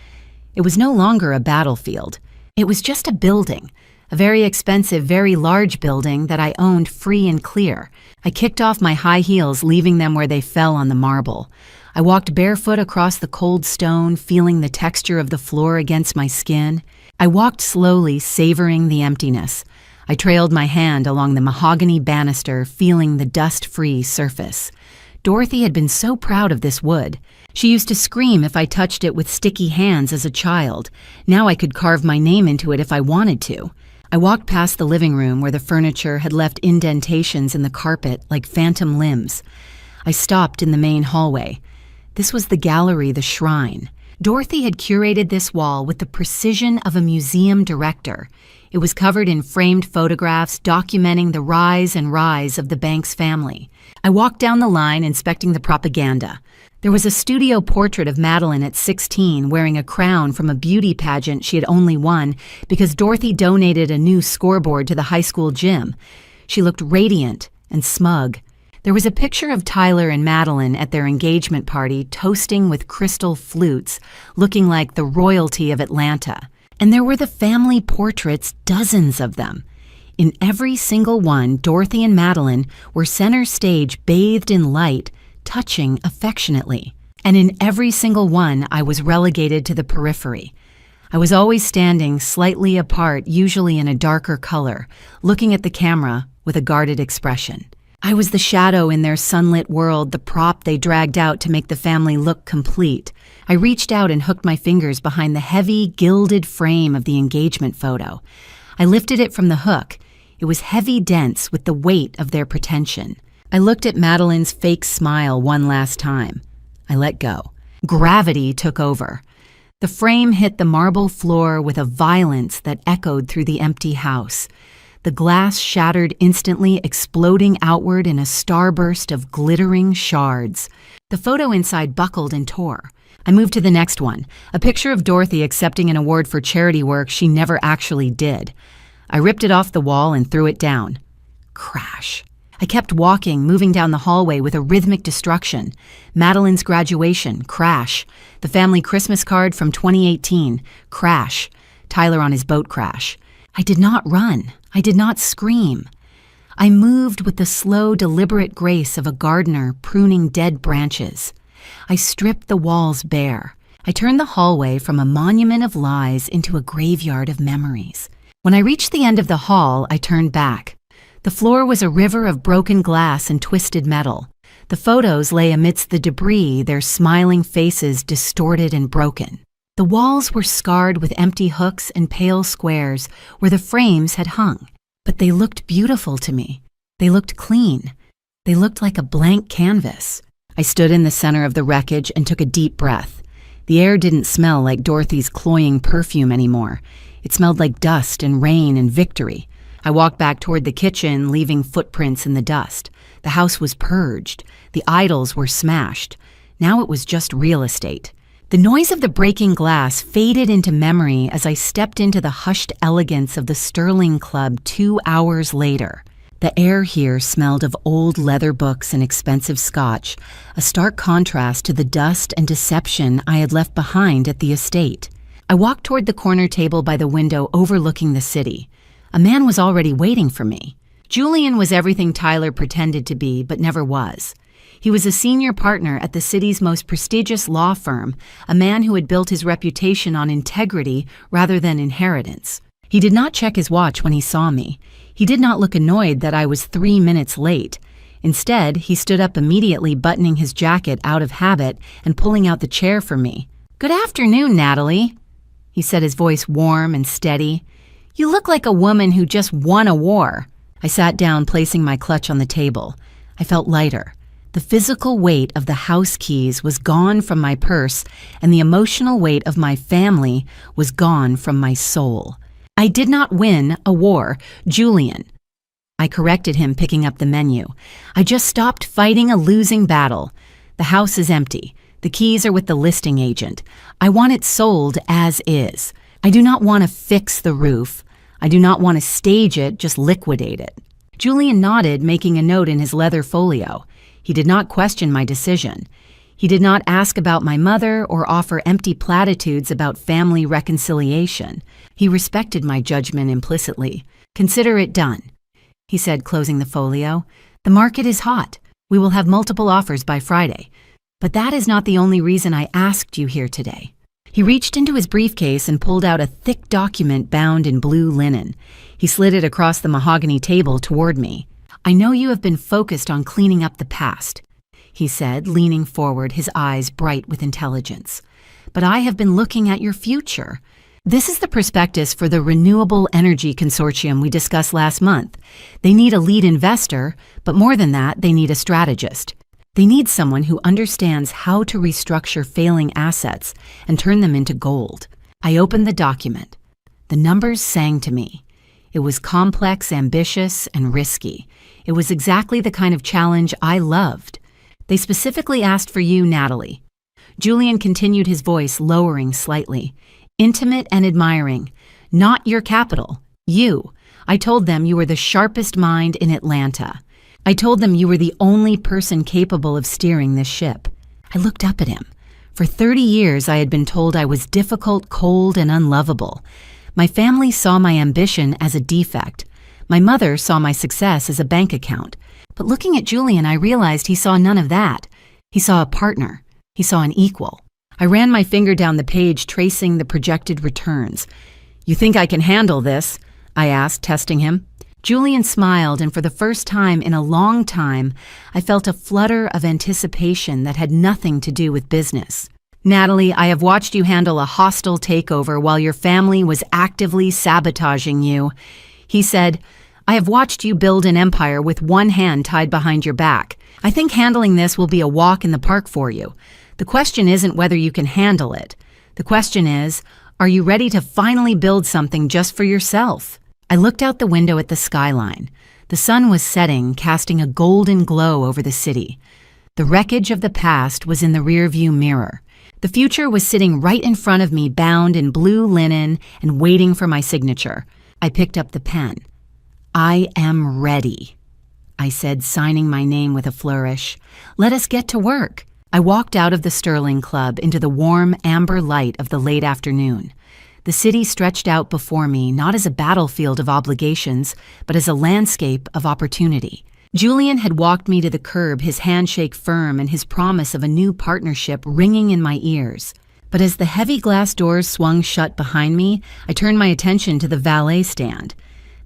Speaker 2: It was no longer a battlefield. It was just a building, a very expensive, very large building that I owned free and clear. I kicked off my high heels, leaving them where they fell on the marble. I walked barefoot across the cold stone, feeling the texture of the floor against my skin. I walked slowly, savoring the emptiness. I trailed my hand along the mahogany banister, feeling the dust-free surface. Dorothy had been so proud of this wood. She used to scream if I touched it with sticky hands as a child. Now I could carve my name into it if I wanted to. I walked past the living room where the furniture had left indentations in the carpet like phantom limbs. I stopped in the main hallway. This was the gallery, the shrine. Dorothy had curated this wall with the precision of a museum director. It was covered in framed photographs documenting the rise and rise of the Banks family. I walked down the line, inspecting the propaganda. There was a studio portrait of Madeline at 16 wearing a crown from a beauty pageant she had only won because Dorothy donated a new scoreboard to the high school gym. She looked radiant and smug. There was a picture of Tyler and Madeline at their engagement party, toasting with crystal flutes, looking like the royalty of Atlanta. And there were the family portraits, dozens of them. In every single one, Dorothy and Madeline were center stage, bathed in light, touching affectionately. And in every single one, I was relegated to the periphery. I was always standing slightly apart, usually in a darker color, looking at the camera with a guarded expression. I was the shadow in their sunlit world, the prop they dragged out to make the family look complete. I reached out and hooked my fingers behind the heavy, gilded frame of the engagement photo. I lifted it from the hook. It was heavy, dense with the weight of their pretension. I looked at Madeline's fake smile one last time. I let go. Gravity took over. The frame hit the marble floor with a violence that echoed through the empty house. The glass shattered instantly, exploding outward in a starburst of glittering shards. The photo inside buckled and tore. I moved to the next one, a picture of Dorothy accepting an award for charity work she never actually did. I ripped it off the wall and threw it down. Crash. I kept walking, moving down the hallway with a rhythmic destruction. Madeline's graduation, crash. The family Christmas card from 2018, crash. Tyler on his boat, crash. I did not run. I did not scream. I moved with the slow, deliberate grace of a gardener pruning dead branches. I stripped the walls bare. I turned the hallway from a monument of lies into a graveyard of memories. When I reached the end of the hall, I turned back. The floor was a river of broken glass and twisted metal. The photos lay amidst the debris, their smiling faces distorted and broken. The walls were scarred with empty hooks and pale squares where the frames had hung. But they looked beautiful to me. They looked clean. They looked like a blank canvas. I stood in the center of the wreckage and took a deep breath. The air didn't smell like Dorothy's cloying perfume anymore. It smelled like dust and rain and victory. I walked back toward the kitchen, leaving footprints in the dust. The house was purged. The idols were smashed. Now it was just real estate. The noise of the breaking glass faded into memory as I stepped into the hushed elegance of the Sterling Club 2 hours later. The air here smelled of old leather books and expensive scotch, a stark contrast to the dust and deception I had left behind at the estate. I walked toward the corner table by the window overlooking the city. A man was already waiting for me. Julian was everything Tyler pretended to be, but never was. He was a senior partner at the city's most prestigious law firm, a man who had built his reputation on integrity rather than inheritance. He did not check his watch when he saw me. He did not look annoyed that I was 3 minutes late. Instead, he stood up immediately, buttoning his jacket out of habit and pulling out the chair for me. "Good afternoon, Natalie," he said, his voice warm and steady. "You look like a woman who just won a war." I sat down, placing my clutch on the table. I felt lighter. The physical weight of the house keys was gone from my purse, and the emotional weight of my family was gone from my soul. I did not win a war, Julian. I corrected him, picking up the menu. I just stopped fighting a losing battle. The house is empty. The keys are with the listing agent. I want it sold as is. I do not want to fix the roof. I do not want to stage it, just liquidate it. Julian nodded, making a note in his leather folio. He did not question my decision. He did not ask about my mother or offer empty platitudes about family reconciliation. He respected my judgment implicitly. "Consider it done," he said, closing the folio. "The market is hot. We will have multiple offers by Friday. But that is not the only reason I asked you here today." He reached into his briefcase and pulled out a thick document bound in blue linen. He slid it across the mahogany table toward me. "I know you have been focused on cleaning up the past," he said, leaning forward, his eyes bright with intelligence. "But I have been looking at your future. This is the prospectus for the Renewable Energy Consortium we discussed last month. They need a lead investor, but more than that, they need a strategist. They need someone who understands how to restructure failing assets and turn them into gold." I opened the document. The numbers sang to me. It was complex, ambitious, and risky. It was exactly the kind of challenge I loved. "They specifically asked for you, Natalie." Julian continued, his voice lowering slightly. "Intimate and admiring. Not your capital. You. I told them you were the sharpest mind in Atlanta. I told them you were the only person capable of steering this ship." I looked up at him. For 30 years, I had been told I was difficult, cold, and unlovable. My family saw my ambition as a defect. My mother saw my success as a bank account. But looking at Julian, I realized he saw none of that. He saw a partner. He saw an equal. I ran my finger down the page, tracing the projected returns. "You think I can handle this?" I asked, testing him. Julian smiled, and for the first time in a long time, I felt a flutter of anticipation that had nothing to do with business. Natalie, I have watched you handle a hostile takeover while your family was actively sabotaging you. He said, I have watched you build an empire with one hand tied behind your back. I think handling this will be a walk in the park for you. The question isn't whether you can handle it. The question is, are you ready to finally build something just for yourself? I looked out the window at the skyline. The sun was setting, casting a golden glow over the city. The wreckage of the past was in the rearview mirror. The future was sitting right in front of me, bound in blue linen and waiting for my signature. I picked up the pen. I am ready, I said, signing my name with a flourish. Let us get to work. I walked out of the Sterling Club into the warm amber light of the late afternoon. The city stretched out before me not as a battlefield of obligations, but as a landscape of opportunity. Julian had walked me to the curb, his handshake firm and his promise of a new partnership ringing in my ears. But as the heavy glass doors swung shut behind me, I turned my attention to the valet stand.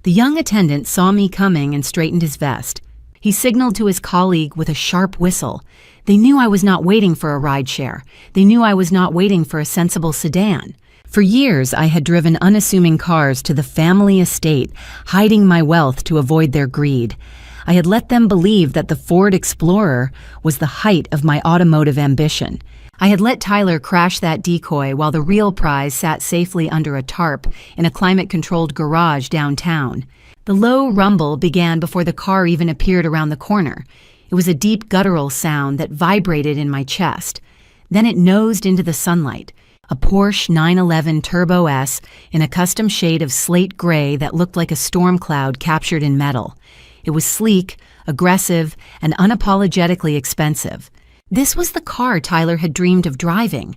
Speaker 2: The young attendant saw me coming and straightened his vest. He signaled to his colleague with a sharp whistle. They knew I was not waiting for a rideshare. They knew I was not waiting for a sensible sedan. For years, I had driven unassuming cars to the family estate, hiding my wealth to avoid their greed. I had let them believe that the Ford Explorer was the height of my automotive ambition. I had let Tyler crash that decoy while the real prize sat safely under a tarp in a climate-controlled garage downtown. The low rumble began before the car even appeared around the corner. It was a deep guttural sound that vibrated in my chest. Then it nosed into the sunlight. A Porsche 911 Turbo S in a custom shade of slate gray that looked like a storm cloud captured in metal. It was sleek, aggressive, and unapologetically expensive. This was the car Tyler had dreamed of driving.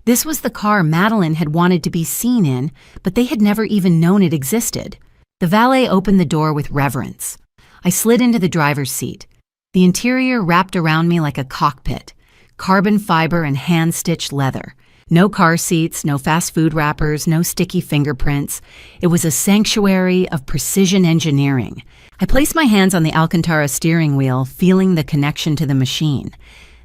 Speaker 2: This was the car Madeline had wanted to be seen in, but they had never even known it existed. The valet opened the door with reverence. I slid into the driver's seat. The interior wrapped around me like a cockpit, carbon fiber and hand-stitched leather. No car seats, no fast food wrappers, no sticky fingerprints. It was a sanctuary of precision engineering. I placed my hands on the Alcantara steering wheel, feeling the connection to the machine.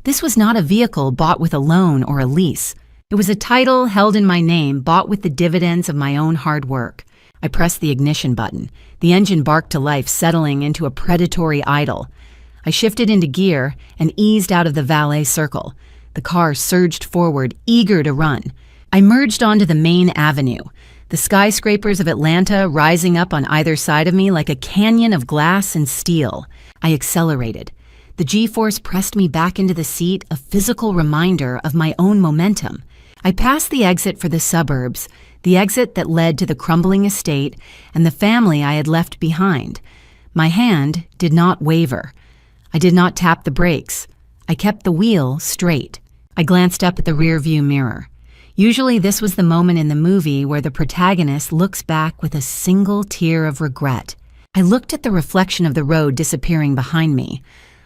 Speaker 2: This was not a vehicle bought with a loan or a lease. It was a title held in my name, bought with the dividends of my own hard work. I pressed the ignition button. The engine barked to life, settling into a predatory idle. I shifted into gear and eased out of the valet circle. The car surged forward, eager to run. I merged onto the main avenue, the skyscrapers of Atlanta rising up on either side of me like a canyon of glass and steel. I accelerated. The G-force pressed me back into the seat, a physical reminder of my own momentum. I passed the exit for the suburbs, the exit that led to the crumbling estate and the family I had left behind. My hand did not waver. I did not tap the brakes. I kept the wheel straight. I glanced up at the rearview mirror. Usually this was the moment in the movie where the protagonist looks back with a single tear of regret. I looked at the reflection of the road disappearing behind me.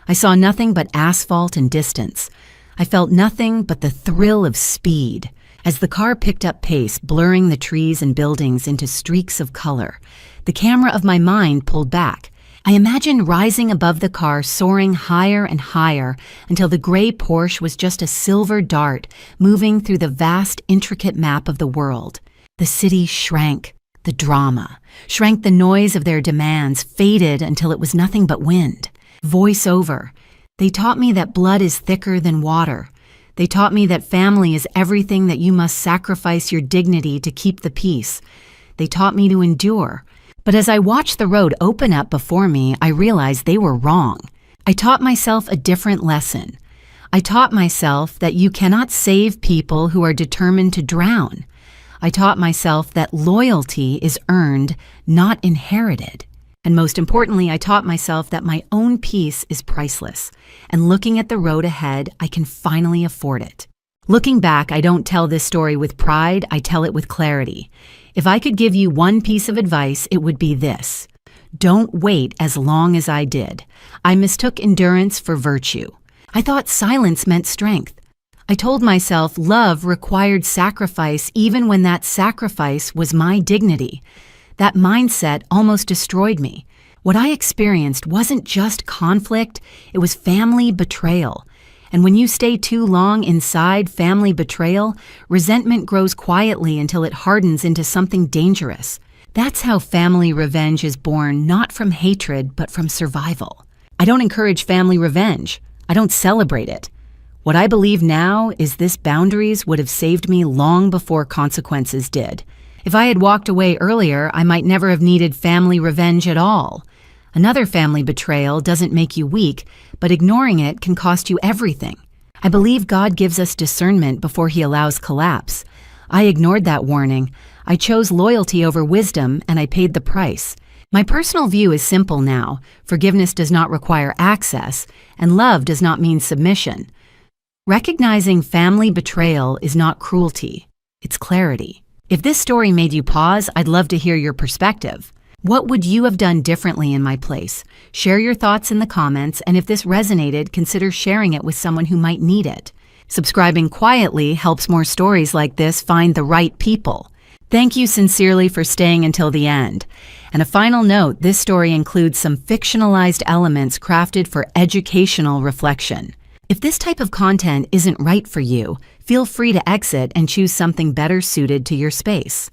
Speaker 2: I saw nothing but asphalt and distance. I felt nothing but the thrill of speed. As the car picked up pace, blurring the trees and buildings into streaks of color, the camera of my mind pulled back. I imagined rising above the car, soaring higher and higher until the gray Porsche was just a silver dart moving through the vast, intricate map of the world. The city shrank. The drama shrank. The noise of their demands faded until it was nothing but wind. Voice over. They taught me that blood is thicker than water. They taught me that family is everything, that you must sacrifice your dignity to keep the peace. They taught me to endure. But as I watched the road open up before me, I realized they were wrong. I taught myself a different lesson. I taught myself that you cannot save people who are determined to drown. I taught myself that loyalty is earned, not inherited. And most importantly, I taught myself that my own peace is priceless. And looking at the road ahead, I can finally afford it. Looking back, I don't tell this story with pride, I tell it with clarity. If I could give you one piece of advice, it would be this. Don't wait as long as I did. I mistook endurance for virtue. I thought silence meant strength. I told myself love required sacrifice even when that sacrifice was my dignity. That mindset almost destroyed me. What I experienced wasn't just conflict, it was family betrayal. And when you stay too long inside family betrayal, resentment grows quietly until it hardens into something dangerous. That's how family revenge is born, not from hatred, but from survival. I don't encourage family revenge. I don't celebrate it. What I believe now is this: boundaries would have saved me long before consequences did. If I had walked away earlier, I might never have needed family revenge at all. Another family betrayal doesn't make you weak, but ignoring it can cost you everything. I believe God gives us discernment before He allows collapse. I ignored that warning. I chose loyalty over wisdom, and I paid the price. My personal view is simple now. Forgiveness does not require access, and love does not mean submission. Recognizing family betrayal is not cruelty, it's clarity. If this story made you pause, I'd love to hear your perspective. What would you have done differently in my place? Share your thoughts in the comments, and if this resonated, consider sharing it with someone who might need it. Subscribing quietly helps more stories like this find the right people. Thank you sincerely for staying until the end. And a final note, this story includes some fictionalized elements crafted for educational reflection. If this type of content isn't right for you, feel free to exit and choose something better suited to your space.